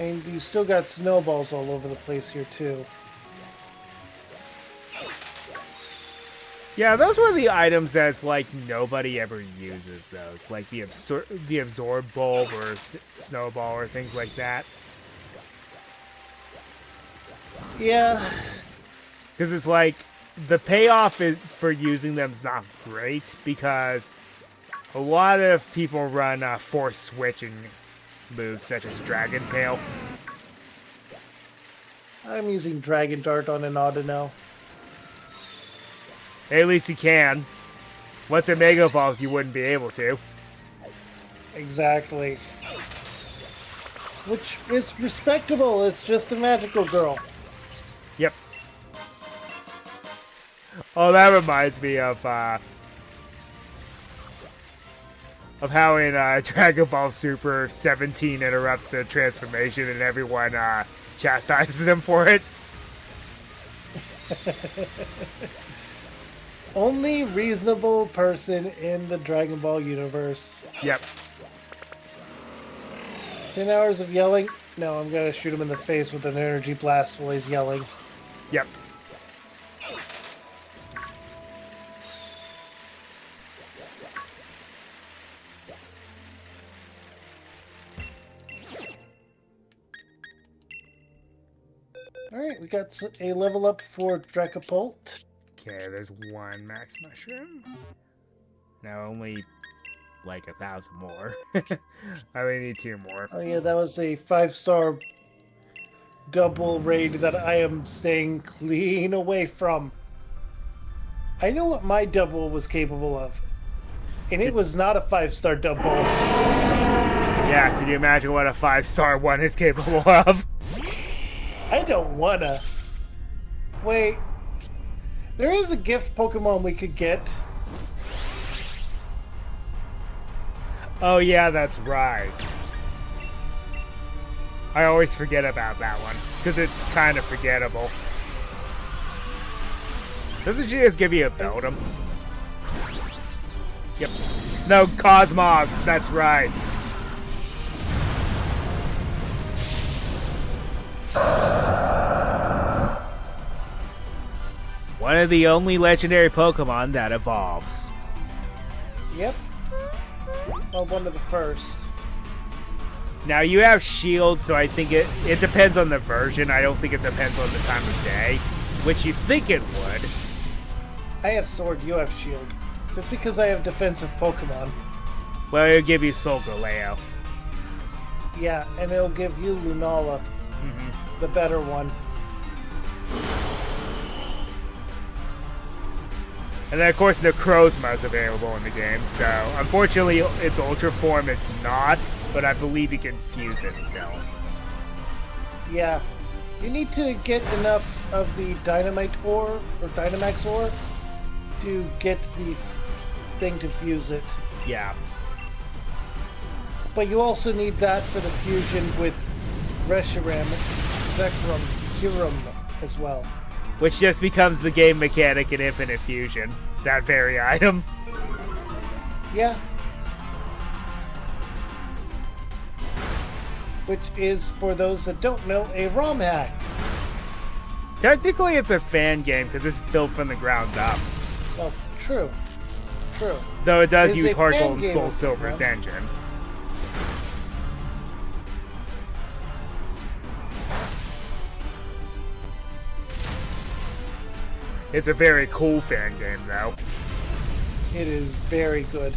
A: And you still got snowballs all over the place here, too.
B: Yeah, those were the items that's like nobody ever uses those, like the absorb bulb or snowball or things like that.
A: Yeah.
B: Because it's like the payoff for using them is not great because a lot of people run force switching moves such as Dragon Tail.
A: I'm using Dragon Dart on an Audino.
B: Hey, at least you can. Once it Mega Evolves, you wouldn't be able to.
A: Exactly. Which is respectable. It's just a magical girl.
B: Yep. Oh, that reminds me of how in Dragon Ball Super 17 interrupts the transformation and everyone chastises him for it.
A: Only reasonable person in the Dragon Ball universe.
B: Yep.
A: 10 hours of yelling? No, I'm gonna shoot him in the face with an energy blast while he's yelling.
B: Yep.
A: Alright, we got a level up for Dracopult.
B: Okay, there's one max mushroom. Now only like 1,000 more. I only need 2 more.
A: Oh yeah, that was a 5-star double raid that I am staying clean away from. I know what my double was capable of. And it was not a 5-star double.
B: Yeah, can you imagine what a 5-star one is capable of?
A: I don't wanna. Wait. There is a gift Pokemon we could get.
B: Oh yeah, that's right. I always forget about that one, because it's kind of forgettable. Doesn't she just give you a Beldum? Yep. No, Cosmog, that's right. One of the only legendary Pokemon that evolves.
A: Yep. Well, one of the first.
B: Now, you have Shield, so I think it depends on the version. I don't think it depends on the time of day, which you think it would.
A: I have Sword, you have Shield. Just because I have defensive Pokemon.
B: Well, it'll give you Solgaleo.
A: Yeah, and it'll give you Lunala.
B: Mm-hmm.
A: The better one.
B: And then, of course, Necrozma is available in the game, so unfortunately its Ultra form is not, but I believe you can fuse it still.
A: Yeah. You need to get enough of the Dynamite ore, or Dynamax ore, to get the thing to fuse it.
B: Yeah.
A: But you also need that for the fusion with Reshiram, Zekrom, Kyurem as well.
B: Which just becomes the game mechanic in Infinite Fusion. That very item.
A: Yeah. Which is, for those that don't know, a ROM hack.
B: Technically, it's a fan game because it's built from the ground up.
A: Well, true. True.
B: Though it does
A: It's
B: use
A: a
B: Heart
A: fan
B: Gold and
A: game,
B: Soul Silver's
A: yeah.
B: engine. It's a very cool fan game, though.
A: It is very good.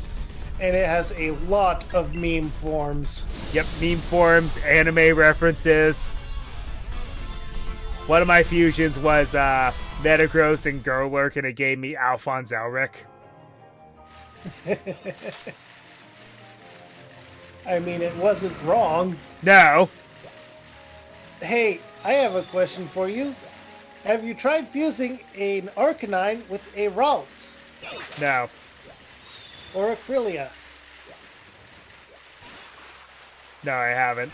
A: And it has a lot of meme forms.
B: Yep, meme forms, anime references. One of my fusions was Metagross and Gerlurk, and it gave me Alphonse Elric.
A: I mean, it wasn't wrong.
B: No.
A: Hey, I have a question for you. Have you tried fusing an Arcanine with a Ralts?
B: No.
A: Or a Krylia?
B: No, I haven't.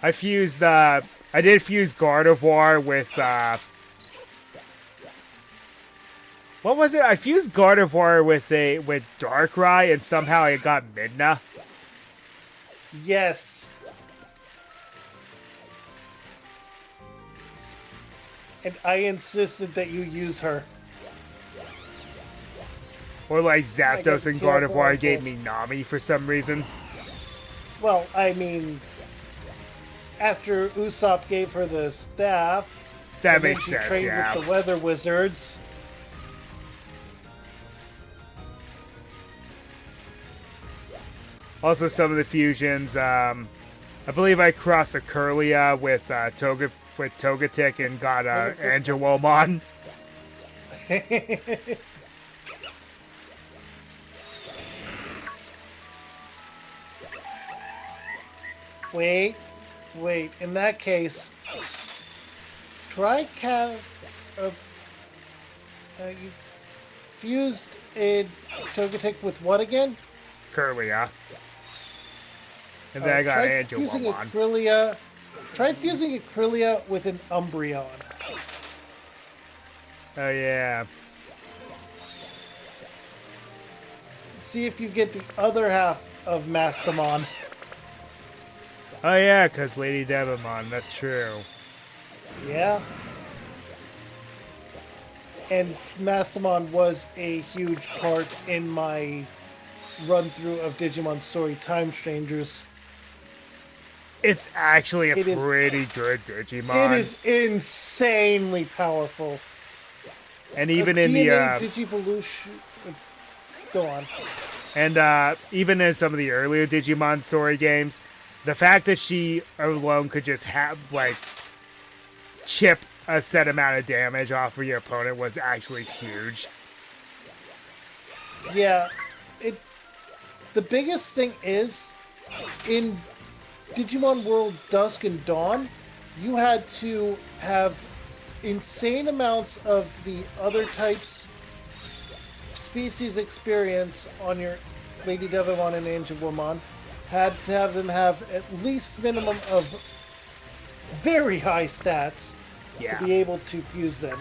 B: I fused, I did fuse Gardevoir with, what was it? I fused Gardevoir with Darkrai, and somehow I got Midna.
A: Yes. And I insisted that you use her.
B: Or like Zapdos and Gardevoir
A: Gardevoir.
B: gave me Nami for some reason.
A: Well, I mean, after Usopp gave her the staff,
B: That
A: and then
B: makes
A: she
B: sense,
A: trained
B: yeah.
A: with the Weather Wizards.
B: Also, some of the fusions. I believe I crossed a Curlia with Togetic and got Angelomon.
A: Wait. In that case, try you fused a Togetic with what again?
B: Curlia. And then I got
A: Try fusing a
B: Angelomon.
A: Krylia. Try fusing a Krylia with an Umbreon.
B: Oh, yeah.
A: See if you get the other half of Mastamon.
B: Oh, yeah, because Lady Devamon. That's true.
A: Yeah. And Mastamon was a huge part in my run-through of Digimon Story Time Strangers.
B: It's actually a
A: It is-
B: pretty good Digimon.
A: It is insanely powerful.
B: And even in the
A: DNA Digivolution. Go on.
B: and even in some of the earlier Digimon story games, the fact that she alone could just have like chip a set amount of damage off of your opponent was actually huge.
A: Yeah, the biggest thing is in Digimon World Dusk and Dawn, you had to have insane amounts of the other types species experience on your Lady Devamon and Angelomon. Had to have them have at least minimum of very high stats
B: Yeah.
A: to be able to fuse them.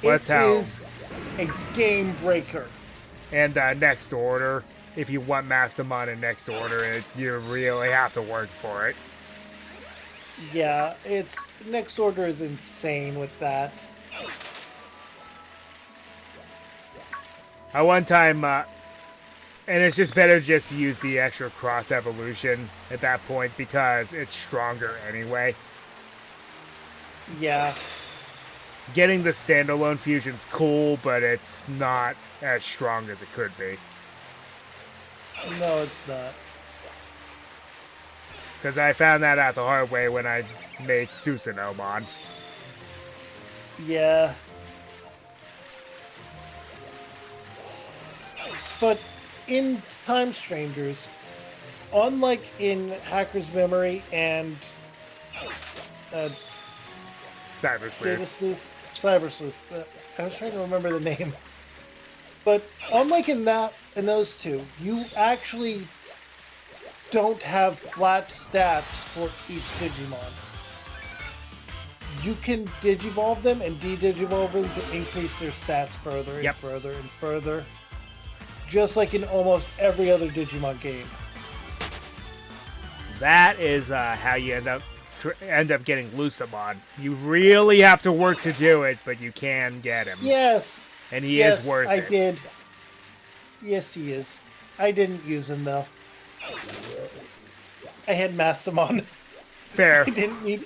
B: That's
A: It
B: how-
A: is a game breaker.
B: And next order, if you want Mastamon in next order, you really have to work for it.
A: Yeah, it's next order is insane with that.
B: At one time, and it's just better just to use the extra cross evolution at that point because it's stronger anyway.
A: Yeah,
B: Getting the standalone fusion's cool, but it's not as strong as it could be.
A: no, it's not.
B: Because I found that out the hard way when I made Susanomon.
A: Yeah. But in Time Strangers, unlike in Hacker's Memory and
B: Cyber
A: Data
B: Sleuth.
A: Sleuth, Cyber Sleuth, I was trying to remember the name. But unlike in those two, you actually don't have flat stats for each Digimon. You can Digivolve them and de-Digivolve them to increase their stats further and
B: Yep.
A: further and further. Just like in almost every other Digimon game.
B: That is how you end up getting Lucamon. You really have to work to do it, but you can get him.
A: Yes!
B: And he
A: yes,
B: is worth
A: I
B: it.
A: did. Yes, he is. I didn't use him, though. I had Mastamon.
B: Fair.
A: I didn't need.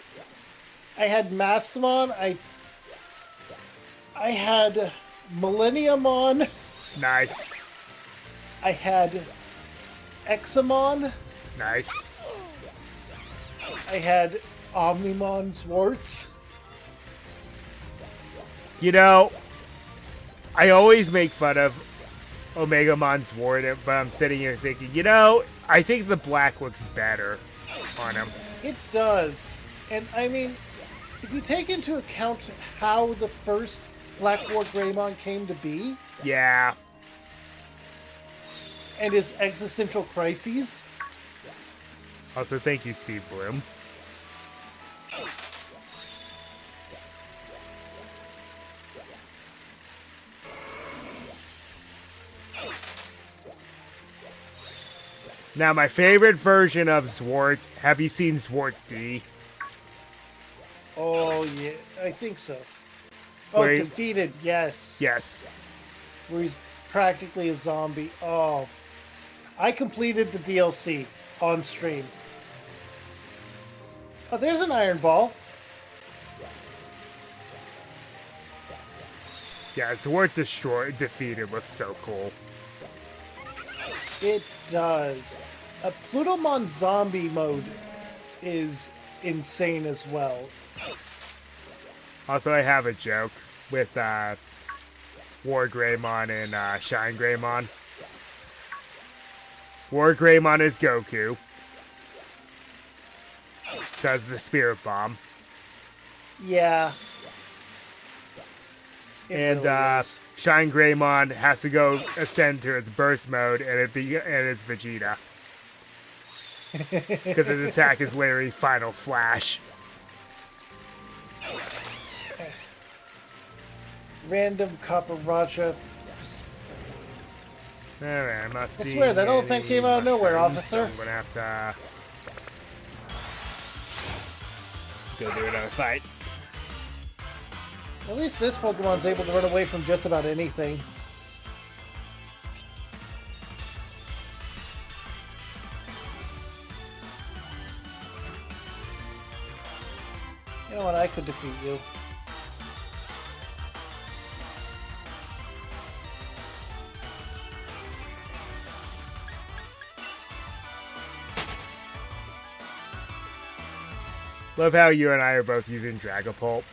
A: I had Mastamon. I had Millenniumon.
B: Nice.
A: I had Examon.
B: Nice.
A: I had Omnimon Swartz.
B: You know, I always make fun of Omegamon's Ward, but I'm sitting here thinking, you know, I think the black looks better on him.
A: It does. And I mean, if you take into account how the first Black War Greymon came to be,
B: Yeah.
A: and his existential crises,
B: Also, thank you, Steve Bloom. Now, my favorite version of Zwart. Have you seen Zwart D?
A: oh yeah, I think so. Oh,
B: Wait.
A: Defeated, yes.
B: Yes.
A: Where he's practically a zombie. Oh, I completed the DLC on stream. Oh, there's an Iron Ball.
B: Yeah, Zwart Defeated looks so cool.
A: It does. A Plutomon zombie mode is insane as well.
B: Also, I have a joke with War Greymon and Shine Greymon. War Greymon is Goku. Does the Spirit Bomb.
A: Yeah. It
B: And
A: really is.
B: Shine Greymon has to go ascend to its burst mode, and it's Vegeta. Because his attack is literally Final Flash.
A: Random Copper Raja.
B: Alright, I'm not seeing
A: swear, that old
B: any
A: thing came out of nowhere,
B: mushrooms, so
A: officer.
B: I'm gonna have to go do another fight.
A: At least this Pokemon's able to run away from just about anything. You know what? I could defeat you.
B: Love how you and I are both using Dragapult.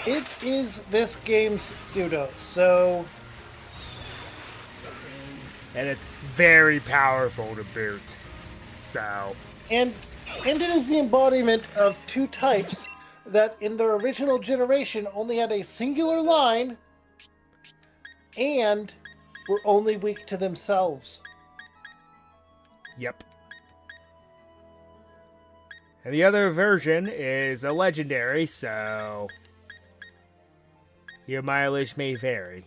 A: It is this game's pseudo, so
B: And it's very powerful to boot. So,
A: and it is the embodiment of two types that in their original generation only had a singular line and were only weak to themselves.
B: yep. And the other version is a legendary, so your mileage may vary.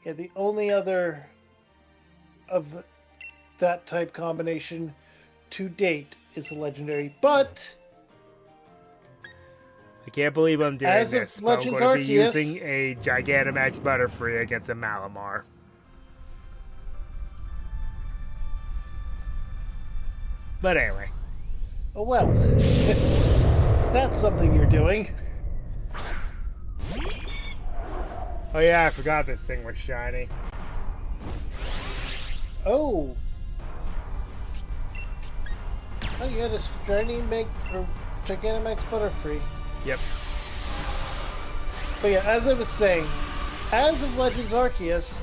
A: Yeah, the only other of that type combination to date is a legendary, but
B: I can't believe I'm doing
A: As of
B: this, but I'm
A: Legends
B: going to be
A: Arceus-
B: using a Gigantamax Butterfree against a Malamar. But anyway.
A: oh well. That's something you're doing.
B: Oh yeah, I forgot this thing was shiny.
A: Oh. Oh, you had a Gigantamax Butterfree.
B: Yep.
A: But yeah, as I was saying, as of Legends Arceus,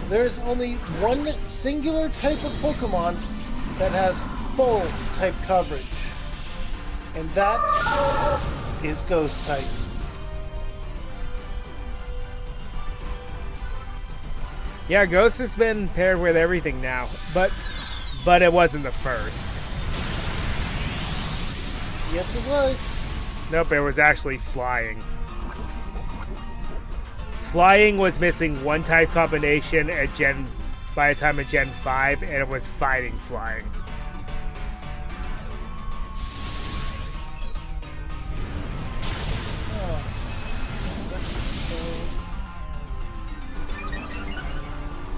A: there's only one singular type of Pokemon that has full type coverage. And that is Ghost type.
B: Yeah, Ghost has been paired with everything now, but it wasn't the first.
A: Yes, it was.
B: Nope, it was actually Flying. Flying was missing one type combination at by the time of Gen 5, and it was Fighting Flying.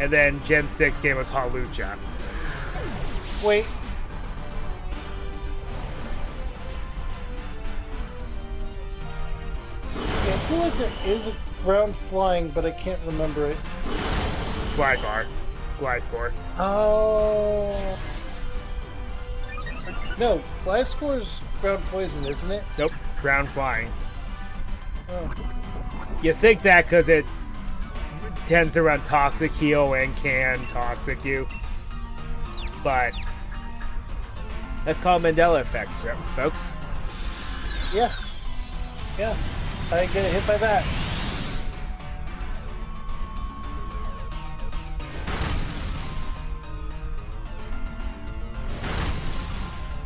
B: And then Gen 6 gave us Hawlucha.
A: Wait. Yeah, I feel like there is a ground flying, but I can't remember it.
B: Gliscor.
A: Oh. No, Gliscor's ground poison, isn't it?
B: Nope, ground flying.
A: Oh.
B: You think that because it tends to run Toxic Heal and can Toxic you. But that's called Mandela effects, folks.
A: Yeah. Yeah. I get hit by that.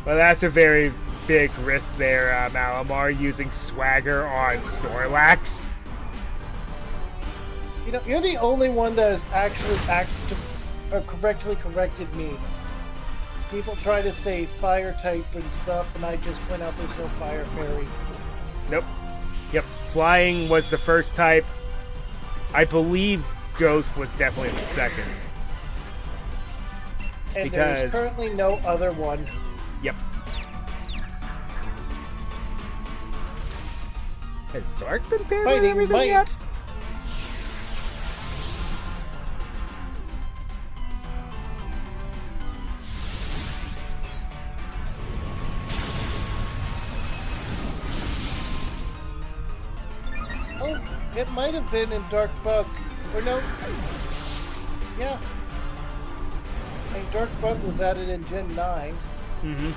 B: Well, that's a very big risk there, Malamar, using Swagger on Snorlax.
A: You know, you're the only one that has actually correctly corrected me. People try to say fire type and stuff, and I just point out there's no fire fairy.
B: Nope. Yep. Flying was the first type. I believe Ghost was definitely the second.
A: And there's currently no other one.
B: Yep. Has Dark been paired with everything yet?
A: Oh, it might have been in Dark Bug. Or no. Yeah. I mean, Dark Bug was added in Gen 9.
B: Mm-hmm.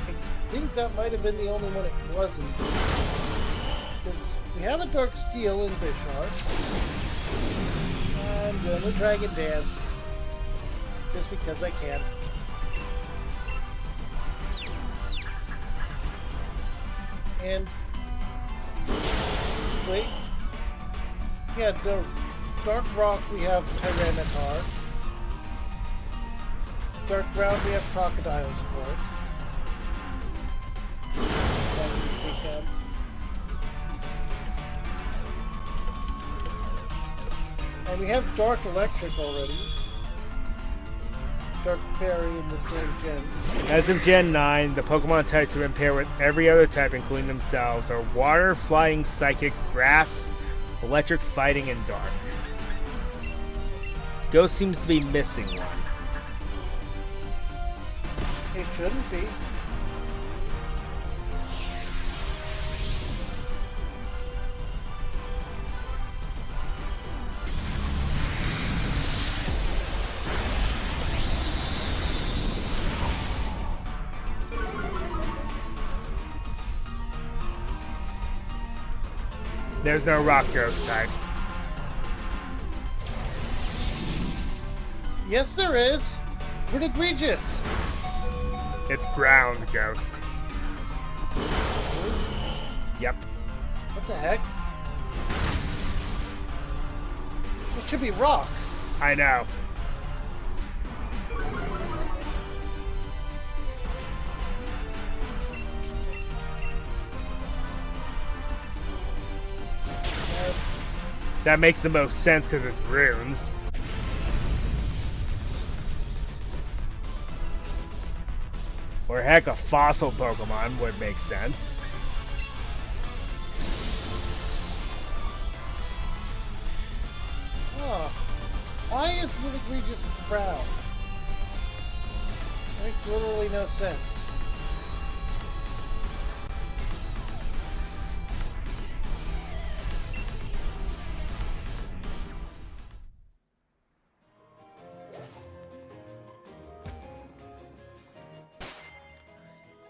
A: I think that might have been the only one it wasn't. Because we have a Dark Steel in Bisharp. I'm doing the Dragon Dance. Just because I can. And... wait. Yeah, the Dark Rock we have Tyranitar. Dark Ground we have Crocodiles for it. And we have Dark Electric already. Dark Fairy in the same gen.
B: As of Gen 9, the Pokemon types have been paired with every other type, including themselves, are Water, Flying, Psychic, Grass, Electric, Fighting, and Dark. Ghost seems to be missing one.
A: It shouldn't be.
B: There's no Rock Ghost type.
A: Yes, there is. What egregious.
B: It's Ground Ghost. Yep.
A: What the heck? It should be Rock.
B: I know. That makes the most sense because it's runes. Or heck, a fossil Pokemon would make sense.
A: Huh. Why is Wood Egregious Crown? Makes literally no sense.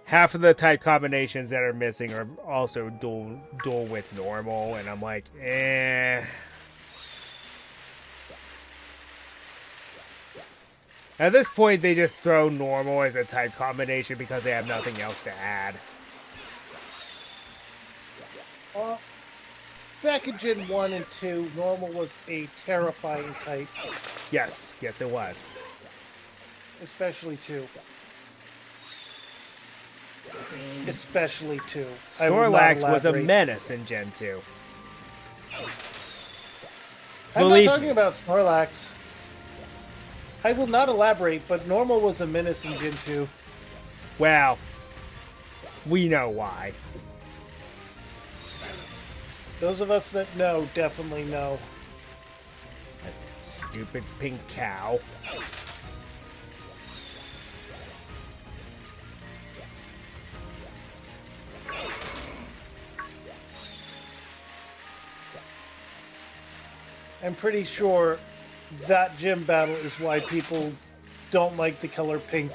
B: Half of the type combinations that are missing are also dual with normal, and I'm like, eh. At this point, they just throw normal as a type combination because they have nothing else to add.
A: Well, back in Gen 1 and 2, normal was a terrifying type.
B: Yes, yes it was.
A: Especially 2. Especially 2.
B: Snorlax was a menace in Gen 2.
A: I'm not
B: Believe
A: talking
B: me.
A: about Snorlax. I will not elaborate, but Normal was a menace in Gen 2.
B: Well, we know why.
A: Those of us that know definitely know.
B: Stupid pink cow.
A: I'm pretty sure that gym battle is why people don't like the color pink.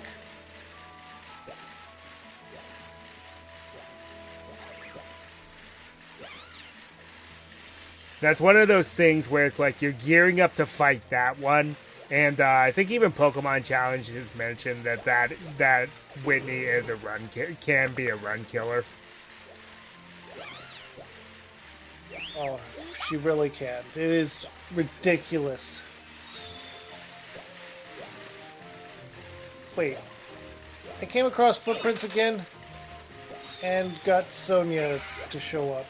B: That's one of those things where it's like you're gearing up to fight that one, and I think even Pokemon Challenge has mentioned that Whitney is a can be a run killer.
A: Oh, she really can. It is ridiculous. Wait, I came across footprints again and got Sonia to show up.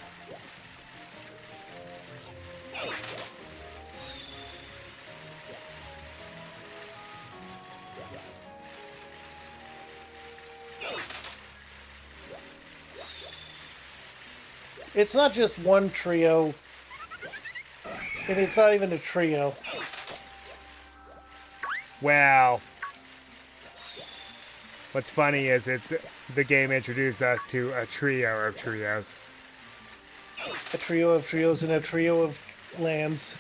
A: It's not just one trio, and it's not even a trio.
B: Well, what's funny is the game introduced us to a trio of trios.
A: A trio of trios and a trio of lands.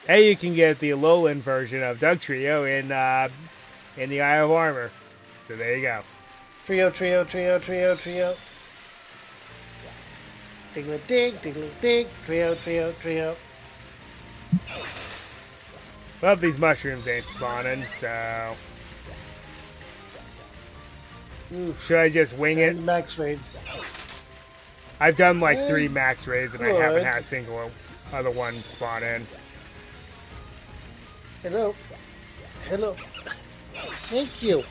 B: Hey, you can get the Alolan version of Doug Trio in the Eye of Armor. So there you go.
A: Trio, trio, trio, trio, trio. Diggly dig, trio, trio, trio.
B: Well, these mushrooms ain't spawning, so...
A: Oof.
B: Should I just wing it?
A: And max raid.
B: I've done like 3 max raids and I haven't
A: Good.
B: had a single other one spawn in.
A: Hello. Hello. Thank you.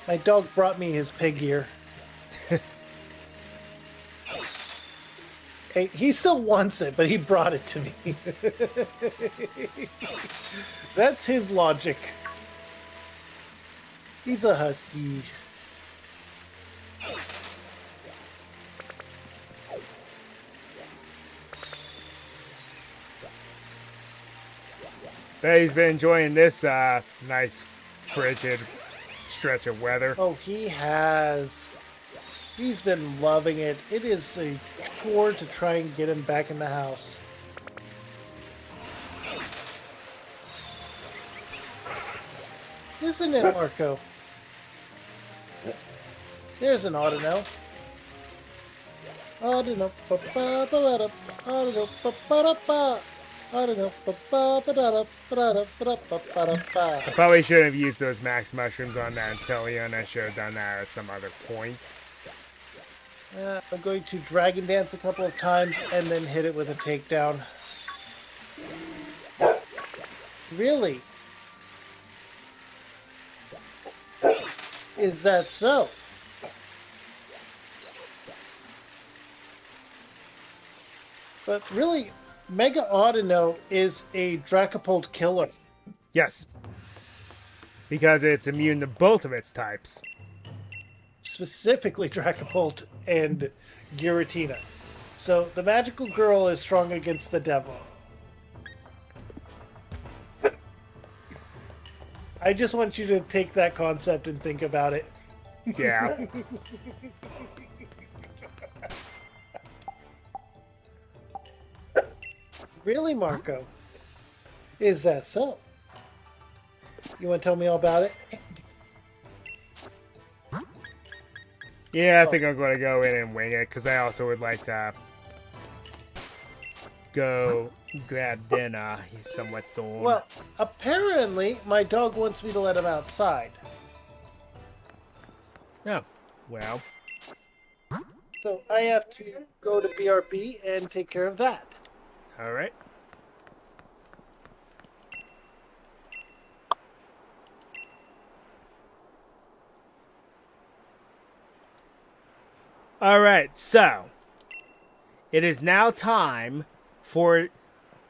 A: My dog brought me his pig ear. Hey, he still wants it, but he brought it to me. That's his logic. He's a husky.
B: But he's been enjoying this nice frigid stretch of weather.
A: Oh, he has. He's been loving it. It is a chore to try and get him back in the house. Isn't it, Marco? There's an Audino. Audino. Ba-ba-ba-da-ba. Audino. Ba-ba-da-ba. Audino. Ba-ba-ba-da-ba-da-ba-da-ba-da-ba.
B: I probably shouldn't have used those max mushrooms on that Antelion. I should have done that at some other point.
A: I'm going to Dragon Dance a couple of times and then hit it with a takedown. Really? Is that so? But really, Mega Audino is a Dracopult killer.
B: Yes. Because it's immune to both of its types.
A: Specifically Dracopult and Giratina. So the magical girl is strong against the devil. I just want you to take that concept and think about it.
B: Yeah.
A: Really, Marco? Is that so? You want to tell me all about it?
B: Yeah, I think I'm going to go in and wing it, because I also would like to go grab dinner. He's somewhat soon.
A: Well, apparently my dog wants me to let him outside.
B: Oh, well.
A: So I have to go to BRB and take care of that.
B: Alright. Alright, so it is now time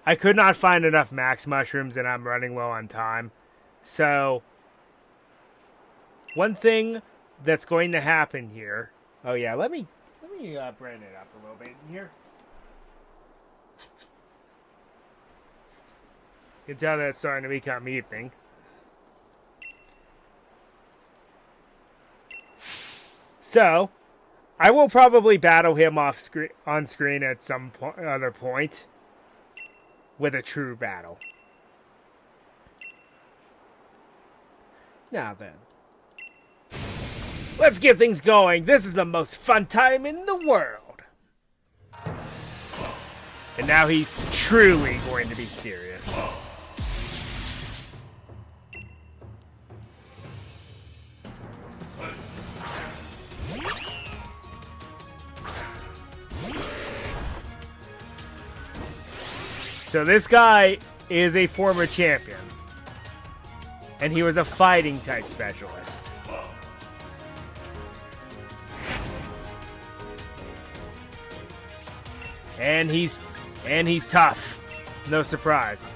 B: I could not find enough max mushrooms, and I'm running low on time. So, one thing that's going to happen here. Oh yeah, let me bring it up a little bit in here. You can tell that it's starting to become evening. So, I will probably battle him on screen at some other point with a true battle. Now then, let's get things going. This is the most fun time in the world. And now he's truly going to be serious. So this guy is a former champion. And he was a fighting type specialist. And he's tough. No surprise.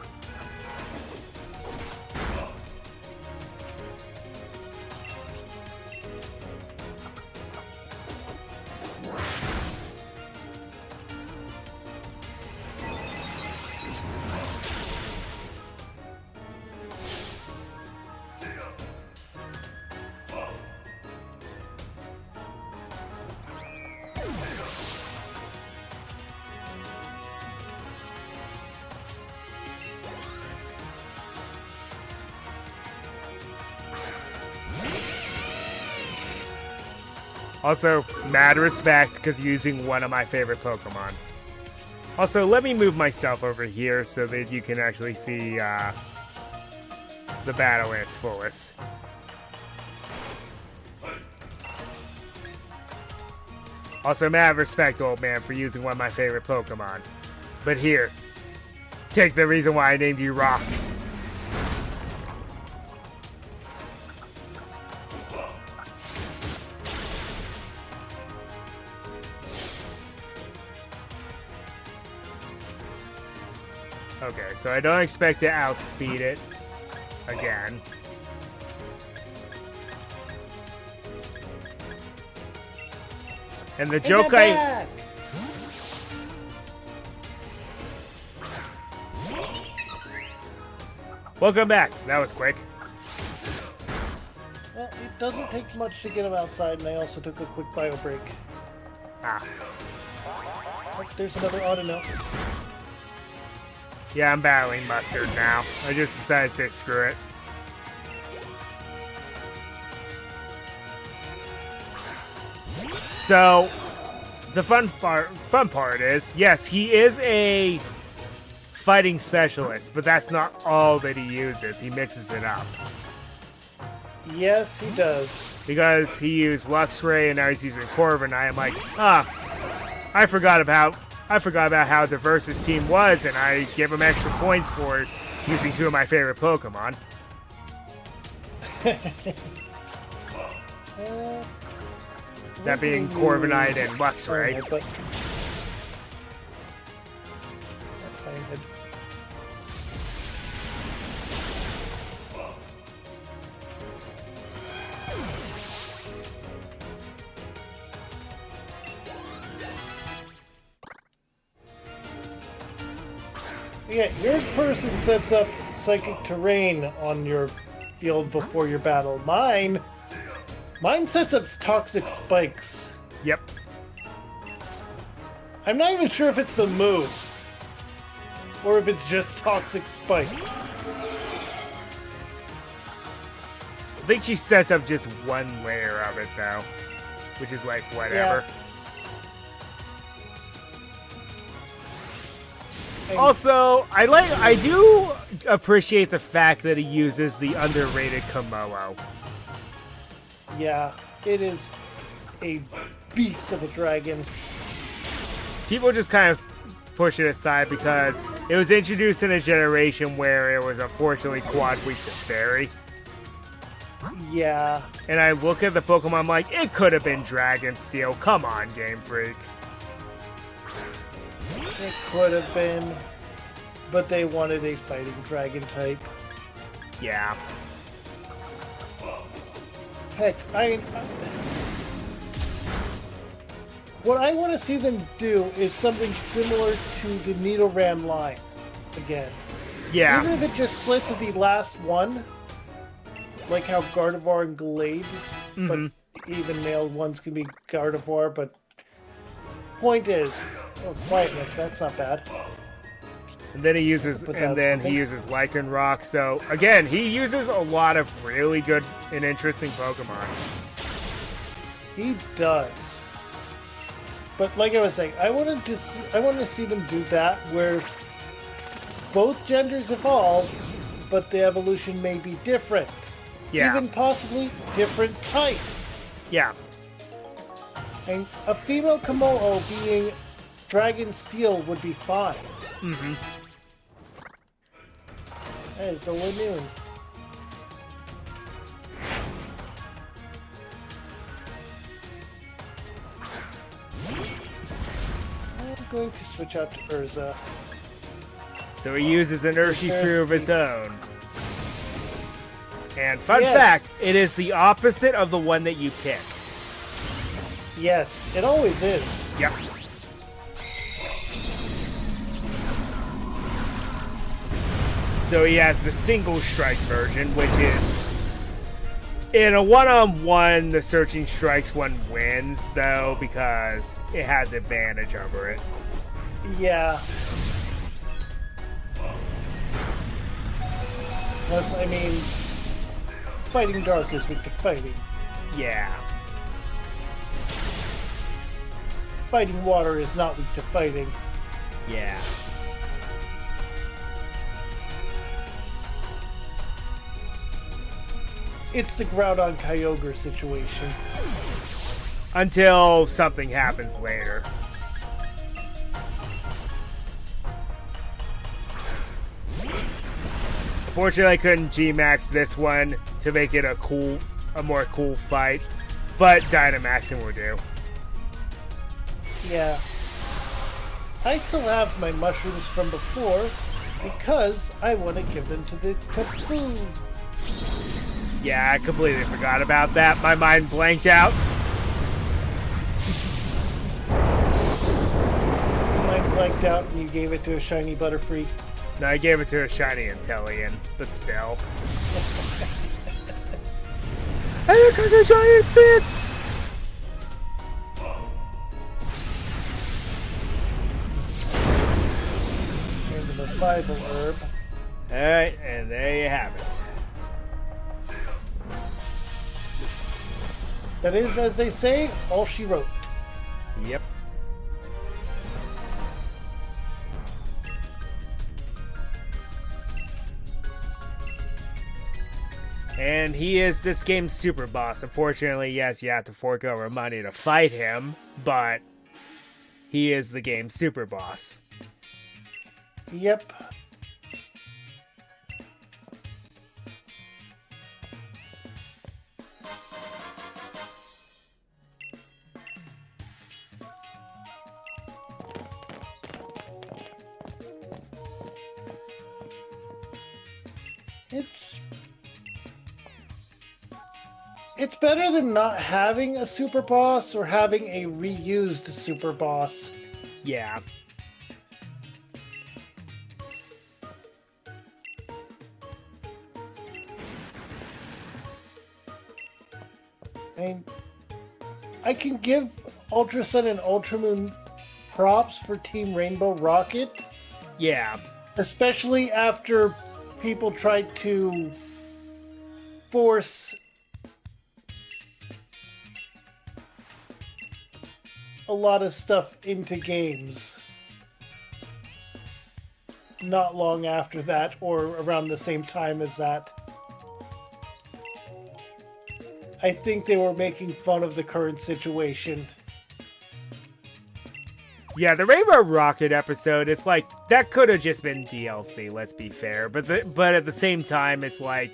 B: Also, mad respect because using one of my favorite Pokemon. Also, let me move myself over here so that you can actually see the battle at its fullest. Also, mad respect, old man, for using one of my favorite Pokemon. But here, take the reason why I named you Rock. Okay, so I don't expect to outspeed it again. And the joke Welcome back. That was quick.
A: Well, it doesn't take much to get him outside, and I also took a quick bio break.
B: Ah.
A: Oh, there's another auto note.
B: Yeah, I'm battling Mustard now. I just decided to say screw it. So, the fun part is, yes, he is a fighting specialist, but that's not all that he uses. He mixes it up.
A: Yes, he does.
B: Because he used Luxray and now he's using Corviknight. I'm like, I forgot about how diverse his team was, and I give him extra points for using two of my favorite Pokemon. That being Corviknight and Luxray.
A: Yeah, your person sets up Psychic Terrain on your field before your battle. Mine sets up Toxic Spikes.
B: Yep.
A: I'm not even sure if it's the move, or if it's just Toxic Spikes.
B: I think she sets up just one layer of it, though, which is like, whatever.
A: Yeah.
B: Also, I do appreciate the fact that he uses the underrated Komodo.
A: Yeah, it is a beast of a dragon.
B: People just kind of push it aside because it was introduced in a generation where it was unfortunately quad weak to fairy.
A: Yeah.
B: And I look at the Pokemon, I'm like, it could have been Dragon Steel. Come on, Game Freak.
A: It could have been, but they wanted a fighting dragon type.
B: Yeah.
A: Heck, what I want to see them do is something similar to the Nidoran line again.
B: Yeah.
A: Even if it just splits at the last one, like how Gardevoir and Glade, but even male ones can be Gardevoir, but point is, oh, quietness, that's not bad.
B: And then he uses, Lycan Rock. So again, he uses a lot of really good and interesting Pokemon.
A: He does. But like I was saying, I wanted to see them do that where both genders evolve, but the evolution may be different.
B: Yeah.
A: Even possibly different type.
B: Yeah.
A: And a female Komodo being Dragon Steel would be fine.
B: Mm-hmm.
A: That is a Lanoon. I'm going to switch out to Urza.
B: So he uses an Urshifu of his own. And fun fact, it is the opposite of the one that you pick.
A: Yes, it always is.
B: Yep. So he has the single strike version, which is in a one-on-one, the Searching Strikes one wins, though, because it has advantage over it.
A: Yeah. Plus, I mean, Fighting Dark is weak to fighting.
B: Yeah.
A: Fighting Water is not weak to fighting.
B: Yeah.
A: It's the Groudon Kyogre situation.
B: Until something happens later. Unfortunately, I couldn't G-Max this one to make it a more cool fight, but Dynamaxing will do.
A: Yeah. I still have my mushrooms from before because I want to give them to the Kaboom.
B: Yeah, I completely forgot about that. My mind blanked out.
A: Mine blanked out and you gave it to a shiny Butterfree.
B: No, I gave it to a shiny Inteleon, but still. And it has a giant fist!
A: Into the Bible Herb.
B: Alright, and there you have it.
A: That is, as they say, all she wrote.
B: Yep. And he is this game's super boss. Unfortunately, yes, you have to fork over money to fight him, but he is the game's super boss.
A: Yep. It's better than not having a super boss or having a reused super boss.
B: Yeah.
A: I can give Ultra Sun and Ultra Moon props for Team Rainbow Rocket.
B: Yeah.
A: Especially after people tried to force a lot of stuff into games not long after that or around the same time as that. I think they were making fun of the current situation.
B: Yeah, the Rainbow Rocket episode, it's like, that could have just been DLC, let's be fair. But at the same time, it's like,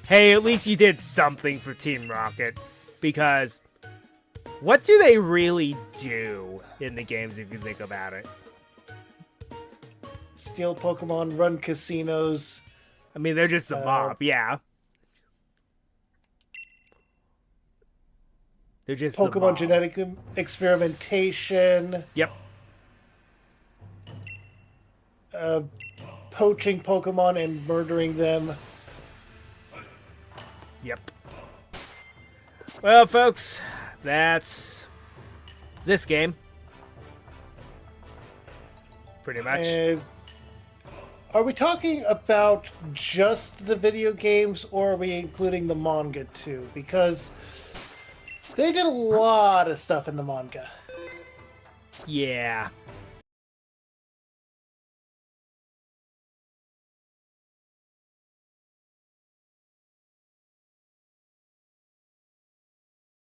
B: hey, at least you did something for Team Rocket. Because what do they really do in the games if you think about it?
A: steal Pokemon, run casinos.
B: I mean, they're just the mob, yeah. They're just the
A: Pokemon
B: mob.
A: genetic experimentation.
B: Yep.
A: Poaching Pokemon and murdering them.
B: Yep. Well, folks, that's this game. Pretty much.
A: And are we talking about just the video games, or are we including the manga too? Because they did a lot of stuff in the manga.
B: Yeah.